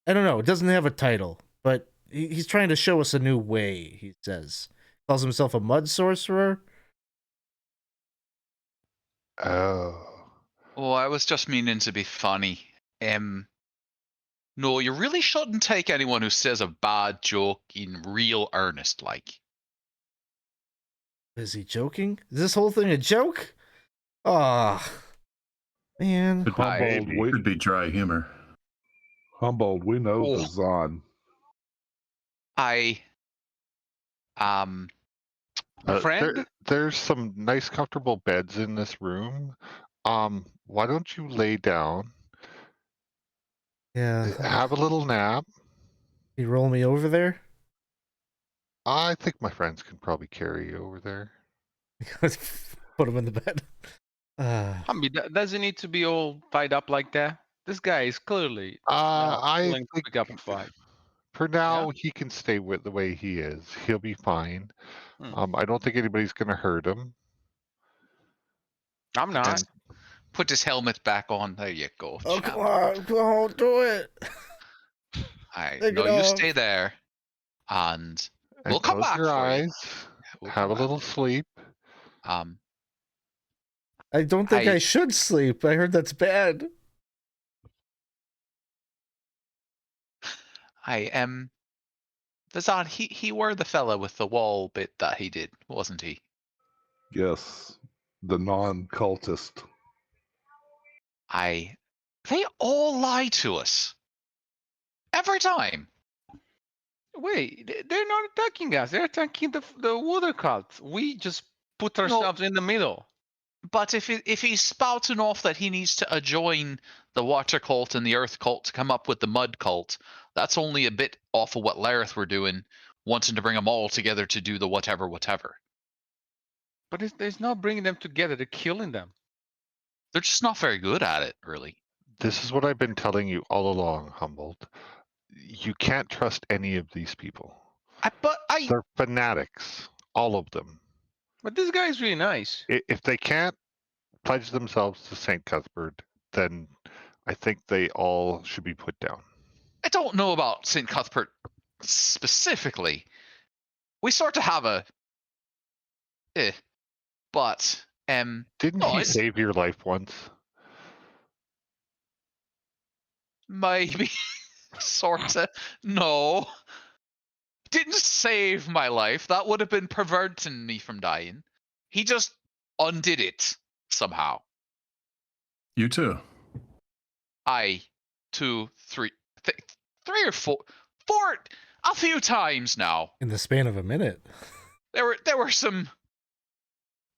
[SPEAKER 1] don't know. It doesn't have a title, but he's trying to show us a new way, he says. Calls himself a mud sorcerer.
[SPEAKER 4] Oh.
[SPEAKER 2] Oh, I was just meaning to be funny. No, you really shouldn't take anyone who says a bad joke in real earnest, like.
[SPEAKER 1] Is he joking? Is this whole thing a joke? Ah, man.
[SPEAKER 5] Humboldt,
[SPEAKER 6] Could be dry humor.
[SPEAKER 5] Humboldt, we know Bazan.
[SPEAKER 3] Friend?
[SPEAKER 4] There's some nice comfortable beds in this room. Why don't you lay down?
[SPEAKER 1] Yeah.
[SPEAKER 4] Have a little nap.
[SPEAKER 1] You roll me over there?
[SPEAKER 4] I think my friends can probably carry you over there.
[SPEAKER 1] Put him in the bed.
[SPEAKER 3] I mean, does he need to be all tied up like that? This guy is clearly
[SPEAKER 4] I
[SPEAKER 3] willing to
[SPEAKER 4] think
[SPEAKER 3] pick up a fight.
[SPEAKER 4] for now he can stay with the way he is. He'll be fine. I don't think anybody's gonna hurt him.
[SPEAKER 3] I'm not.
[SPEAKER 2] put his helmet back on. There you go,
[SPEAKER 1] Oh,
[SPEAKER 2] champ.
[SPEAKER 1] come on. Come on, do it.
[SPEAKER 2] Alright,
[SPEAKER 1] Take
[SPEAKER 2] no,
[SPEAKER 1] it
[SPEAKER 2] you
[SPEAKER 1] off.
[SPEAKER 2] stay there, and we'll
[SPEAKER 4] And
[SPEAKER 2] come
[SPEAKER 4] close
[SPEAKER 2] back
[SPEAKER 4] your
[SPEAKER 2] for you.
[SPEAKER 4] eyes.
[SPEAKER 2] We'll
[SPEAKER 4] Have
[SPEAKER 2] come
[SPEAKER 4] a
[SPEAKER 2] back.
[SPEAKER 4] little sleep.
[SPEAKER 1] I don't think I
[SPEAKER 2] I
[SPEAKER 1] should sleep. I heard that's bad.
[SPEAKER 2] Vazan, he were the fella with the wall bit that he did, wasn't he?
[SPEAKER 5] Yes, the non-cultist.
[SPEAKER 2] They all lie to us. Every time.
[SPEAKER 3] Wait, they're not attacking us. They're attacking the water cult. We just put ourselves in the middle.
[SPEAKER 2] But if he's spouting off that he needs to adjoin the water cult and the earth cult to come up with the mud cult, that's only a bit off of what Lareth were doing, wanting to bring them all together to do the whatever.
[SPEAKER 3] But it's not bringing them together. They're killing them.
[SPEAKER 2] They're just not very good at it, really.
[SPEAKER 4] This is what I've been telling you all along, Humboldt. You can't trust any of these people. They're fanatics, all of them.
[SPEAKER 3] But this guy is really nice.
[SPEAKER 4] If they can't pledge themselves to St. Cuthbert, then I think they all should be put down.
[SPEAKER 2] I don't know about St. Cuthbert specifically. We sort of have a but
[SPEAKER 4] Didn't
[SPEAKER 2] no,
[SPEAKER 4] he save your life once?
[SPEAKER 2] maybe sorta. No. Didn't save my life. That would have been preventing me from dying. He just undid it somehow.
[SPEAKER 6] You too.
[SPEAKER 2] Three or four, a few times now.
[SPEAKER 1] In the span of a minute.
[SPEAKER 2] There were some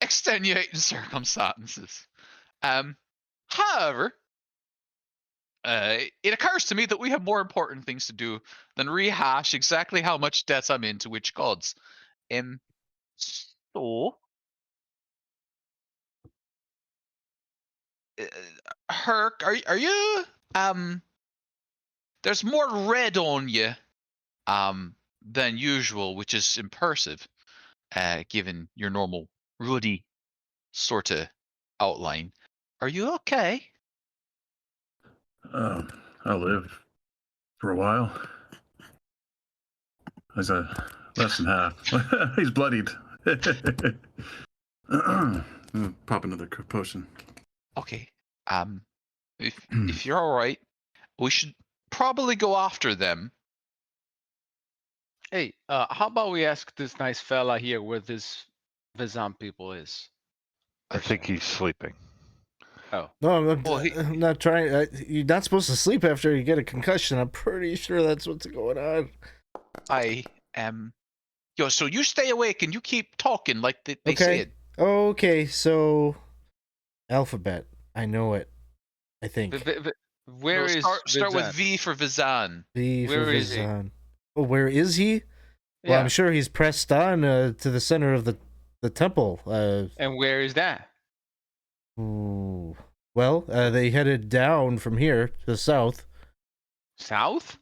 [SPEAKER 2] extenuating circumstances. However, it occurs to me that we have more important things to do than rehash exactly how much debt I'm in to which gods. So, Herc, are you there's more red on you than usual, which is impressive, given your normal ruddy sort of outline. Are you okay?
[SPEAKER 6] I'll live for a while. He's less than half. He's bloodied. Pop another potion.
[SPEAKER 2] Okay. If you're all right, we should probably go after them.
[SPEAKER 3] Hey, how about we ask this nice fella here where this Vazan people is?
[SPEAKER 4] I think he's sleeping.
[SPEAKER 3] Oh.
[SPEAKER 1] No, I'm,
[SPEAKER 2] Well,
[SPEAKER 1] I'm not trying. You're not supposed to sleep after you get a concussion. I'm pretty sure that's what's going on.
[SPEAKER 2] I am. So you stay awake and you keep talking like they
[SPEAKER 1] Okay.
[SPEAKER 2] said.
[SPEAKER 1] Okay, so alphabet. I know it. I think.
[SPEAKER 3] Where is
[SPEAKER 2] start with
[SPEAKER 3] Vazan?
[SPEAKER 2] V for Vazan.
[SPEAKER 1] V for
[SPEAKER 3] Where is he?
[SPEAKER 1] Vazan. Oh, where is he? Well,
[SPEAKER 3] Yeah.
[SPEAKER 1] I'm sure he's pressed on to the center of the temple.
[SPEAKER 3] And where is that?
[SPEAKER 1] Ooh. Well, they headed down from here to the south.
[SPEAKER 3] South?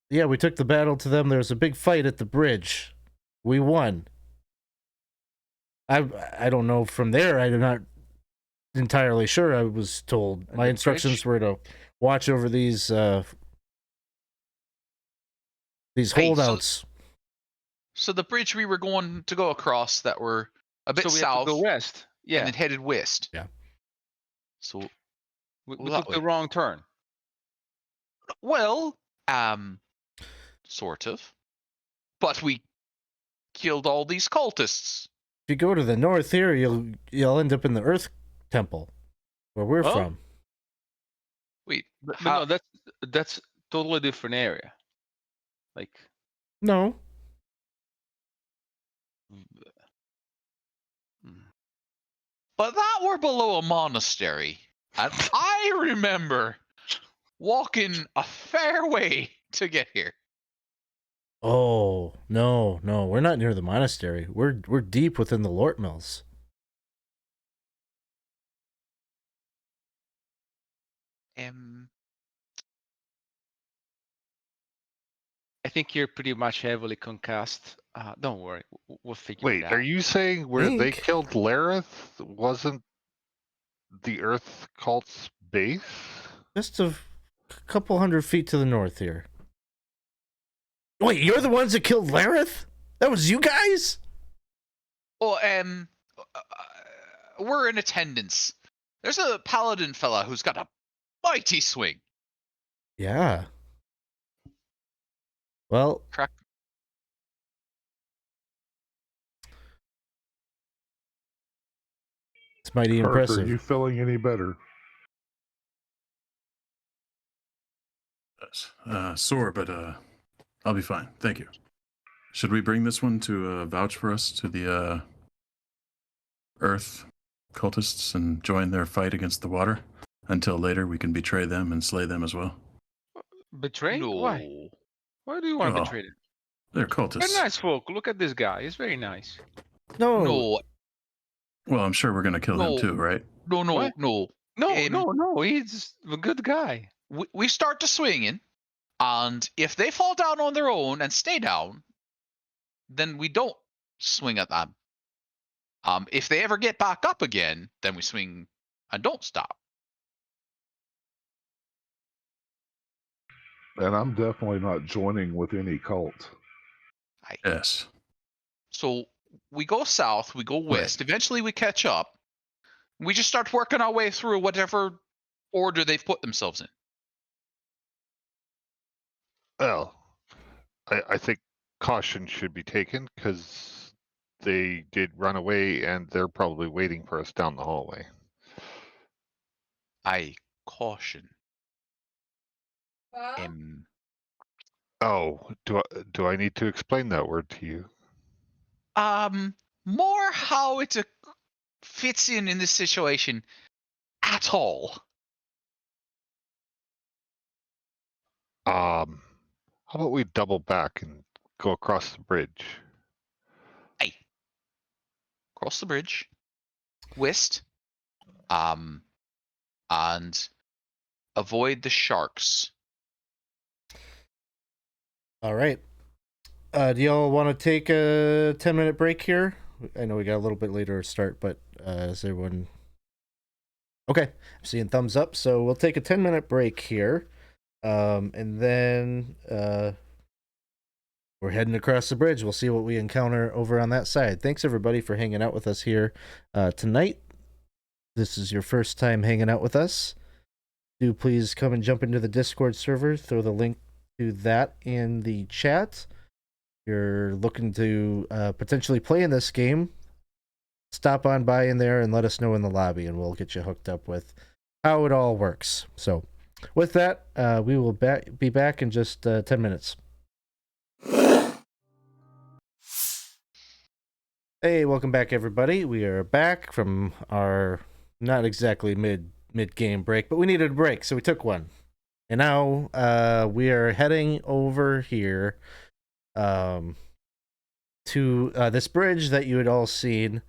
[SPEAKER 1] Yeah, we took the battle to them. There was a big fight at the bridge. We won. I don't know from there. I'm not entirely sure. I was told
[SPEAKER 3] At
[SPEAKER 1] my
[SPEAKER 3] the
[SPEAKER 1] instructions
[SPEAKER 3] bridge?
[SPEAKER 1] were to watch over these
[SPEAKER 2] Hey,
[SPEAKER 1] holdouts.
[SPEAKER 2] So the bridge we were going to go across that were a bit
[SPEAKER 3] So we
[SPEAKER 2] south
[SPEAKER 3] have to go west. Yeah.
[SPEAKER 2] and then headed west.
[SPEAKER 1] Yeah.
[SPEAKER 2] So
[SPEAKER 3] we
[SPEAKER 2] that
[SPEAKER 3] took the
[SPEAKER 2] way.
[SPEAKER 3] wrong turn.
[SPEAKER 2] Well, sort of. But we killed all these cultists.
[SPEAKER 1] If you go to the north here, you'll end up in the Earth Temple, where we're
[SPEAKER 3] Oh.
[SPEAKER 1] from.
[SPEAKER 2] Wait,
[SPEAKER 3] But no, that's totally different area. Like
[SPEAKER 1] No,
[SPEAKER 2] but that were below a monastery. And I remember walking a fair way to get here.
[SPEAKER 1] oh no, we're not near the monastery. We're deep within the Lort Mills.
[SPEAKER 3] I think you're pretty much heavily concussed. Don't worry, we'll figure it
[SPEAKER 4] Wait,
[SPEAKER 3] out.
[SPEAKER 4] are you saying where they
[SPEAKER 1] Think.
[SPEAKER 4] killed Lareth wasn't the Earth cult's base?
[SPEAKER 1] Just a couple hundred feet to the north here. Wait, you're the ones that killed Lareth? That was you guys?
[SPEAKER 2] Well, we're in attendance. There's a paladin fella who's got a mighty swing.
[SPEAKER 1] Yeah. Well,
[SPEAKER 2] Crack.
[SPEAKER 1] it's mighty
[SPEAKER 5] Kirk,
[SPEAKER 1] impressive.
[SPEAKER 5] are you feeling any better?
[SPEAKER 6] Sore, but I'll be fine. Thank you. Should we bring this one to vouch for us to the Earth cultists and join their fight against the water? Until later we can betray them and slay them as well.
[SPEAKER 3] Betray?
[SPEAKER 2] No.
[SPEAKER 3] Why? Why do you want to
[SPEAKER 6] Well,
[SPEAKER 3] betray them?
[SPEAKER 6] They're
[SPEAKER 3] They're
[SPEAKER 6] cultists.
[SPEAKER 3] nice folk. Look at this guy. He's very nice.
[SPEAKER 1] No.
[SPEAKER 2] No.
[SPEAKER 6] Well, I'm sure we're going to kill
[SPEAKER 2] No.
[SPEAKER 6] him too, right?
[SPEAKER 2] No.
[SPEAKER 3] What?
[SPEAKER 2] No.
[SPEAKER 3] No. He's a good guy.
[SPEAKER 2] We start to swinging, and if they fall down on their own and stay down, then we don't swing at them. If they ever get back up again, then we swing and don't stop.
[SPEAKER 5] And I'm definitely not joining with any cult.
[SPEAKER 6] Yes.
[SPEAKER 2] So we go south, we go west. Eventually we catch up. We just start working our way through whatever order they've put themselves in.
[SPEAKER 4] Well, I think caution should be taken because they did run away and they're probably waiting for us down the hallway.
[SPEAKER 2] I caution.
[SPEAKER 4] Oh, do I need to explain that word to you?
[SPEAKER 2] More how it fits in this situation at all.
[SPEAKER 4] How about we double back and go across the bridge?
[SPEAKER 2] Hey, cross the bridge, west, and avoid the sharks.
[SPEAKER 1] All right. Do y'all want to take a 10-minute break here? I know we got a little bit later start, but is everyone... Okay, I'm seeing thumbs up, so we'll take a 10-minute break here. And then we're heading across the bridge. We'll see what we encounter over on that side. Thanks, everybody, for hanging out with us here tonight. This is your first time hanging out with us. Do please come and jump into the Discord server. Throw the link to that in the chat. If you're looking to potentially play in this game, stop on by in there and let us know in the lobby, and we'll get you hooked up with how it all works. So with that, we will be back in just 10 minutes. Hey, welcome back, everybody. We are back from our not exactly mid-game break, but we needed a break, so we took one. And now we are heading over here to this bridge that you had all seen.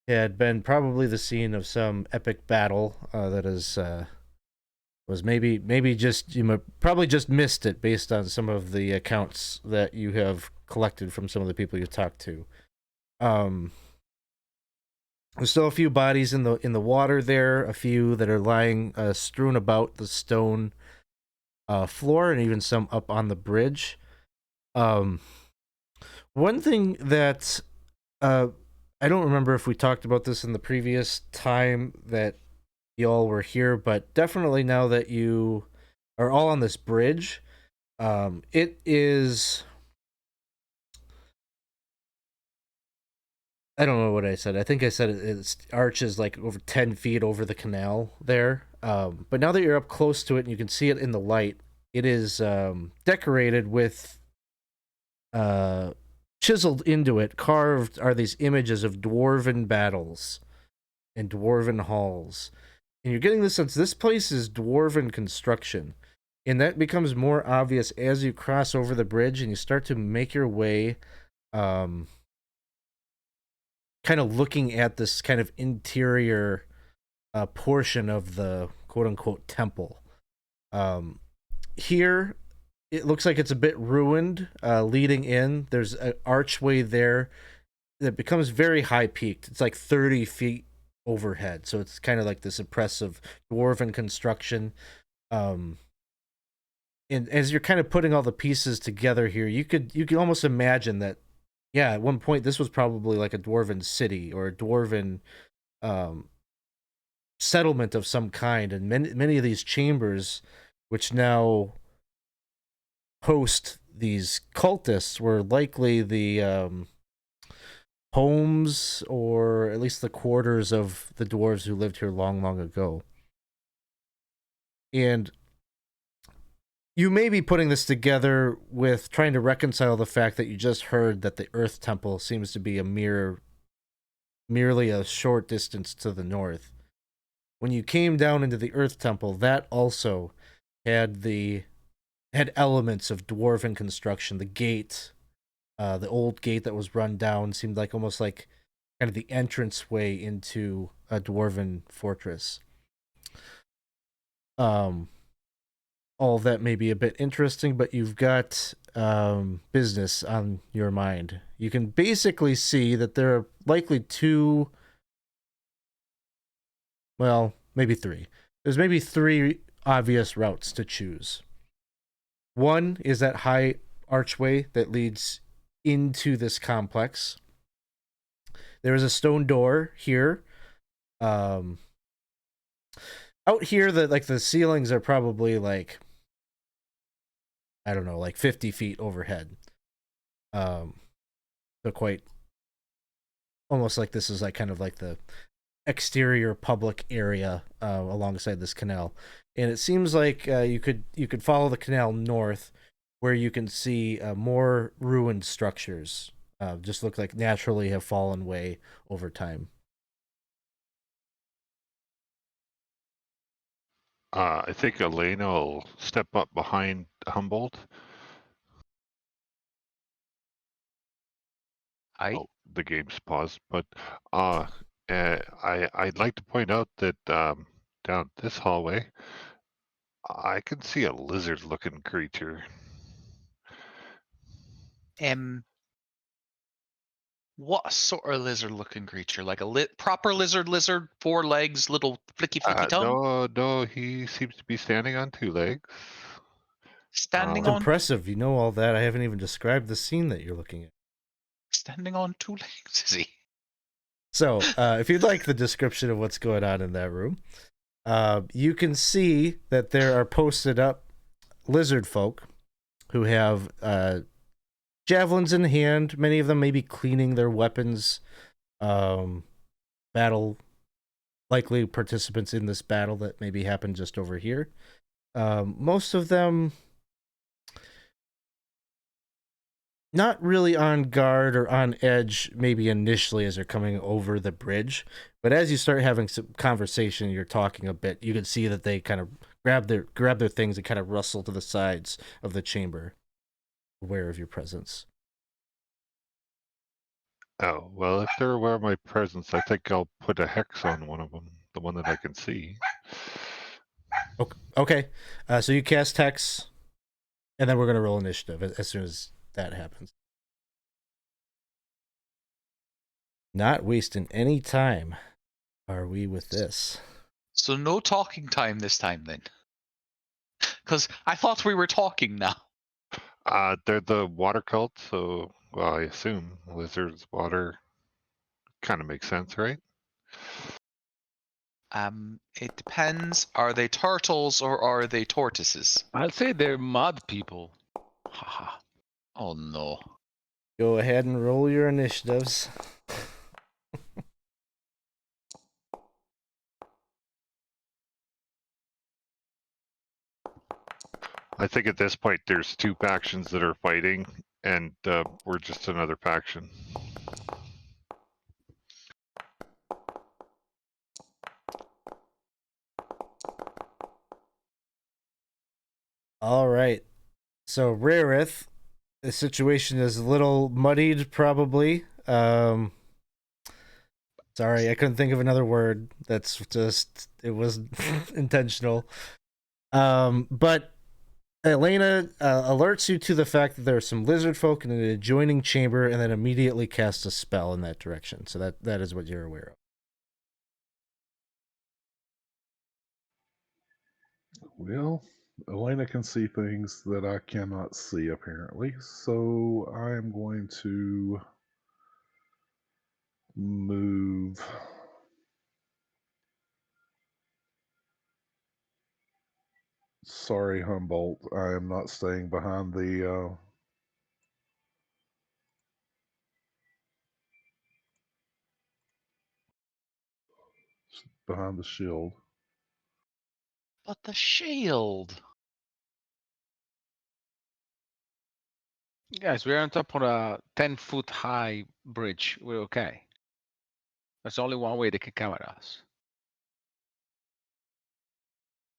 [SPEAKER 1] Had been probably the scene of some epic battle that is was maybe just probably just missed it based on some of the accounts that you have collected from some of the people you talked to. There's still a few bodies in the water there, a few that are lying strewn about the stone floor, and even some up on the bridge. One thing that I don't remember if we talked about this in the previous time that y'all were here, but definitely now that you are all on this bridge, it is... I don't know what I said. I think I said its arch is like over 10 feet over the canal there. But now that you're up close to it and you can see it in the light, it is decorated with... chiseled into it, carved, are these images of dwarven battles and dwarven halls. And you're getting the sense this place is dwarven construction. And that becomes more obvious as you cross over the bridge and you start to make your way, kind of looking at this kind of interior portion of the quote-unquote temple. Here, it looks like it's a bit ruined leading in. There's an archway there that becomes very high-peaked. It's like 30 feet overhead. So it's kind of like this impressive dwarven construction. And as you're kind of putting all the pieces together here, you could almost imagine that, yeah, at one point this was probably like a dwarven city or a dwarven settlement of some kind, and many of these chambers, which now host these cultists, were likely the homes or at least the quarters of the dwarves who lived here long, long ago. And you may be putting this together with trying to reconcile the fact that you just heard that the Earth Temple seems to be merely a short distance to the north. When you came down into the Earth Temple, that also had elements of dwarven construction. The gate, the old gate that was run down, seemed like almost like kind of the entranceway into a dwarven fortress. All of that may be a bit interesting, but you've got business on your mind. You can basically see that there are likely two, well, maybe three. There's maybe three obvious routes to choose. One is that high archway that leads into this complex. There is a stone door here. Out here, the ceilings are probably like, I don't know, like 50 feet overhead. So quite almost like this is like kind of like the exterior public area alongside this canal. And it seems like you could follow the canal north, where you can see more ruined structures. Just look like naturally have fallen away over time.
[SPEAKER 4] I think Elena will step up behind Humboldt. Oh, the game's paused, but I'd like to point out that down this hallway, I can see a lizard-looking creature.
[SPEAKER 2] What sort of lizard-looking creature? Like a proper lizard, 4 legs, little flicky tongue?
[SPEAKER 4] No, he seems to be standing on 2 legs.
[SPEAKER 2] Standing
[SPEAKER 1] It's
[SPEAKER 2] on
[SPEAKER 1] impressive. You know all that. I haven't even described the scene that you're looking at.
[SPEAKER 2] standing on 2 legs, is he?
[SPEAKER 1] So, if you'd like the description of what's going on in that room, you can see that there are posted up lizard folk who have javelins in hand. Many of them may be cleaning their weapons. Battle, likely participants in this battle that maybe happened just over here. Most of them not really on guard or on edge, maybe initially as they're coming over the bridge. But as you start having some conversation, you're talking a bit, you can see that they kind of grab their things and kind of rustle to the sides of the chamber, aware of your presence.
[SPEAKER 4] Oh, well, if they're aware of my presence, I think I'll put a hex on one of them, the one that I can see.
[SPEAKER 1] Okay. So you cast hex, and then we're going to roll initiative as soon as that happens. Not wasting any time, are we, with this?
[SPEAKER 2] So no talking time this time, then? Because I thought we were talking now.
[SPEAKER 4] They're the water cult, so, well, I assume lizards, water, kind of makes sense, right?
[SPEAKER 2] It depends. Are they turtles or are they tortoises?
[SPEAKER 3] I'll say they're mud people. Haha.
[SPEAKER 2] Oh no.
[SPEAKER 1] Go ahead and roll your initiatives.
[SPEAKER 4] I think at this point there's 2 factions that are fighting, and we're just another faction.
[SPEAKER 1] All right. So, Rarith, the situation is a little muddied, probably. Sorry, I couldn't think of another word. That's just, it was intentional. But Elena alerts you to the fact that there are some lizard folk in an adjoining chamber, and then immediately casts a spell in that direction. So that is what you're aware of.
[SPEAKER 5] Well, Elena can see things that I cannot see, apparently. So I am going to move. Sorry, Humboldt. I am not staying behind the shield.
[SPEAKER 2] But the shield.
[SPEAKER 3] Guys, we're on top of a 10-foot high bridge. We're okay. There's only one way they can come at us.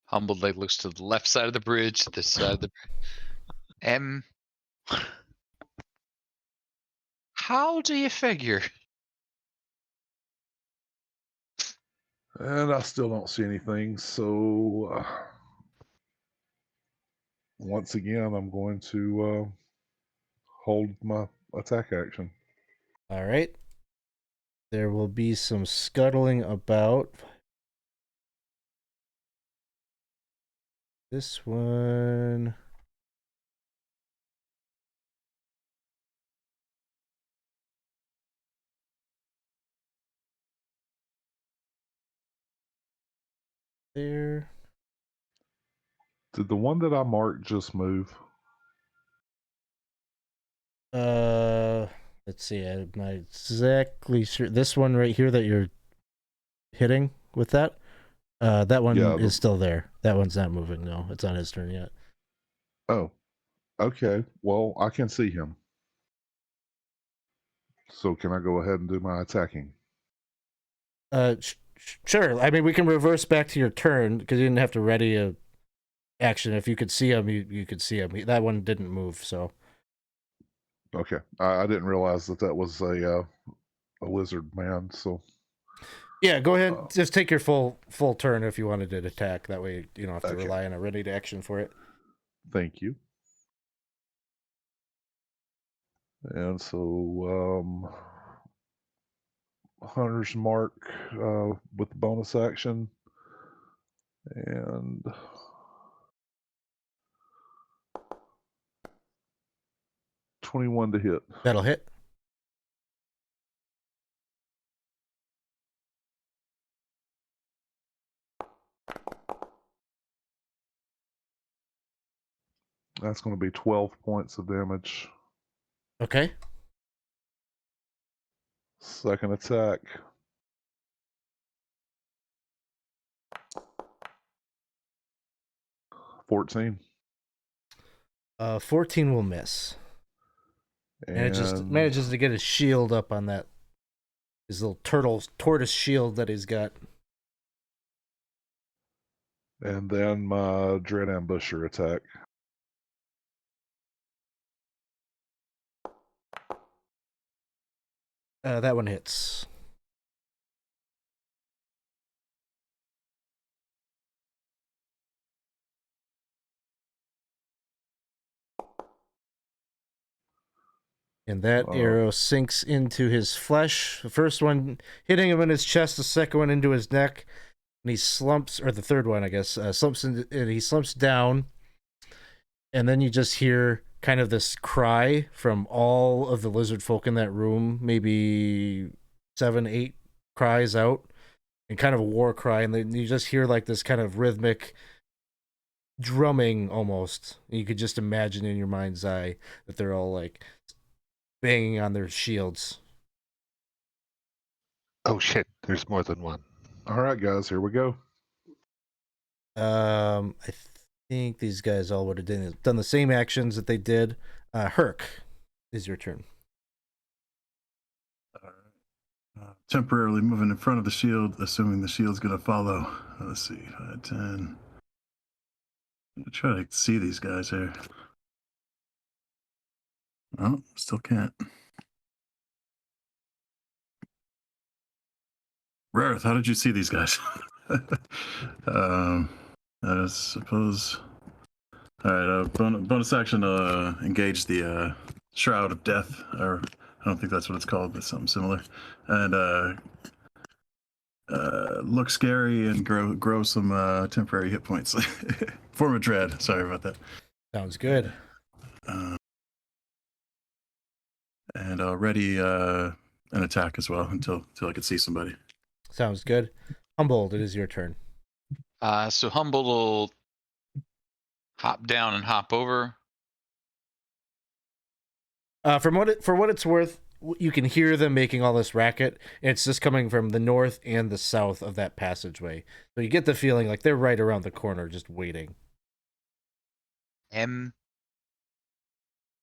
[SPEAKER 2] Humbled like looks to the left side of the bridge, to this side of the how do you figure?
[SPEAKER 5] And I still don't see anything. So once again, I'm going to hold my attack action.
[SPEAKER 1] All right. There will be some scuttling about. This one. There.
[SPEAKER 5] Did the one that I marked just move?
[SPEAKER 1] Let's see. I'm not exactly sure. This one right here that you're hitting with that. That one is still there. That one's not moving. No, it's on his turn yet.
[SPEAKER 5] Oh, okay. Well, I can see him. So can I go ahead and do my attacking?
[SPEAKER 1] Sure. I mean, we can reverse back to your turn because you didn't have to ready a action. If you could see him, you could see him. That one didn't move, so.
[SPEAKER 5] Okay. I didn't realize that was a lizard man. So.
[SPEAKER 1] Yeah, go ahead. Just take your full turn if you wanted to attack. That way you don't have to rely on a ready to action for it.
[SPEAKER 5] Thank you. And so Hunter's Mark with the bonus action. And 21 to hit.
[SPEAKER 1] That'll hit.
[SPEAKER 5] That's going to be 12 points of damage.
[SPEAKER 1] Okay.
[SPEAKER 5] Second attack. .14.
[SPEAKER 1] 14 will miss. And it just manages to get his shield up on that. His little tortoise shield that he's got.
[SPEAKER 5] And then my Dread Ambusher attack.
[SPEAKER 1] That one hits. And that arrow sinks into his flesh. The first one hitting him in his chest, the second one into his neck. And he slumps, or the third one, I guess, and he slumps down. And then you just hear kind of this cry from all of the lizard folk in that room, maybe 7, 8 cries out, and kind of a war cry. And then you just hear like this kind of rhythmic drumming almost. And you could just imagine in your mind's eye that they're all like banging on their shields.
[SPEAKER 4] Oh shit, there's more than one.
[SPEAKER 5] All right, guys, here we go.
[SPEAKER 1] I think these guys all would have done the same actions that they did. Herc, is your turn.
[SPEAKER 6] Temporarily moving in front of the shield, assuming the shield's going to follow. Let's see, 5, 10. I'm try to see these guys here. Oh, still can't. Rareth, how did you see these guys? I suppose. All right, bonus action to engage the Shroud of Death, or I don't think that's what it's called, but something similar. And look scary and grow some temporary hit points. Form of dread. Sorry about that.
[SPEAKER 1] Sounds good.
[SPEAKER 6] And I'll ready an attack as well until I can see somebody.
[SPEAKER 1] Sounds good. Humboldt, it is your turn.
[SPEAKER 2] So Humboldt will hop down and hop over.
[SPEAKER 1] For what it's worth, you can hear them making all this racket, and it's just coming from the north and the south of that passageway. So you get the feeling like they're right around the corner, just waiting.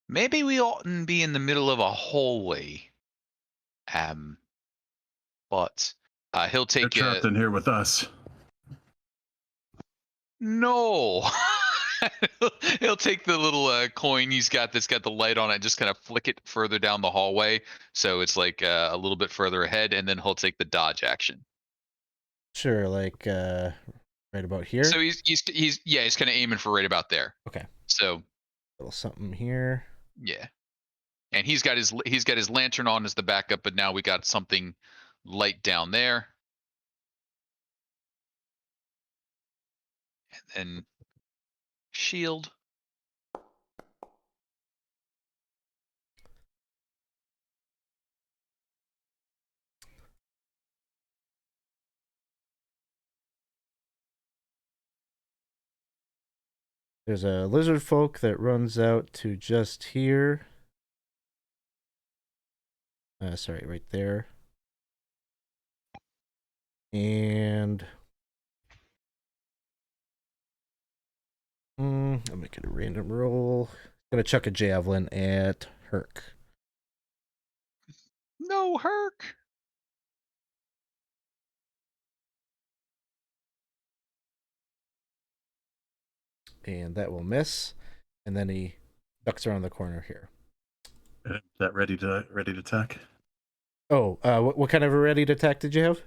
[SPEAKER 2] Maybe we oughtn't be in the middle of a hallway. But he'll
[SPEAKER 6] They're
[SPEAKER 2] take
[SPEAKER 6] trapped in here with us.
[SPEAKER 2] No. He'll take the little coin he's got that's got the light on it, just kind of flick it further down the hallway, so it's like a little bit further ahead, and then he'll take the dodge action.
[SPEAKER 1] Sure, like right about here.
[SPEAKER 2] So he's kind of aiming for right about there.
[SPEAKER 1] Okay.
[SPEAKER 2] So
[SPEAKER 1] a little something here.
[SPEAKER 2] Yeah, and he's got his lantern on as the backup, but now we got something light down there, and then shield.
[SPEAKER 1] There's a lizard folk that runs out to just here. Sorry, right there. And I'm making a random roll. Gonna chuck a javelin at Herc.
[SPEAKER 2] No, Herc.
[SPEAKER 1] And that will miss. And then he ducks around the corner here.
[SPEAKER 6] Is that ready to attack?
[SPEAKER 1] Oh, what kind of a ready to attack did you have?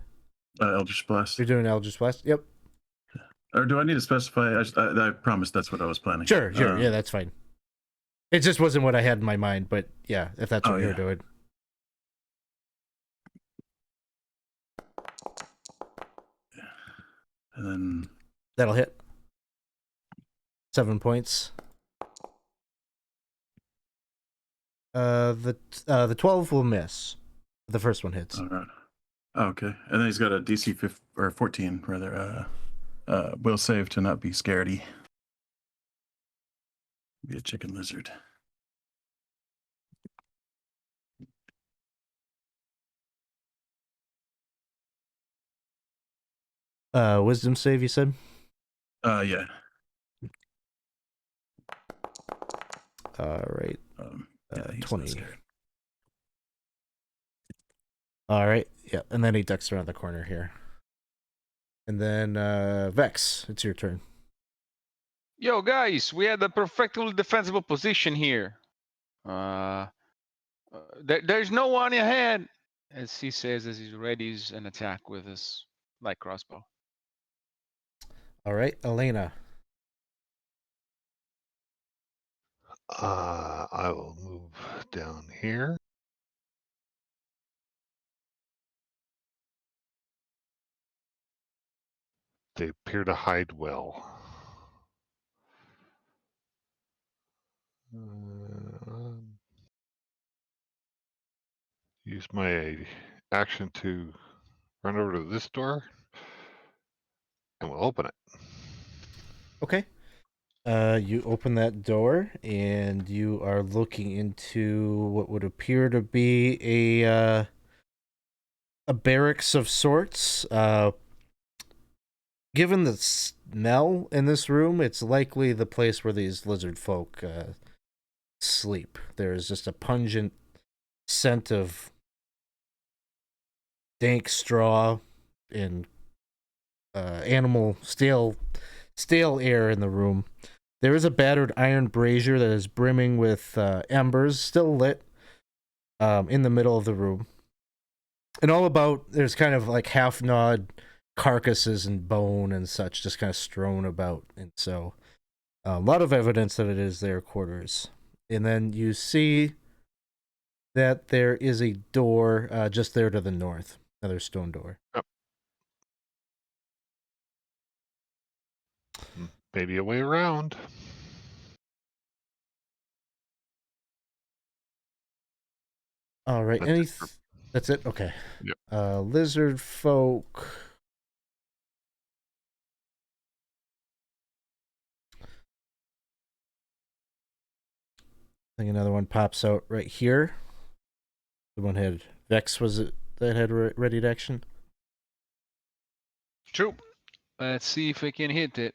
[SPEAKER 6] Eldritch Blast.
[SPEAKER 1] You're doing Eldritch Blast? Yep.
[SPEAKER 6] Or do I need to specify? I promise that's what I was planning.
[SPEAKER 1] Sure. Yeah, that's fine. It just wasn't what I had in my mind, but yeah, if that's what you're doing.
[SPEAKER 6] And then
[SPEAKER 1] that'll hit. 7 points. The 12 will miss. The first one hits.
[SPEAKER 6] All right. Oh, okay. And then he's got a DC 14 rather. Will save to not be scaredy. Be a chicken lizard.
[SPEAKER 1] Wisdom save, you said?
[SPEAKER 6] Yeah.
[SPEAKER 1] All right.
[SPEAKER 6] Yeah, he's
[SPEAKER 1] 20.
[SPEAKER 6] not scared.
[SPEAKER 1] All right. Yeah, and then he ducks around the corner here. And then Vex, it's your turn.
[SPEAKER 3] Yo, guys, we had a perfectly defensible position here. There's no one ahead, as he says, as he readies an attack with his light crossbow.
[SPEAKER 1] All right, Elena.
[SPEAKER 4] I will move down here. They appear to hide well. Use my action to run over to this door, and we'll open it.
[SPEAKER 1] Okay. You open that door, and you are looking into what would appear to be a barracks of sorts. Given the smell in this room, it's likely the place where these lizard folk sleep. There is just a pungent scent of dank straw and animal stale air in the room. There is a battered iron brazier that is brimming with embers, still lit, in the middle of the room. And all about, there's kind of like half-gnawed carcasses and bone and such just kind of strewn about. And so a lot of evidence that it is their quarters. And then you see that there is a door just there to the north, another stone door.
[SPEAKER 4] Yep. Maybe a way around.
[SPEAKER 1] All right. That's it. Okay.
[SPEAKER 4] Yep.
[SPEAKER 1] Lizard folk. I think another one pops out right here. The one had Vex, was it that had ready action?
[SPEAKER 3] True. Let's see if we can hit it.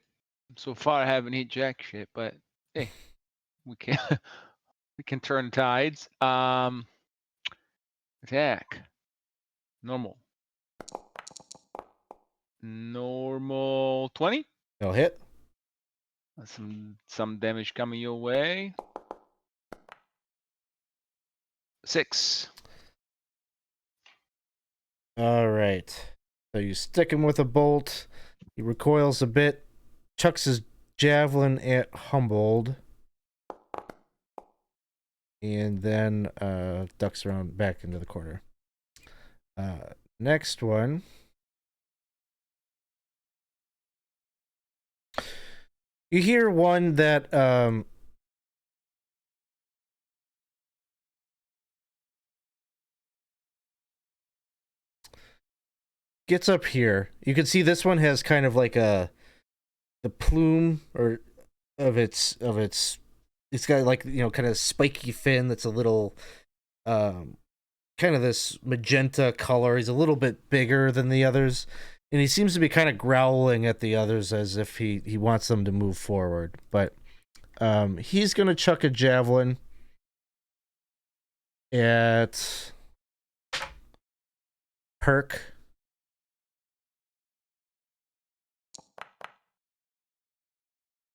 [SPEAKER 3] So far, I haven't hit jack shit, but hey, we can we can turn tides. Attack. Normal. Normal 20.
[SPEAKER 1] I'll hit.
[SPEAKER 3] Some damage coming your way. 6.
[SPEAKER 1] All right. So you stick him with a bolt. He recoils a bit, chucks his javelin at Humboldt, and then ducks around back into the corner. Next one. You hear one that gets up here. You can see this one has kind of like the plume or it's got like, you know, kind of spiky fin that's a little kind of this magenta color. He's a little bit bigger than the others, and he seems to be kind of growling at the others as if he wants them to move forward. But he's gonna chuck a javelin at Perk.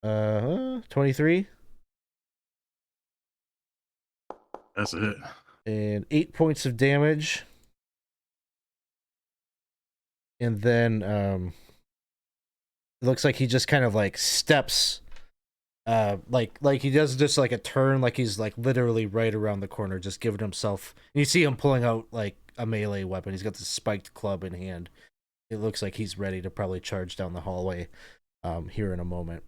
[SPEAKER 1] Uh, 23.
[SPEAKER 6] That's a hit.
[SPEAKER 1] And 8 points of damage. And then it looks like he just kind of like steps like he does just like a turn, like he's like literally right around the corner, just giving himself, and you see him pulling out like a melee weapon. He's got this spiked club in hand. It looks like he's ready to probably charge down the hallway here in a moment.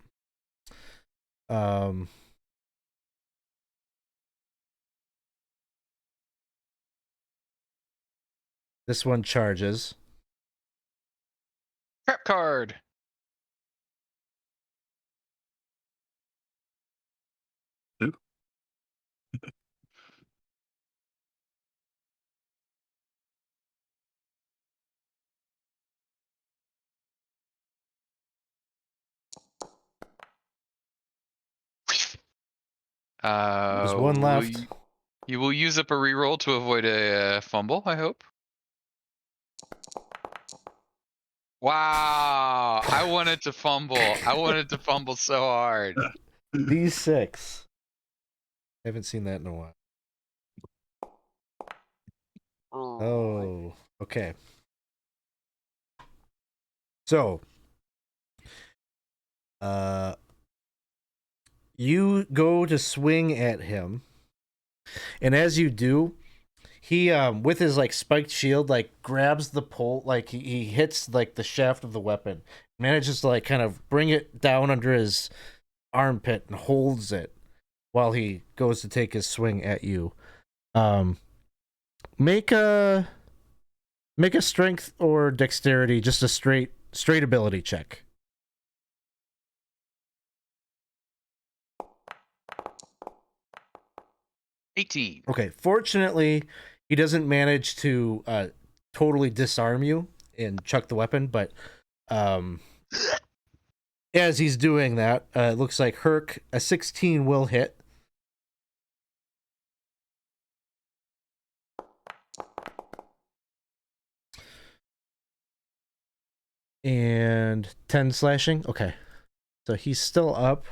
[SPEAKER 1] This one charges.
[SPEAKER 2] Trap card.
[SPEAKER 6] Two.
[SPEAKER 1] There's one left.
[SPEAKER 2] You will use up a reroll to avoid a fumble, I hope. Wow, I wanted to fumble. I wanted to fumble so hard.
[SPEAKER 1] D6. Haven't seen that in a while. Oh, okay. So, you go to swing at him, and as you do, he with his like spiked shield like grabs the pole, like he hits like the shaft of the weapon, manages to like kind of bring it down under his armpit and holds it while he goes to take his swing at you. Make a strength or dexterity, just a straight ability check.
[SPEAKER 2] $18.
[SPEAKER 1] Okay, fortunately, he doesn't manage to totally disarm you and chuck the weapon, but as he's doing that, it looks like Herc, a 16 will hit. And 10 slashing. Okay, so he's still up.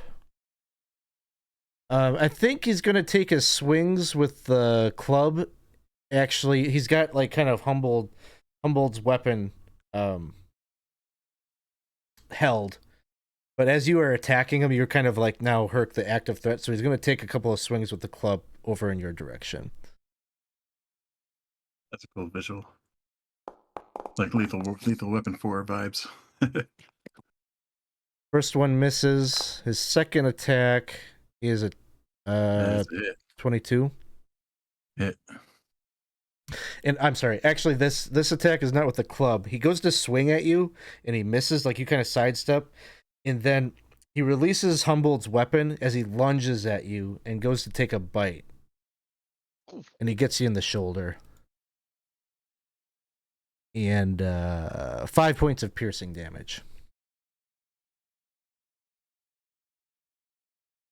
[SPEAKER 1] I think he's gonna take his swings with the club. Actually, he's got like kind of Humboldt's weapon held, but as you are attacking him, you're kind of like now Herc the active threat. So he's gonna take a couple of swings with the club over in your direction.
[SPEAKER 6] That's a cool visual. Like lethal weapon 4 vibes.
[SPEAKER 1] First one misses. His second attack is a
[SPEAKER 6] That's it.
[SPEAKER 1] 22.
[SPEAKER 6] Hit.
[SPEAKER 1] And I'm sorry, actually, this attack is not with the club. He goes to swing at you, and he misses, like you kind of sidestep, and then he releases Humboldt's weapon as he lunges at you and goes to take a bite. And he gets you in the shoulder. And 5 points of piercing damage.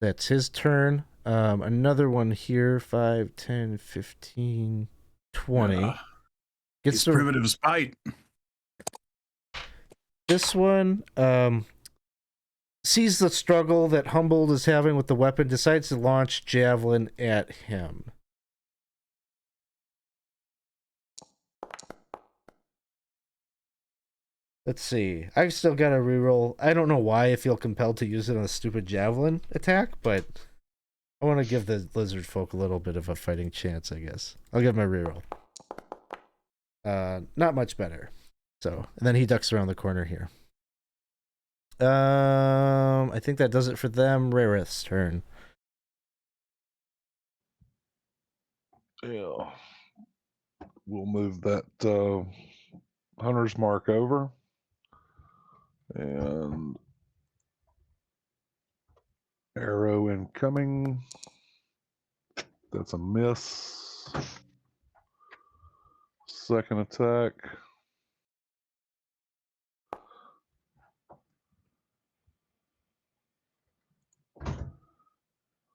[SPEAKER 1] That's his turn. Another one here, 5, 10, 15, 20. Gets
[SPEAKER 6] He's
[SPEAKER 1] the
[SPEAKER 6] primitive spite.
[SPEAKER 1] This one sees the struggle that Humboldt is having with the weapon, decides to launch javelin at him. Let's see. I've still got to reroll. I don't know why I feel compelled to use it on a stupid javelin attack, but I want to give the lizard folk a little bit of a fighting chance, I guess. I'll give him a reroll. Not much better. So, and then he ducks around the corner here. I think that does it for them. Rarith's turn.
[SPEAKER 5] Yeah. We'll move that hunter's mark over. And arrow incoming. That's a miss. Second attack.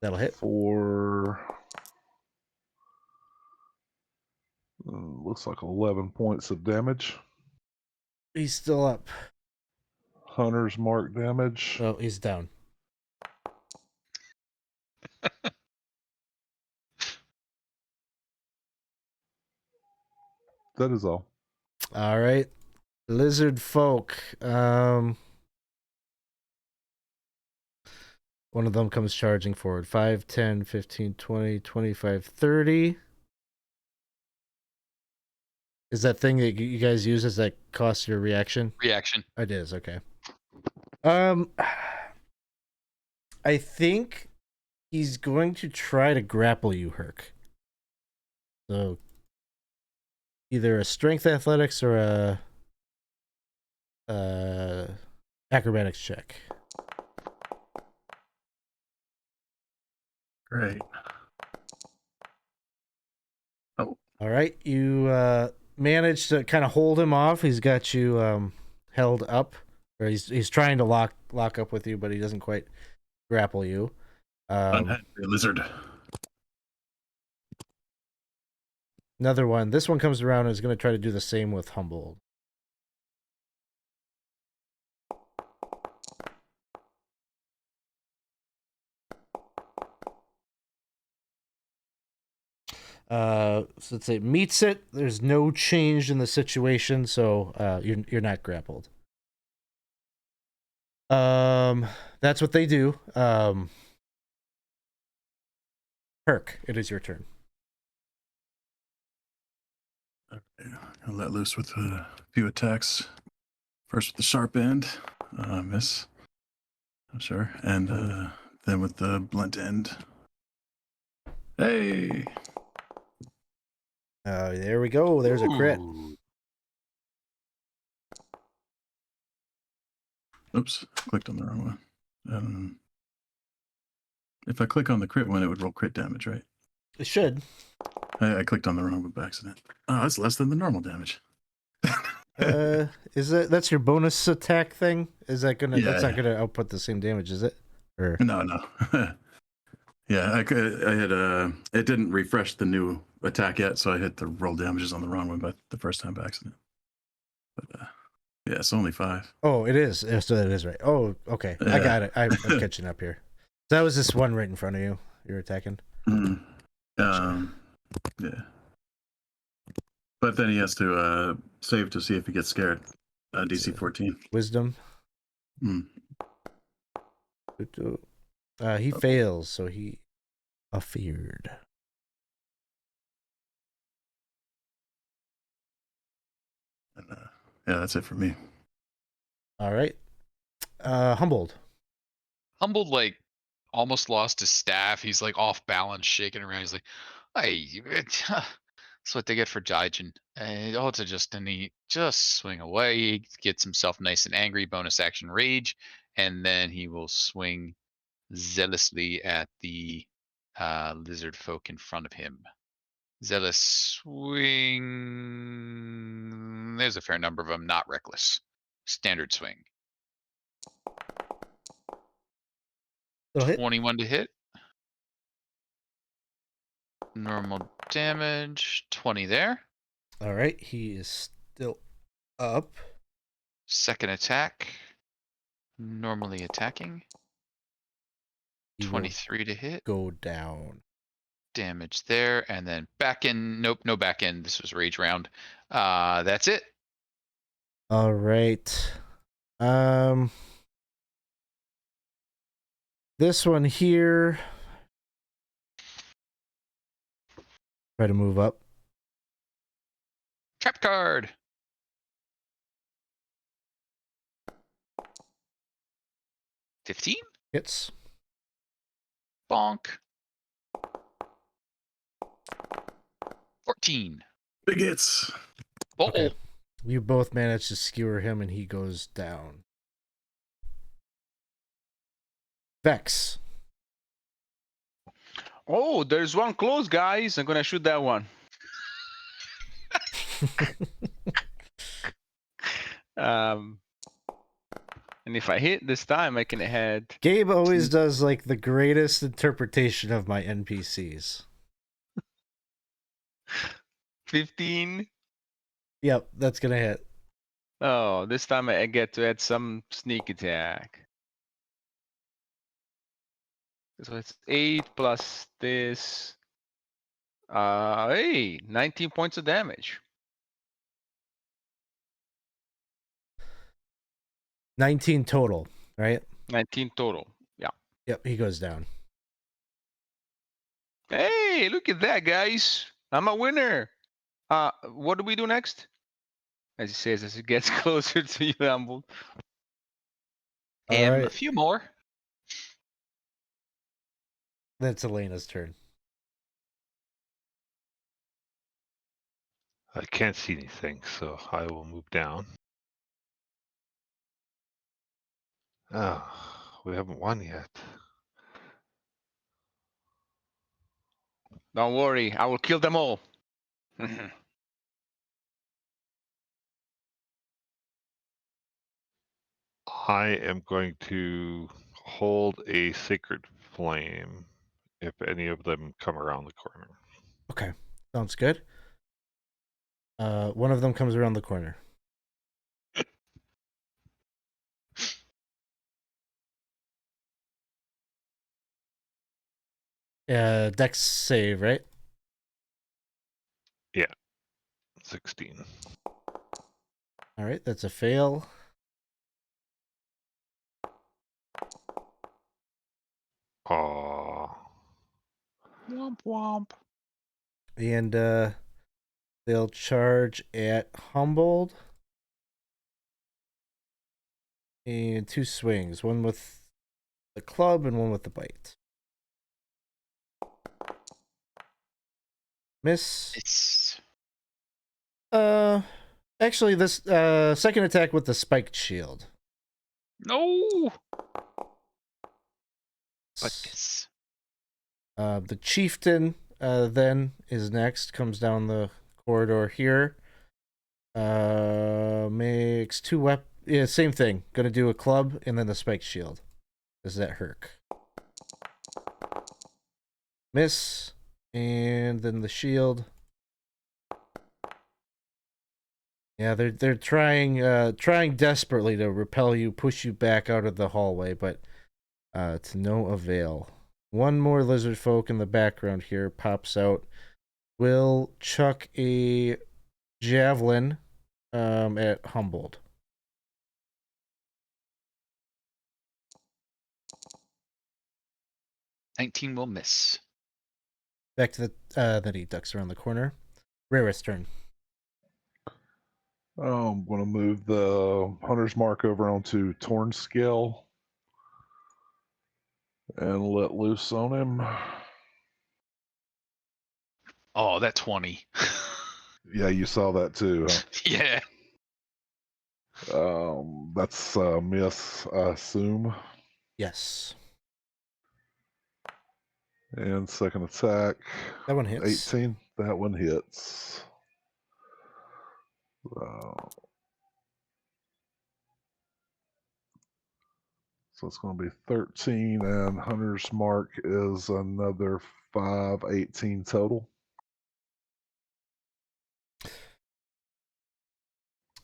[SPEAKER 1] That'll hit.
[SPEAKER 5] For looks like 11 points of damage.
[SPEAKER 1] He's still up.
[SPEAKER 5] Hunter's mark damage.
[SPEAKER 1] Oh, he's down.
[SPEAKER 5] That is all.
[SPEAKER 1] All right. Lizard folk. One of them comes charging forward. 5, 10, 15, 20, 25, 30. Is that thing that you guys use, as that costs your reaction?
[SPEAKER 2] Reaction.
[SPEAKER 1] It is, okay. I think he's going to try to grapple you, Herc. So either a strength athletics or a acrobatics check.
[SPEAKER 6] Great. Oh.
[SPEAKER 1] All right, you managed to kind of hold him off. He's got you held up, or he's trying to lock up with you, but he doesn't quite grapple you.
[SPEAKER 6] Unhappy lizard.
[SPEAKER 1] Another one. This one comes around and is going to try to do the same with Humboldt. Since it meets it, there's no change in the situation, so you're not grappled. That's what they do. Herc, it is your turn.
[SPEAKER 6] Okay, I'll let loose with a few attacks. First with the sharp end, miss. I'm sure, and then with the blunt end. Hey.
[SPEAKER 1] There we go. There's a crit.
[SPEAKER 6] Oops, clicked on the wrong one. If I click on the crit one, it would roll crit damage, right?
[SPEAKER 1] It should.
[SPEAKER 6] I clicked on the wrong one by accident. Oh, that's less than the normal damage.
[SPEAKER 1] Is that's your bonus attack thing? Is that gonna?
[SPEAKER 6] Yeah.
[SPEAKER 1] That's not gonna output the same damage, is it? Or
[SPEAKER 6] No. Yeah, I had it didn't refresh the new attack yet, so I hit the roll damages on the wrong one, but the first time by accident. But yeah, it's only 5.
[SPEAKER 1] Oh, it is. So that is right. Oh, okay. I got it. I'm catching up here. So that was this one right in front of you. You're attacking.
[SPEAKER 6] Yeah. But then he has to save to see if he gets scared. DC 14.
[SPEAKER 1] Wisdom. He fails, so he afeared.
[SPEAKER 6] And, yeah, that's it for me.
[SPEAKER 1] All right. Humboldt.
[SPEAKER 2] Humbled, like, almost lost his staff. He's like off balance, shaking around. He's like, "Hey, that's what they get for Gaijin." And he just swing away. He gets himself nice and angry. Bonus action rage, and then he will swing zealously at the lizard folk in front of him. Zealous swing. There's a fair number of them. Not reckless. Standard swing.
[SPEAKER 1] Still hit.
[SPEAKER 2] 21 to hit. Normal damage. 20 there.
[SPEAKER 1] All right, he is still up.
[SPEAKER 2] Second attack. Normally attacking.
[SPEAKER 1] He will
[SPEAKER 2] 23 to hit.
[SPEAKER 1] go down.
[SPEAKER 2] Damage there. And then back in. Nope, no back in. This was rage round. That's it.
[SPEAKER 1] All right. This one here. Try to move up.
[SPEAKER 2] Trap card. $15.
[SPEAKER 1] Hits.
[SPEAKER 2] Bonk. 14.
[SPEAKER 6] Big hits.
[SPEAKER 2] Oh,
[SPEAKER 1] Okay. You both manage to skewer him, and he goes down. Vex.
[SPEAKER 3] Oh, there's one close, guys. I'm gonna shoot that one. And if I hit this time, I can add.
[SPEAKER 1] Gabe always does like the greatest interpretation of my NPCs.
[SPEAKER 3] 15.
[SPEAKER 1] Yep, that's gonna hit.
[SPEAKER 3] Oh, this time I get to add some sneak attack. So it's 8 plus this. Hey, 19 points of damage.
[SPEAKER 1] 19 total, right?
[SPEAKER 3] 19 total. Yeah.
[SPEAKER 1] Yep, he goes down.
[SPEAKER 3] Hey, look at that, guys. I'm a winner. What do we do next? As he says, as he gets closer to you, Humble.
[SPEAKER 1] All
[SPEAKER 2] A
[SPEAKER 1] right,
[SPEAKER 2] few more.
[SPEAKER 1] that's Elena's turn.
[SPEAKER 4] I can't see anything, so I will move down. Oh, we haven't won yet.
[SPEAKER 3] Don't worry, I will kill them all.
[SPEAKER 4] I am going to hold a sacred flame if any of them come around the corner.
[SPEAKER 1] Okay, sounds good. One of them comes around the corner. Dex save, right?
[SPEAKER 4] 16.
[SPEAKER 1] All right, that's a fail.
[SPEAKER 4] Aww.
[SPEAKER 2] Womp womp.
[SPEAKER 1] And they'll charge at Humboldt. And 2 swings, one with the club and one with the bite. Miss.
[SPEAKER 2] It's
[SPEAKER 1] Actually, this second attack with the spiked shield.
[SPEAKER 2] no. But this.
[SPEAKER 1] The chieftain then is next. Comes down the corridor here. Makes 2 weapons. Yeah, same thing. Gonna do a club and then the spiked shield. Is that Herc? Miss, and then the shield. Yeah, they're trying desperately to repel you, push you back out of the hallway, but to no avail. One more lizard folk in the background here pops out. Will chuck a javelin at Humboldt.
[SPEAKER 2] $19 will miss.
[SPEAKER 1] Back to the then he ducks around the corner. Rarest turn.
[SPEAKER 5] I'm going to move the hunter's mark over onto Torn Scale and let loose on him.
[SPEAKER 2] Oh, that 20.
[SPEAKER 5] Yeah, you saw that too, huh?
[SPEAKER 2] Yeah.
[SPEAKER 5] That's a miss, I assume.
[SPEAKER 1] Yes.
[SPEAKER 5] And second attack.
[SPEAKER 1] That one hits.
[SPEAKER 5] 18. That one hits. So it's going to be 13, and hunter's mark is another 5, 18 total.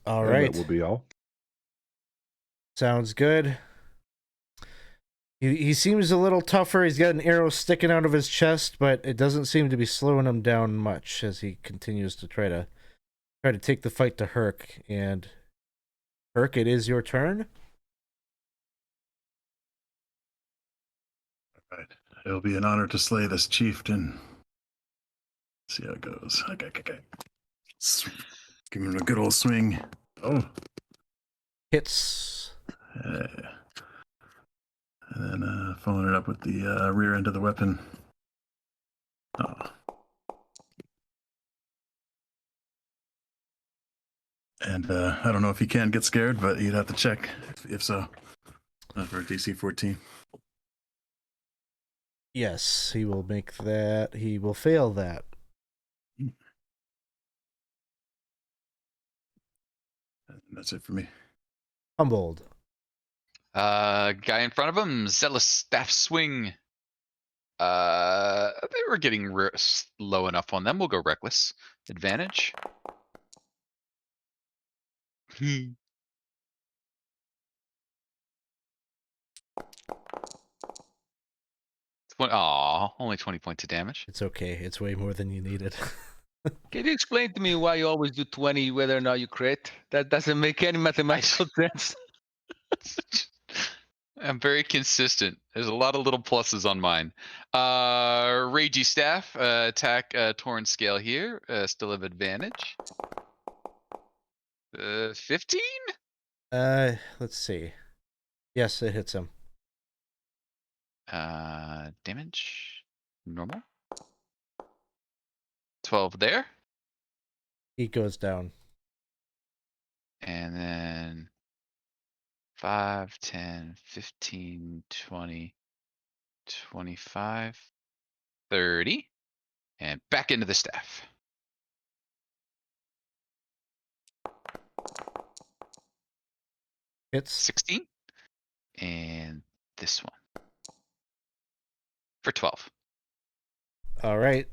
[SPEAKER 1] All
[SPEAKER 5] and
[SPEAKER 1] right.
[SPEAKER 5] that will be all.
[SPEAKER 1] Sounds good. He seems a little tougher. He's got an arrow sticking out of his chest, but it doesn't seem to be slowing him down much as he continues to try to take the fight to Herc. And Herc, it is your turn.
[SPEAKER 6] All right. It'll be an honor to slay this chieftain. See how it goes. Okay. Give him a good old swing. Oh.
[SPEAKER 1] Hits.
[SPEAKER 6] And then following it up with the rear end of the weapon. Oh. And I don't know if he can get scared, but you'd have to check if so. For DC 14.
[SPEAKER 1] Yes, he will make that. He will fail that.
[SPEAKER 6] And that's it for me.
[SPEAKER 1] Humbled.
[SPEAKER 2] Guy in front of him, zealous staff swing. They were getting low enough on them. We'll go reckless. Advantage. Aw, only 20 points of damage.
[SPEAKER 1] It's okay. It's way more than you needed.
[SPEAKER 3] Can you explain to me why you always do 20 whether or not you crit? That doesn't make any mathematical sense.
[SPEAKER 2] I'm very consistent. There's a lot of little pluses on mine. Ragey staff, attack Torn Scale here. Still have advantage. 15?
[SPEAKER 1] Let's see. Yes, it hits him.
[SPEAKER 2] Damage. Normal. 12 there.
[SPEAKER 1] He goes down.
[SPEAKER 2] And then 5, 10, 15, 20, 25, 30. And back into the staff.
[SPEAKER 1] Hits.
[SPEAKER 2] 16. And this one. For 12.
[SPEAKER 1] All right.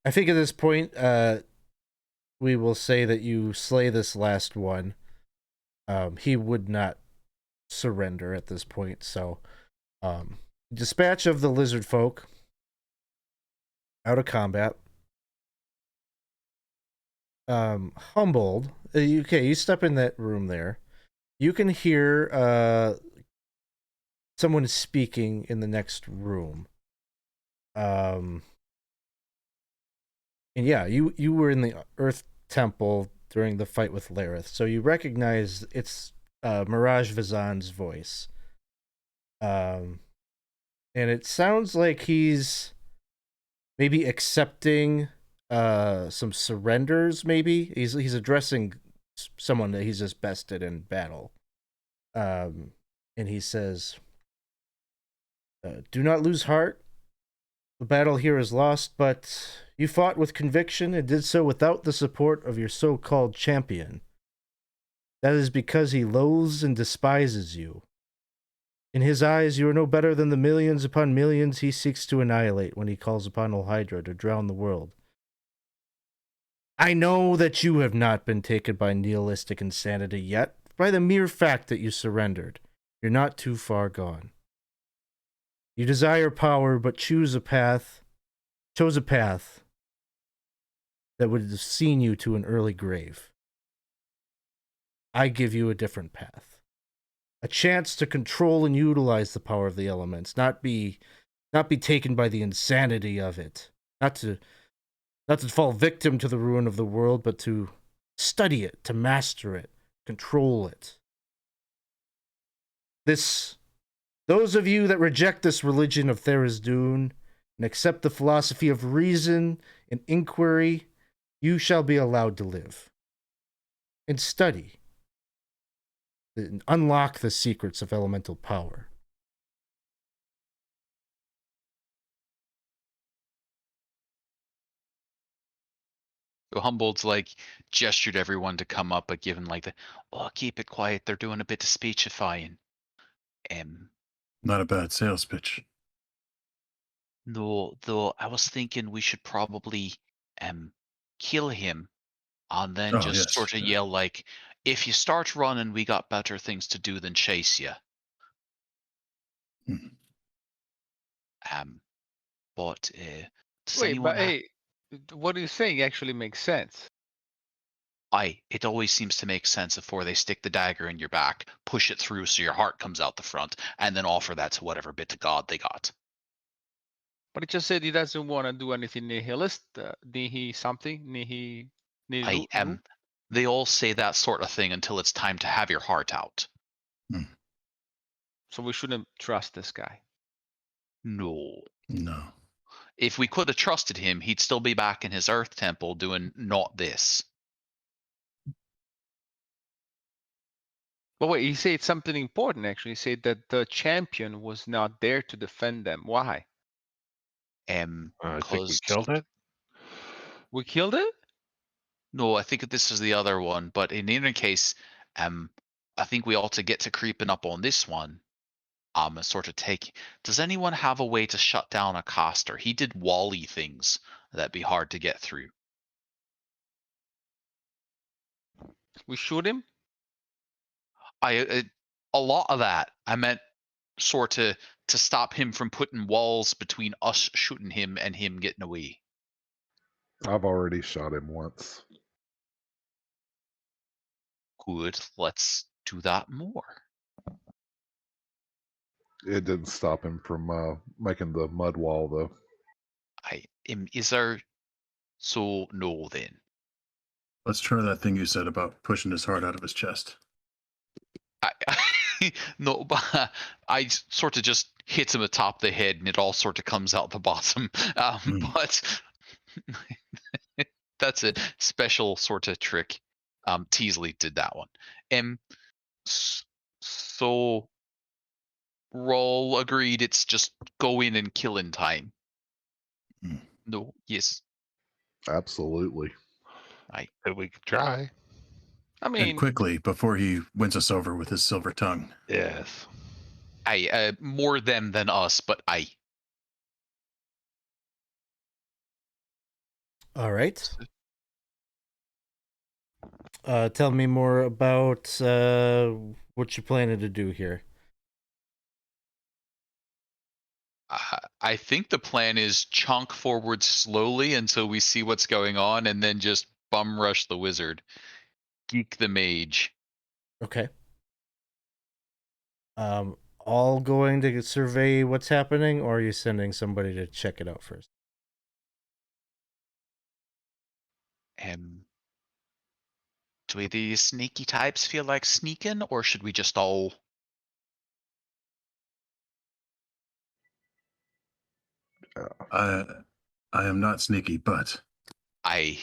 [SPEAKER 1] I think at this point, we will say that you slay this last one. He would not surrender at this point, so dispatch of the lizard folk out of combat. Humbled. Okay, you step in that room there. You can hear someone speaking in the next room. And yeah, you were in the Earth Temple during the fight with Lareth, so you recognize it's Mirage Vizan's voice. And it sounds like he's maybe accepting some surrenders. Maybe he's addressing someone that he's just bested in battle. And he says, "Do not lose heart. The battle here is lost, but you fought with conviction and did so without the support of your so-called champion. That is because he loathes and despises you. In his eyes, you are no better than the millions upon millions he seeks to annihilate when he calls upon Ol Hydra to drown the world. I know that you have not been taken by nihilistic insanity yet. By the mere fact that you surrendered, you're not too far gone. You desire power, but chose a path that would have seen you to an early grave. I give you a different path. A chance to control and utilize the power of the elements, not be taken by the insanity of it. Not to not to fall victim to the ruin of the world, but to study it, to master it, control it. Those of you that reject this religion of Tharizdun and accept the philosophy of reason and inquiry, you shall be allowed to live and study and unlock the secrets of elemental power.
[SPEAKER 2] So Humboldt's like gestured everyone to come up, but given like the, oh, keep it quiet. They're doing a bit of speechifying.
[SPEAKER 6] Not a bad sales pitch.
[SPEAKER 2] No, though I was thinking we should probably kill him and then
[SPEAKER 6] Oh,
[SPEAKER 2] just
[SPEAKER 6] yes,
[SPEAKER 2] sort of
[SPEAKER 6] yeah.
[SPEAKER 2] yell like, if you start running, we got better things to do than chase you.
[SPEAKER 6] Mhm.
[SPEAKER 2] But does
[SPEAKER 3] Wait,
[SPEAKER 2] anyone
[SPEAKER 3] but hey, what you're saying actually makes sense.
[SPEAKER 2] it always seems to make sense before they stick the dagger in your back, push it through so your heart comes out the front, and then offer that to whatever bit of God they got.
[SPEAKER 3] But he just said he doesn't want to do anything nihilist,
[SPEAKER 2] I am. They all say that sort of thing until it's time to have your heart out.
[SPEAKER 3] So we shouldn't trust this guy.
[SPEAKER 2] No.
[SPEAKER 6] No.
[SPEAKER 2] If we could have trusted him, he'd still be back in his Earth temple doing not this.
[SPEAKER 3] But wait, he said something important actually. He said that the champion was not there to defend them. Why?
[SPEAKER 4] I think we
[SPEAKER 2] Because
[SPEAKER 4] killed it.
[SPEAKER 3] We killed it?
[SPEAKER 2] no, I think this is the other one. But in any case, I think we ought to get to creeping up on this one. And sort of take. Does anyone have a way to shut down a caster? He did Wally things that'd be hard to get through.
[SPEAKER 3] We shoot him?
[SPEAKER 2] A lot of that. I meant sort of to stop him from putting walls between us shooting him and him getting away.
[SPEAKER 5] I've already shot him once.
[SPEAKER 2] Good. Let's do that more.
[SPEAKER 5] It didn't stop him from making the mud wall, though.
[SPEAKER 2] Is there? So no then.
[SPEAKER 6] Let's try that thing you said about pushing his heart out of his chest.
[SPEAKER 2] No, but I sort of just hit him atop the head, and it all sort of comes out the bottom. But that's a special sort of trick. Teasley did that one. So roll agreed. It's just go in and kill in time. No, yes,
[SPEAKER 5] Absolutely.
[SPEAKER 4] We could try.
[SPEAKER 3] I
[SPEAKER 6] And
[SPEAKER 3] mean,
[SPEAKER 6] quickly, before he wins us over with his silver tongue.
[SPEAKER 4] Yes.
[SPEAKER 2] more them than us, but
[SPEAKER 1] All right. Tell me more about what you're planning to do here.
[SPEAKER 2] I think the plan is chonk forward slowly until we see what's going on, and then just bum rush the wizard, geek the mage.
[SPEAKER 1] Okay. All going to survey what's happening, or are you sending somebody to check it out first?
[SPEAKER 2] Do these sneaky types feel like sneaking, or should we just all?
[SPEAKER 6] I am not sneaky, but
[SPEAKER 2] I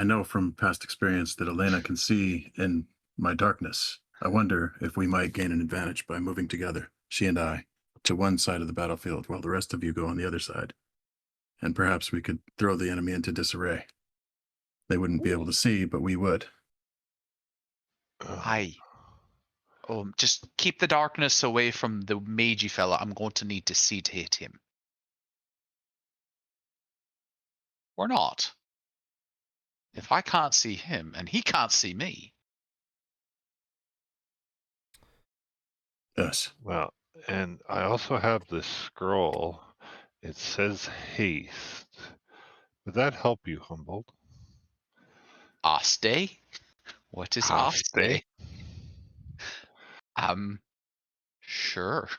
[SPEAKER 6] know from past experience that Elena can see in my darkness. I wonder if we might gain an advantage by moving together, she and I, to one side of the battlefield while the rest of you go on the other side. And perhaps we could throw the enemy into disarray. They wouldn't be able to see, but we would.
[SPEAKER 2] just keep the darkness away from the magey fella. I'm going to need to see to hit him. Or not. If I can't see him and he can't see me.
[SPEAKER 6] Yes.
[SPEAKER 4] Well, and I also have this scroll. It says haste. Would that help you, Humboldt?
[SPEAKER 2] Aste? What is Aste? Sure.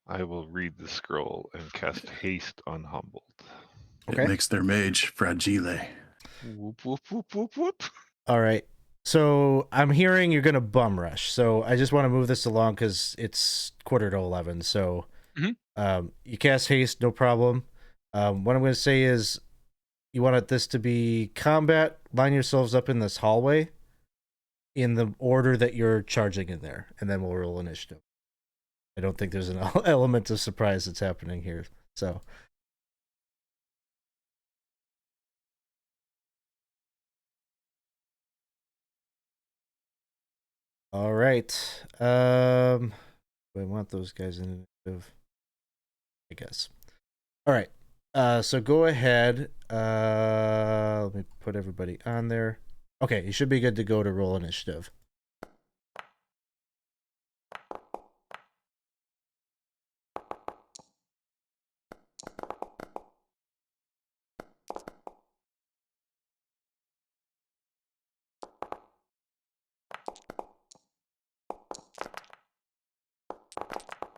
[SPEAKER 4] I will read the scroll and cast haste on Humboldt.
[SPEAKER 1] Okay.
[SPEAKER 6] It makes their mage fragile.
[SPEAKER 2] Whoop, whoop, whoop, whoop, whoop.
[SPEAKER 1] All right. So I'm hearing you're going to bum rush. So I just want to move this along because it's 10:45. So you cast haste, no problem. What I'm going to say is you want this to be combat. Line yourselves up in this hallway in the order that you're charging in there, and then we'll roll initiative. I don't think there's an element of surprise that's happening here. So. All right. I want those guys in initiative, I guess. All right. So go ahead. Let me put everybody on there. Okay, you should be good to go to roll initiative.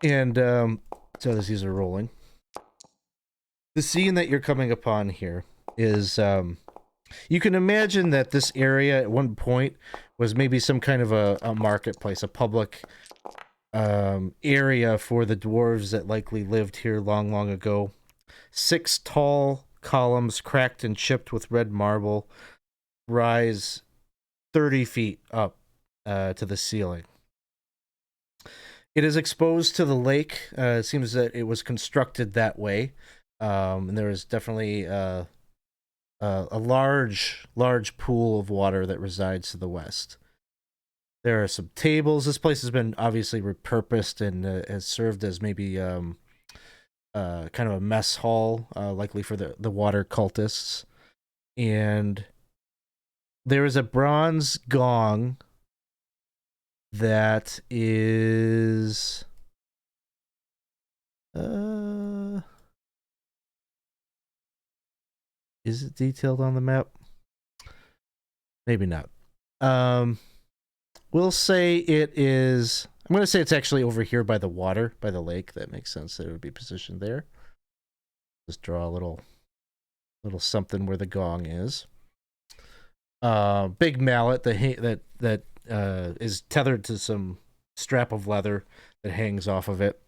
[SPEAKER 1] And so these are rolling. The scene that you're coming upon here is you can imagine that this area at one point was maybe some kind of a marketplace, a public area for the dwarves that likely lived here long, long ago. 6 tall columns, cracked and chipped with red marble, rise 30 feet up to the ceiling. It is exposed to the lake. It seems that it was constructed that way. And there is definitely a large pool of water that resides to the west. There are some tables. This place has been obviously repurposed and has served as maybe kind of a mess hall, likely for the water cultists. And there is a bronze gong that is it detailed on the map? Maybe not. We'll say it is. I'm going to say it's actually over here by the water, by the lake. That makes sense that it would be positioned there. Just draw a little something where the gong is. Big mallet that is tethered to some strap of leather that hangs off of it.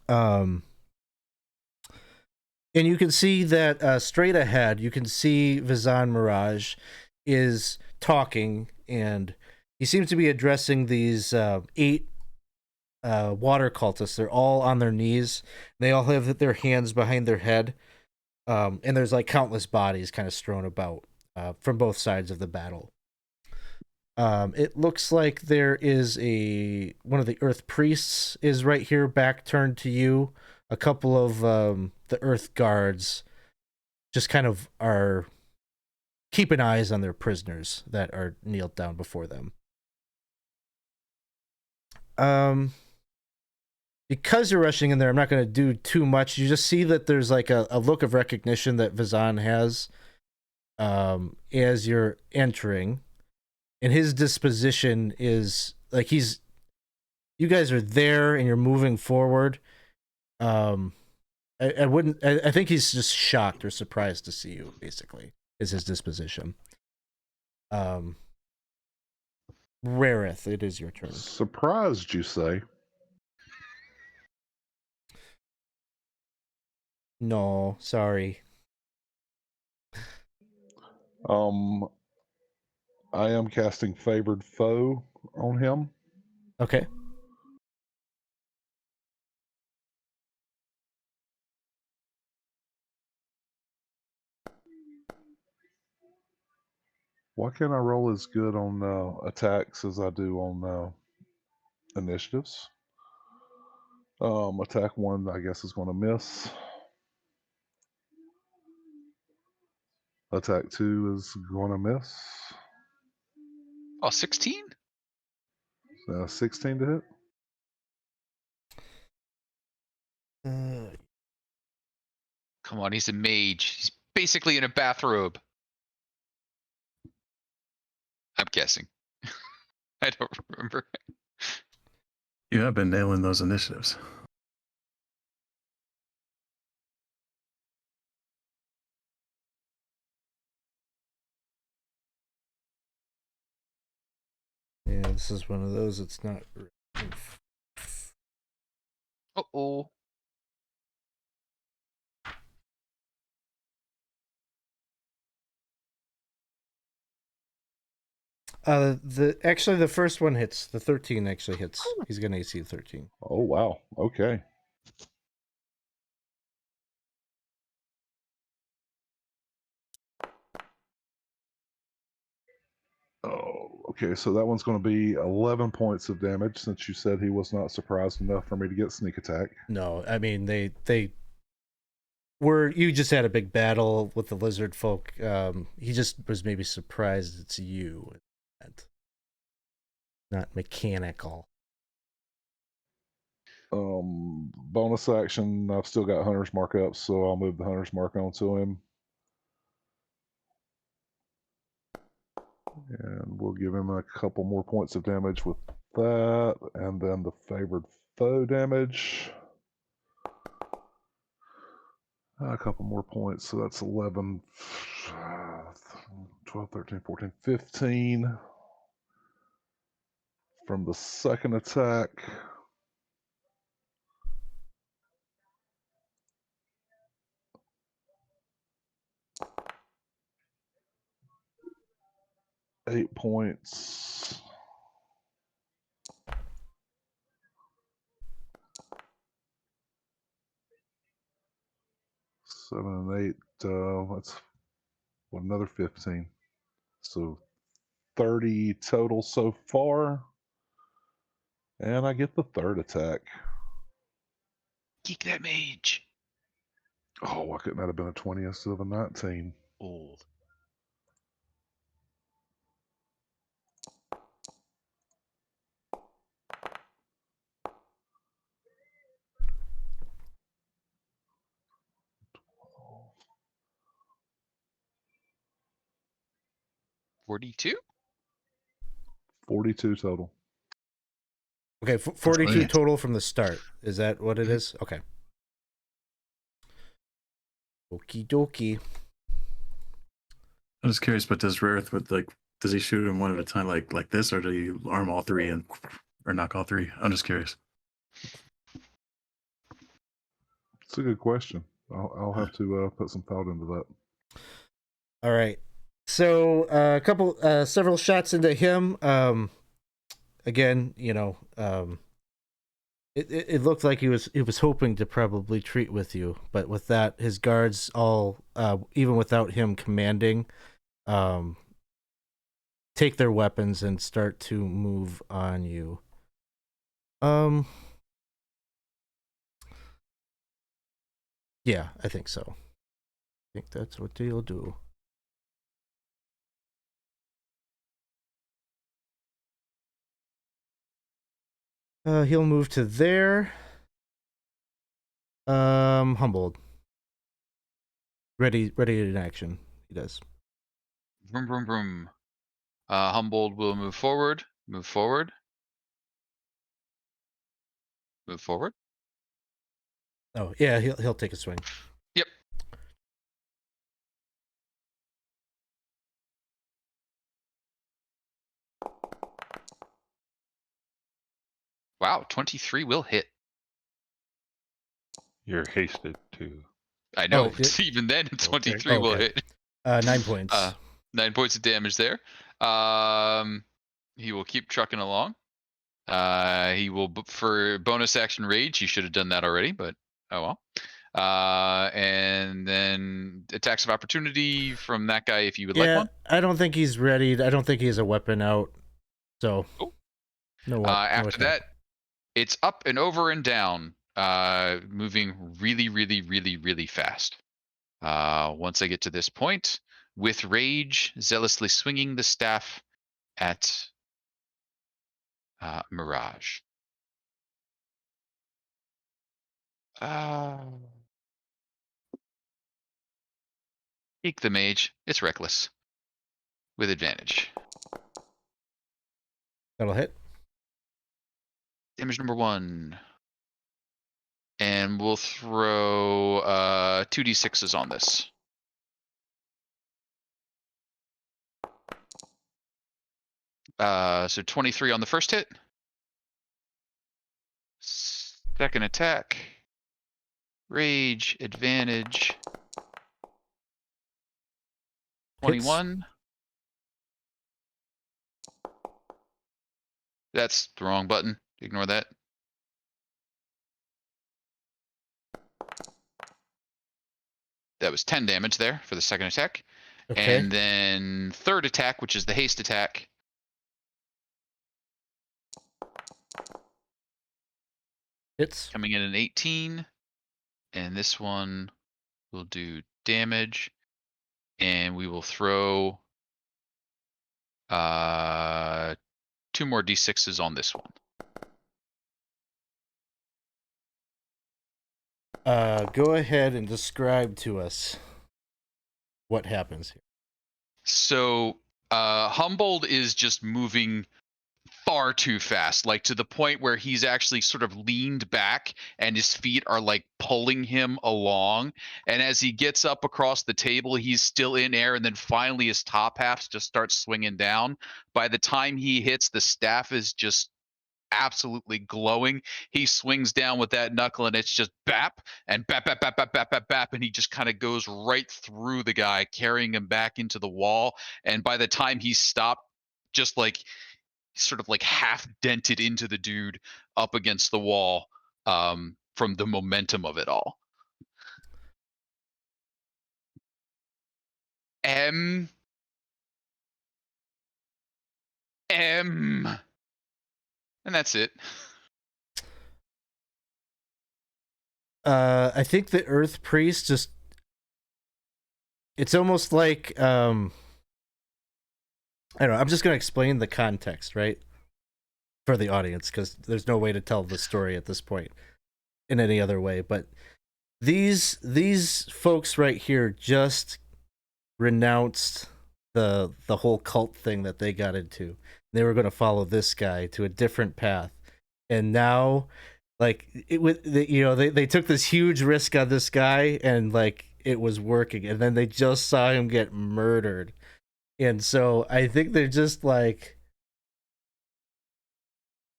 [SPEAKER 1] And you can see that straight ahead, you can see Vizan Mirage is talking, and he seems to be addressing these 8 water cultists. They're all on their knees. They all have their hands behind their head, and there's like countless bodies kind of strewn about from both sides of the battle. It looks like there is one of the Earth Priests is right here, back turned to you. A couple of the Earth Guards just kind of are keeping eyes on their prisoners that are kneeled down before them. Because you're rushing in there, I'm not going to do too much. You just see that there's like a look of recognition that Vizan has as you're entering. And his disposition is like you guys are there and you're moving forward. I think he's just shocked or surprised to see you, basically, is his disposition. Rareth, it is your turn.
[SPEAKER 5] Surprised, you say?
[SPEAKER 1] No, sorry.
[SPEAKER 5] I am casting Favored Foe on him.
[SPEAKER 1] Okay.
[SPEAKER 5] Why can't I roll as good on attacks as I do on initiatives? Attack 1, I guess, is going to miss. Attack 2 is going to miss.
[SPEAKER 2] Oh, 16?
[SPEAKER 5] 16 to hit.
[SPEAKER 2] Come on, he's a mage. He's basically in a bathrobe. I'm guessing. I don't remember.
[SPEAKER 6] You have been nailing those initiatives.
[SPEAKER 1] This is one of those. It's not.
[SPEAKER 2] Uh-oh.
[SPEAKER 1] Actually the first one hits. The 13 actually hits. He's gonna AC 13.
[SPEAKER 5] Oh wow. Okay. Oh, okay. So that one's going to be 11 points of damage, since you said he was not surprised enough for me to get sneak attack.
[SPEAKER 1] No, I mean they were. You just had a big battle with the lizard folk. He just was maybe surprised it's you. Not mechanical.
[SPEAKER 5] Bonus action. I've still got Hunter's Mark up, so I'll move the Hunter's Mark onto him. And we'll give him a couple more points of damage with that, and then the favored foe damage. A couple more points, so that's 11, 12, 13, 14, 15 from the second attack. Eight points. Seven and eight. That's another 15. So 30 total so far. And I get the third attack.
[SPEAKER 2] Geek that mage.
[SPEAKER 5] Oh, why couldn't that have been a 20 instead of a 19?
[SPEAKER 2] Old.
[SPEAKER 5] Oh,
[SPEAKER 2] 42?
[SPEAKER 5] 42 total.
[SPEAKER 1] Okay, 42
[SPEAKER 6] brilliant.
[SPEAKER 1] total from the start. Is that what it is? Okay. Okie dokie.
[SPEAKER 6] I'm just curious, but does Rareth does he shoot him one at a time like this, or do you arm all three and or knock all three? I'm just curious.
[SPEAKER 5] It's a good question. I'll have to put some thought into that.
[SPEAKER 1] All right. So several shots into him. Again, it looked like he was hoping to probably treat with you, but with that, his guards all, even without him commanding, take their weapons and start to move on you. Yeah, I think so. I think that's what they'll do. He'll move to there. Humbled. Ready in action. He does.
[SPEAKER 2] Vroom, vroom, vroom. Humboldt will move forward. Move forward. Move forward.
[SPEAKER 1] Oh yeah, he'll take a swing.
[SPEAKER 2] Yep. Wow, 23 will hit.
[SPEAKER 4] You're hasted too.
[SPEAKER 2] I know.
[SPEAKER 1] Oh,
[SPEAKER 2] Even then, 23 will
[SPEAKER 1] Okay.
[SPEAKER 2] hit.
[SPEAKER 1] 9 points.
[SPEAKER 2] 9 points of damage there. He will keep trucking along. He will, for bonus action rage, he should have done that already, but oh well. And then attacks of opportunity from that guy if you would like one.
[SPEAKER 1] I don't think he's ready. I don't think he has a weapon out. So
[SPEAKER 2] Cool.
[SPEAKER 1] no
[SPEAKER 2] After
[SPEAKER 1] attack.
[SPEAKER 2] that, it's up and over and down, moving really, really, really, really fast. Once I get to this point, with rage, zealously swinging the staff at Mirage. Eek the mage. It's reckless. With advantage.
[SPEAKER 1] That'll hit.
[SPEAKER 2] Damage number 1. And we'll throw 2d6s on this. So 23 on the first hit. Second attack. Rage, advantage. 21. That's the wrong button. Ignore that. That was 10 damage there for the second attack.
[SPEAKER 1] Okay.
[SPEAKER 2] And then third attack, which is the haste attack.
[SPEAKER 1] Hits.
[SPEAKER 2] Coming in an 18. And this one will do damage. And we will throw 2 more d6s on this one.
[SPEAKER 1] Go ahead and describe to us what happens here.
[SPEAKER 2] So Humboldt is just moving far too fast, like to the point where he's actually sort of leaned back and his feet are like pulling him along. And as he gets up across the table, he's still in air. And then finally his top half just starts swinging down. By the time he hits, the staff is just absolutely glowing. He swings down with that knuckle and it's just bap and bap, bap, bap, bap, bap, bap, bap. And he just kind of goes right through the guy, carrying him back into the wall. And by the time he stopped, just like sort of like half dented into the dude up against the wall from the momentum of it all. And that's it.
[SPEAKER 1] I think the Earth Priest just... It's almost like... I don't know. I'm just going to explain the context, right? For the audience, because there's no way to tell the story at this point in any other way. But these folks right here just renounced the whole cult thing that they got into. They were going to follow this guy to a different path, and now, like they took this huge risk on this guy, and like it was working, and then they just saw him get murdered, and so I think they're just like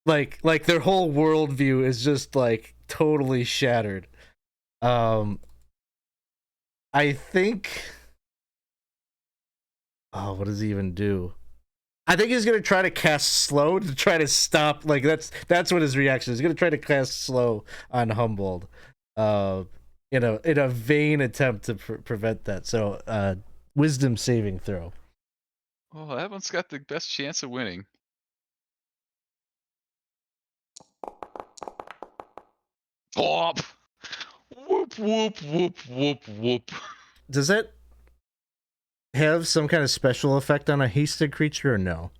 [SPEAKER 1] their whole worldview is just like totally shattered. I think. Oh, what does he even do? I think he's gonna try to cast slow to try to stop. Like that's what his reaction is. He's gonna try to cast slow on Humboldt, in a vain attempt to prevent that. So, wisdom saving throw.
[SPEAKER 2] Well, that one's got the best chance of winning. Flop. Whoop whoop whoop whoop whoop.
[SPEAKER 1] Does that have some kind of special effect on a hasted creature or no?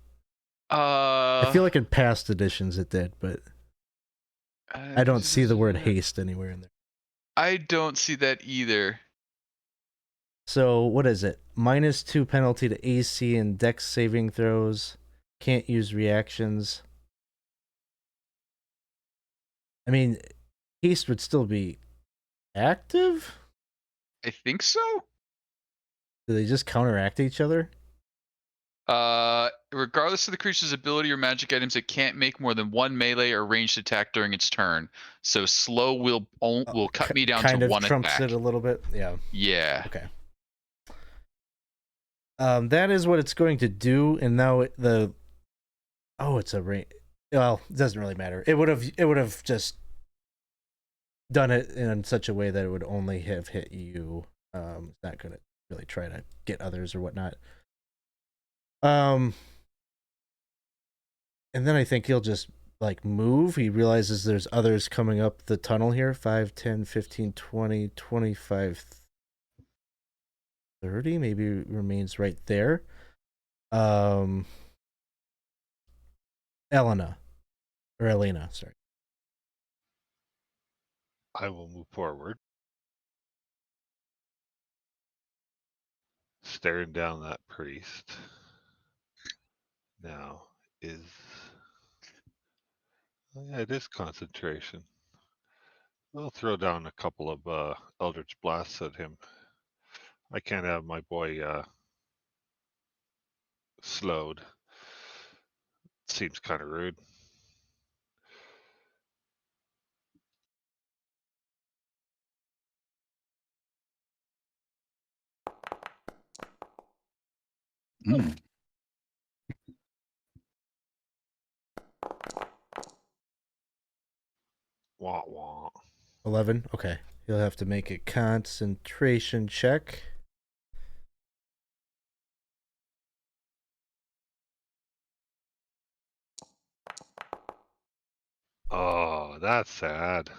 [SPEAKER 1] I feel like in past editions it did, but I don't see the word haste anywhere in there.
[SPEAKER 2] I don't see that either.
[SPEAKER 1] So what is it? -2 penalty to AC and Dex saving throws. Can't use reactions. I mean, haste would still be active?
[SPEAKER 2] I think so.
[SPEAKER 1] Do they just counteract each other?
[SPEAKER 2] Regardless of the creature's ability or magic items, it can't make more than one melee or ranged attack during its turn. So slow will cut me down to one attack.
[SPEAKER 1] Kind of trumps it a little bit. Yeah.
[SPEAKER 2] Yeah.
[SPEAKER 1] Okay. That is what it's going to do, and now it's a range. Well, it doesn't really matter. It would have just done it in such a way that it would only have hit you. It's not going to really try to get others or whatnot. And then I think he'll just like move. He realizes there's others coming up the tunnel here. 5, 10, 15, 20, 25, 30. Maybe remains right there. Elena, sorry.
[SPEAKER 4] I will move forward. Staring down that priest. Now is... Oh, yeah, it is concentration. We'll throw down a couple of Eldritch Blasts at him. I can't have my boy slowed. Seems kind of rude.
[SPEAKER 6] Mm.
[SPEAKER 4] Wah wah.
[SPEAKER 1] 11. Okay. You'll have to make a concentration check.
[SPEAKER 4] Oh, that's sad.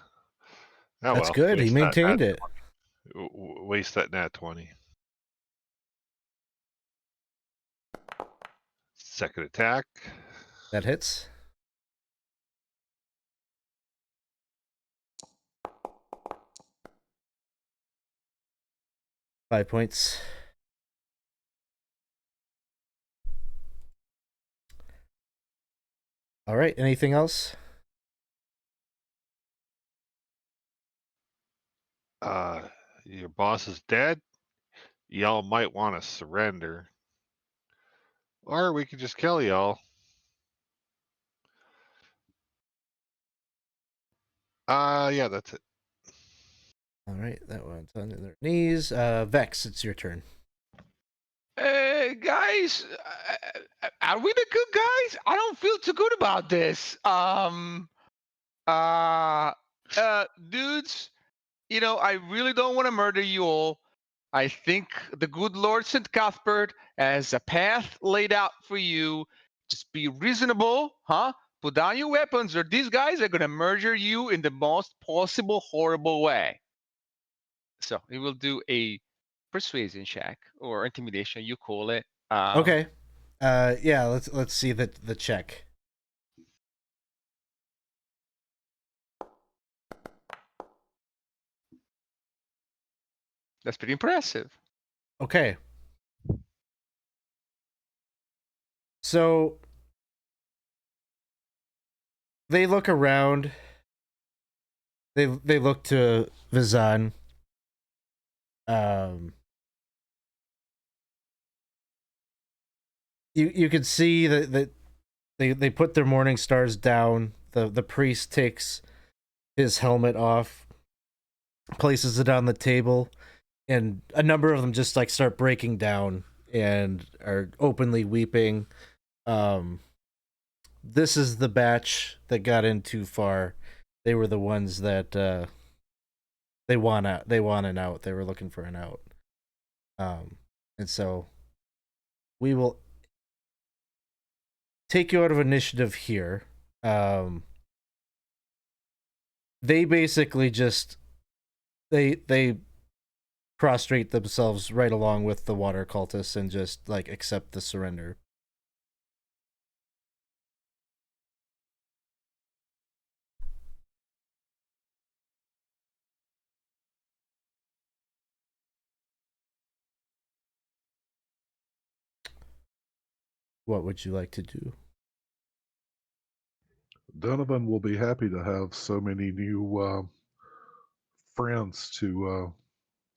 [SPEAKER 4] Oh,
[SPEAKER 1] That's
[SPEAKER 4] well,
[SPEAKER 1] good. He
[SPEAKER 4] waste that
[SPEAKER 1] maintained it.
[SPEAKER 4] Waste that nat 20. Second attack.
[SPEAKER 1] That hits. Five points. All right. Anything else?
[SPEAKER 4] Your boss is dead. Y'all might want to surrender. Or we could just kill y'all. Yeah, that's it.
[SPEAKER 1] All right. That one's on their knees. Vex, it's your turn.
[SPEAKER 3] Guys, are we the good guys? I don't feel too good about this. Dudes, you know, I really don't want to murder you all. I think the good Lord St. Cuthbert has a path laid out for you. Just be reasonable, huh? Put down your weapons, or these guys are gonna murder you in the most possible horrible way. So he will do a persuasion check or intimidation, you call it.
[SPEAKER 1] Okay. Yeah. Let's see the check.
[SPEAKER 3] That's pretty impressive.
[SPEAKER 1] Okay. So they look around. They look to Vizan. You can see that they put their morning stars down. The priest takes his helmet off, places it on the table, and a number of them just like start breaking down and are openly weeping. This is the batch that got in too far. They were the ones that they want out. They want an out. They were looking for an out. And so we will take you out of initiative here. They basically just they prostrate themselves right along with the water cultists and just like accept the surrender. What would you like to do?
[SPEAKER 5] Donovan will be happy to have so many new friends to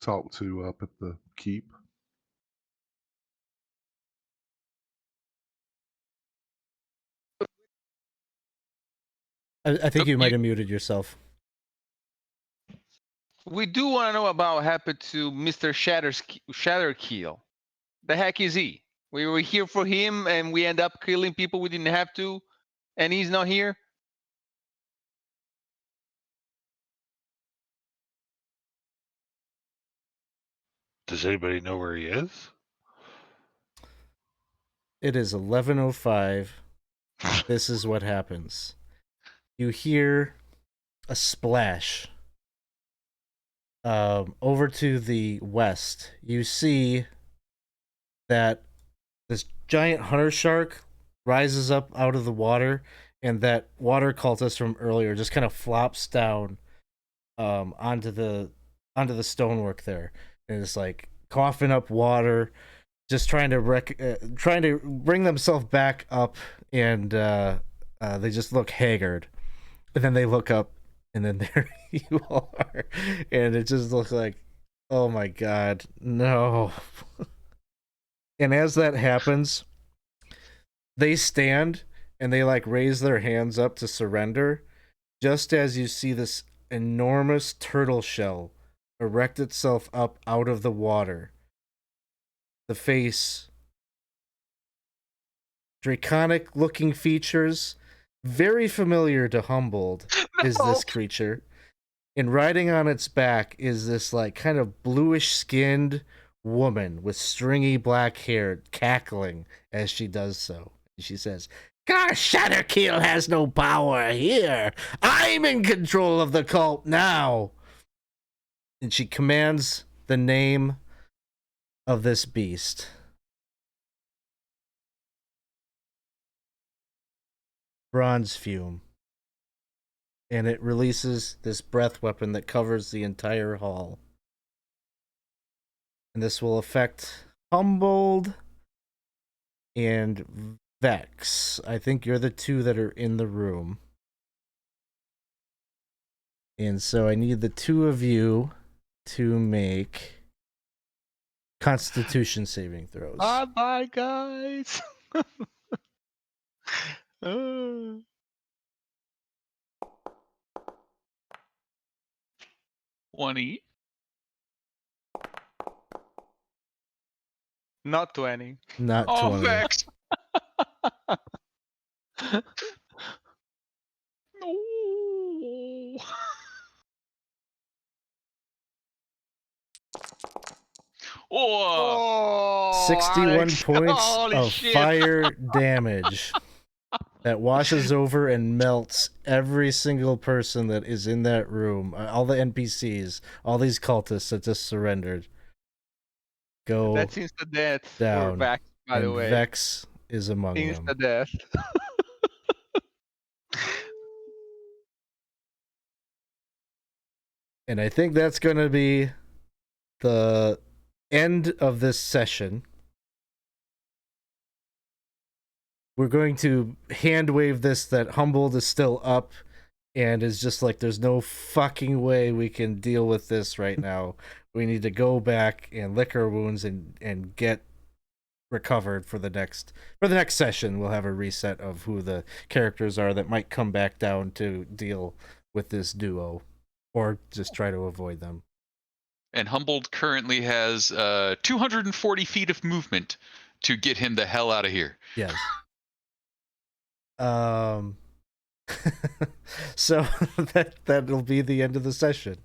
[SPEAKER 5] talk to up at the keep.
[SPEAKER 1] I think
[SPEAKER 3] Look,
[SPEAKER 1] you might have muted yourself.
[SPEAKER 3] we do want to know about what happened to Mr. Shatterkeel. The heck is he? We were here for him and we end up killing people we didn't have to, and he's not here?
[SPEAKER 4] Does anybody know where he is?
[SPEAKER 1] It is 11:05. This is what happens. You hear a splash. Over to the west, you see that this giant hunter shark rises up out of the water, and that water cultist from earlier just kind of flops down onto the stonework there, and it's like coughing up water, just trying to bring themselves back up, and they just look haggard, and then they look up, and then there you all are, and it just looks like, oh my god, no. And as that happens, they stand and they like raise their hands up to surrender, just as you see this enormous turtle shell erect itself up out of the water. The face, draconic looking features, very familiar to Humboldt, is this creature. And riding on its back is this like kind of bluish skinned woman with stringy black hair cackling as she does so. She says, "Gosh, Shatterkeel has no power here. I'm in control of the cult now." And she commands the name of this beast. Bronze Fume. And it releases this breath weapon that covers the entire hall. And this will affect Humboldt and Vex. I think you're the two that are in the room. And so I need the two of you to make Constitution saving throws.
[SPEAKER 3] Bye, guys.
[SPEAKER 2] 20.
[SPEAKER 3] Not 20.
[SPEAKER 1] Not
[SPEAKER 2] Oh,
[SPEAKER 1] 20.
[SPEAKER 2] Vex. No. Oh.
[SPEAKER 1] 61
[SPEAKER 3] Alex.
[SPEAKER 1] points
[SPEAKER 3] Holy
[SPEAKER 1] of
[SPEAKER 3] shit.
[SPEAKER 1] fire damage that washes over and melts every single person that is in that room. All the NPCs, all these cultists that just surrendered. Go
[SPEAKER 3] That's insta-death for
[SPEAKER 1] down.
[SPEAKER 3] Vex, by the
[SPEAKER 1] And
[SPEAKER 3] way.
[SPEAKER 1] Vex is among them.
[SPEAKER 3] Insta-death.
[SPEAKER 1] And I think that's going to be the end of this session. We're going to hand wave this that Humboldt is still up and is just like, there's no fucking way we can deal with this right now. We need to go back and lick our wounds and get recovered for the next session. We'll have a reset of who the characters are that might come back down to deal with this duo or just try to avoid them.
[SPEAKER 2] And Humboldt currently has 240 feet of movement to get him the hell out of here.
[SPEAKER 1] Yes. So that'll be the end of the session.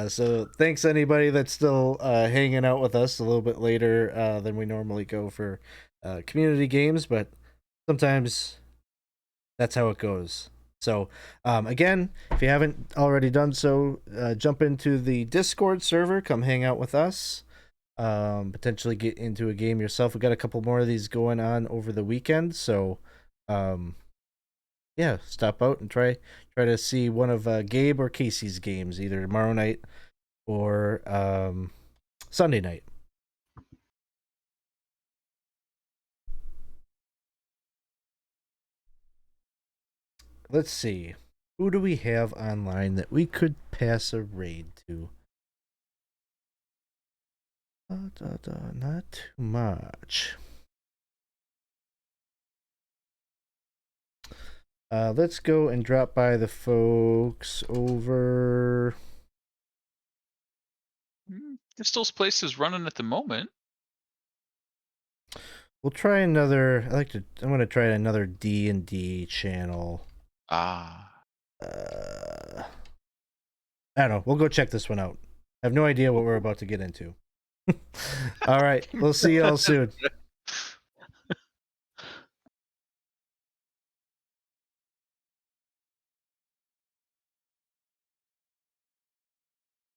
[SPEAKER 1] So thanks anybody that's still hanging out with us a little bit later than we normally go for community games, but sometimes that's how it goes. So again, if you haven't already done so, jump into the Discord server, come hang out with us, potentially get into a game yourself. We got a couple more of these going on over the weekend, so yeah, stop out and try to see one of Gabe or Casey's games either tomorrow night or Sunday night. Let's see. Who do we have online that we could pass a raid to? Not too much. Let's go and drop by the folks over.
[SPEAKER 2] Distal's place is running at the moment.
[SPEAKER 1] We'll try another. I'm gonna try another D&D channel.
[SPEAKER 2] Ah.
[SPEAKER 1] I don't know. We'll go check this one out. I have no idea what we're about to get into. All right. We'll see y'all soon.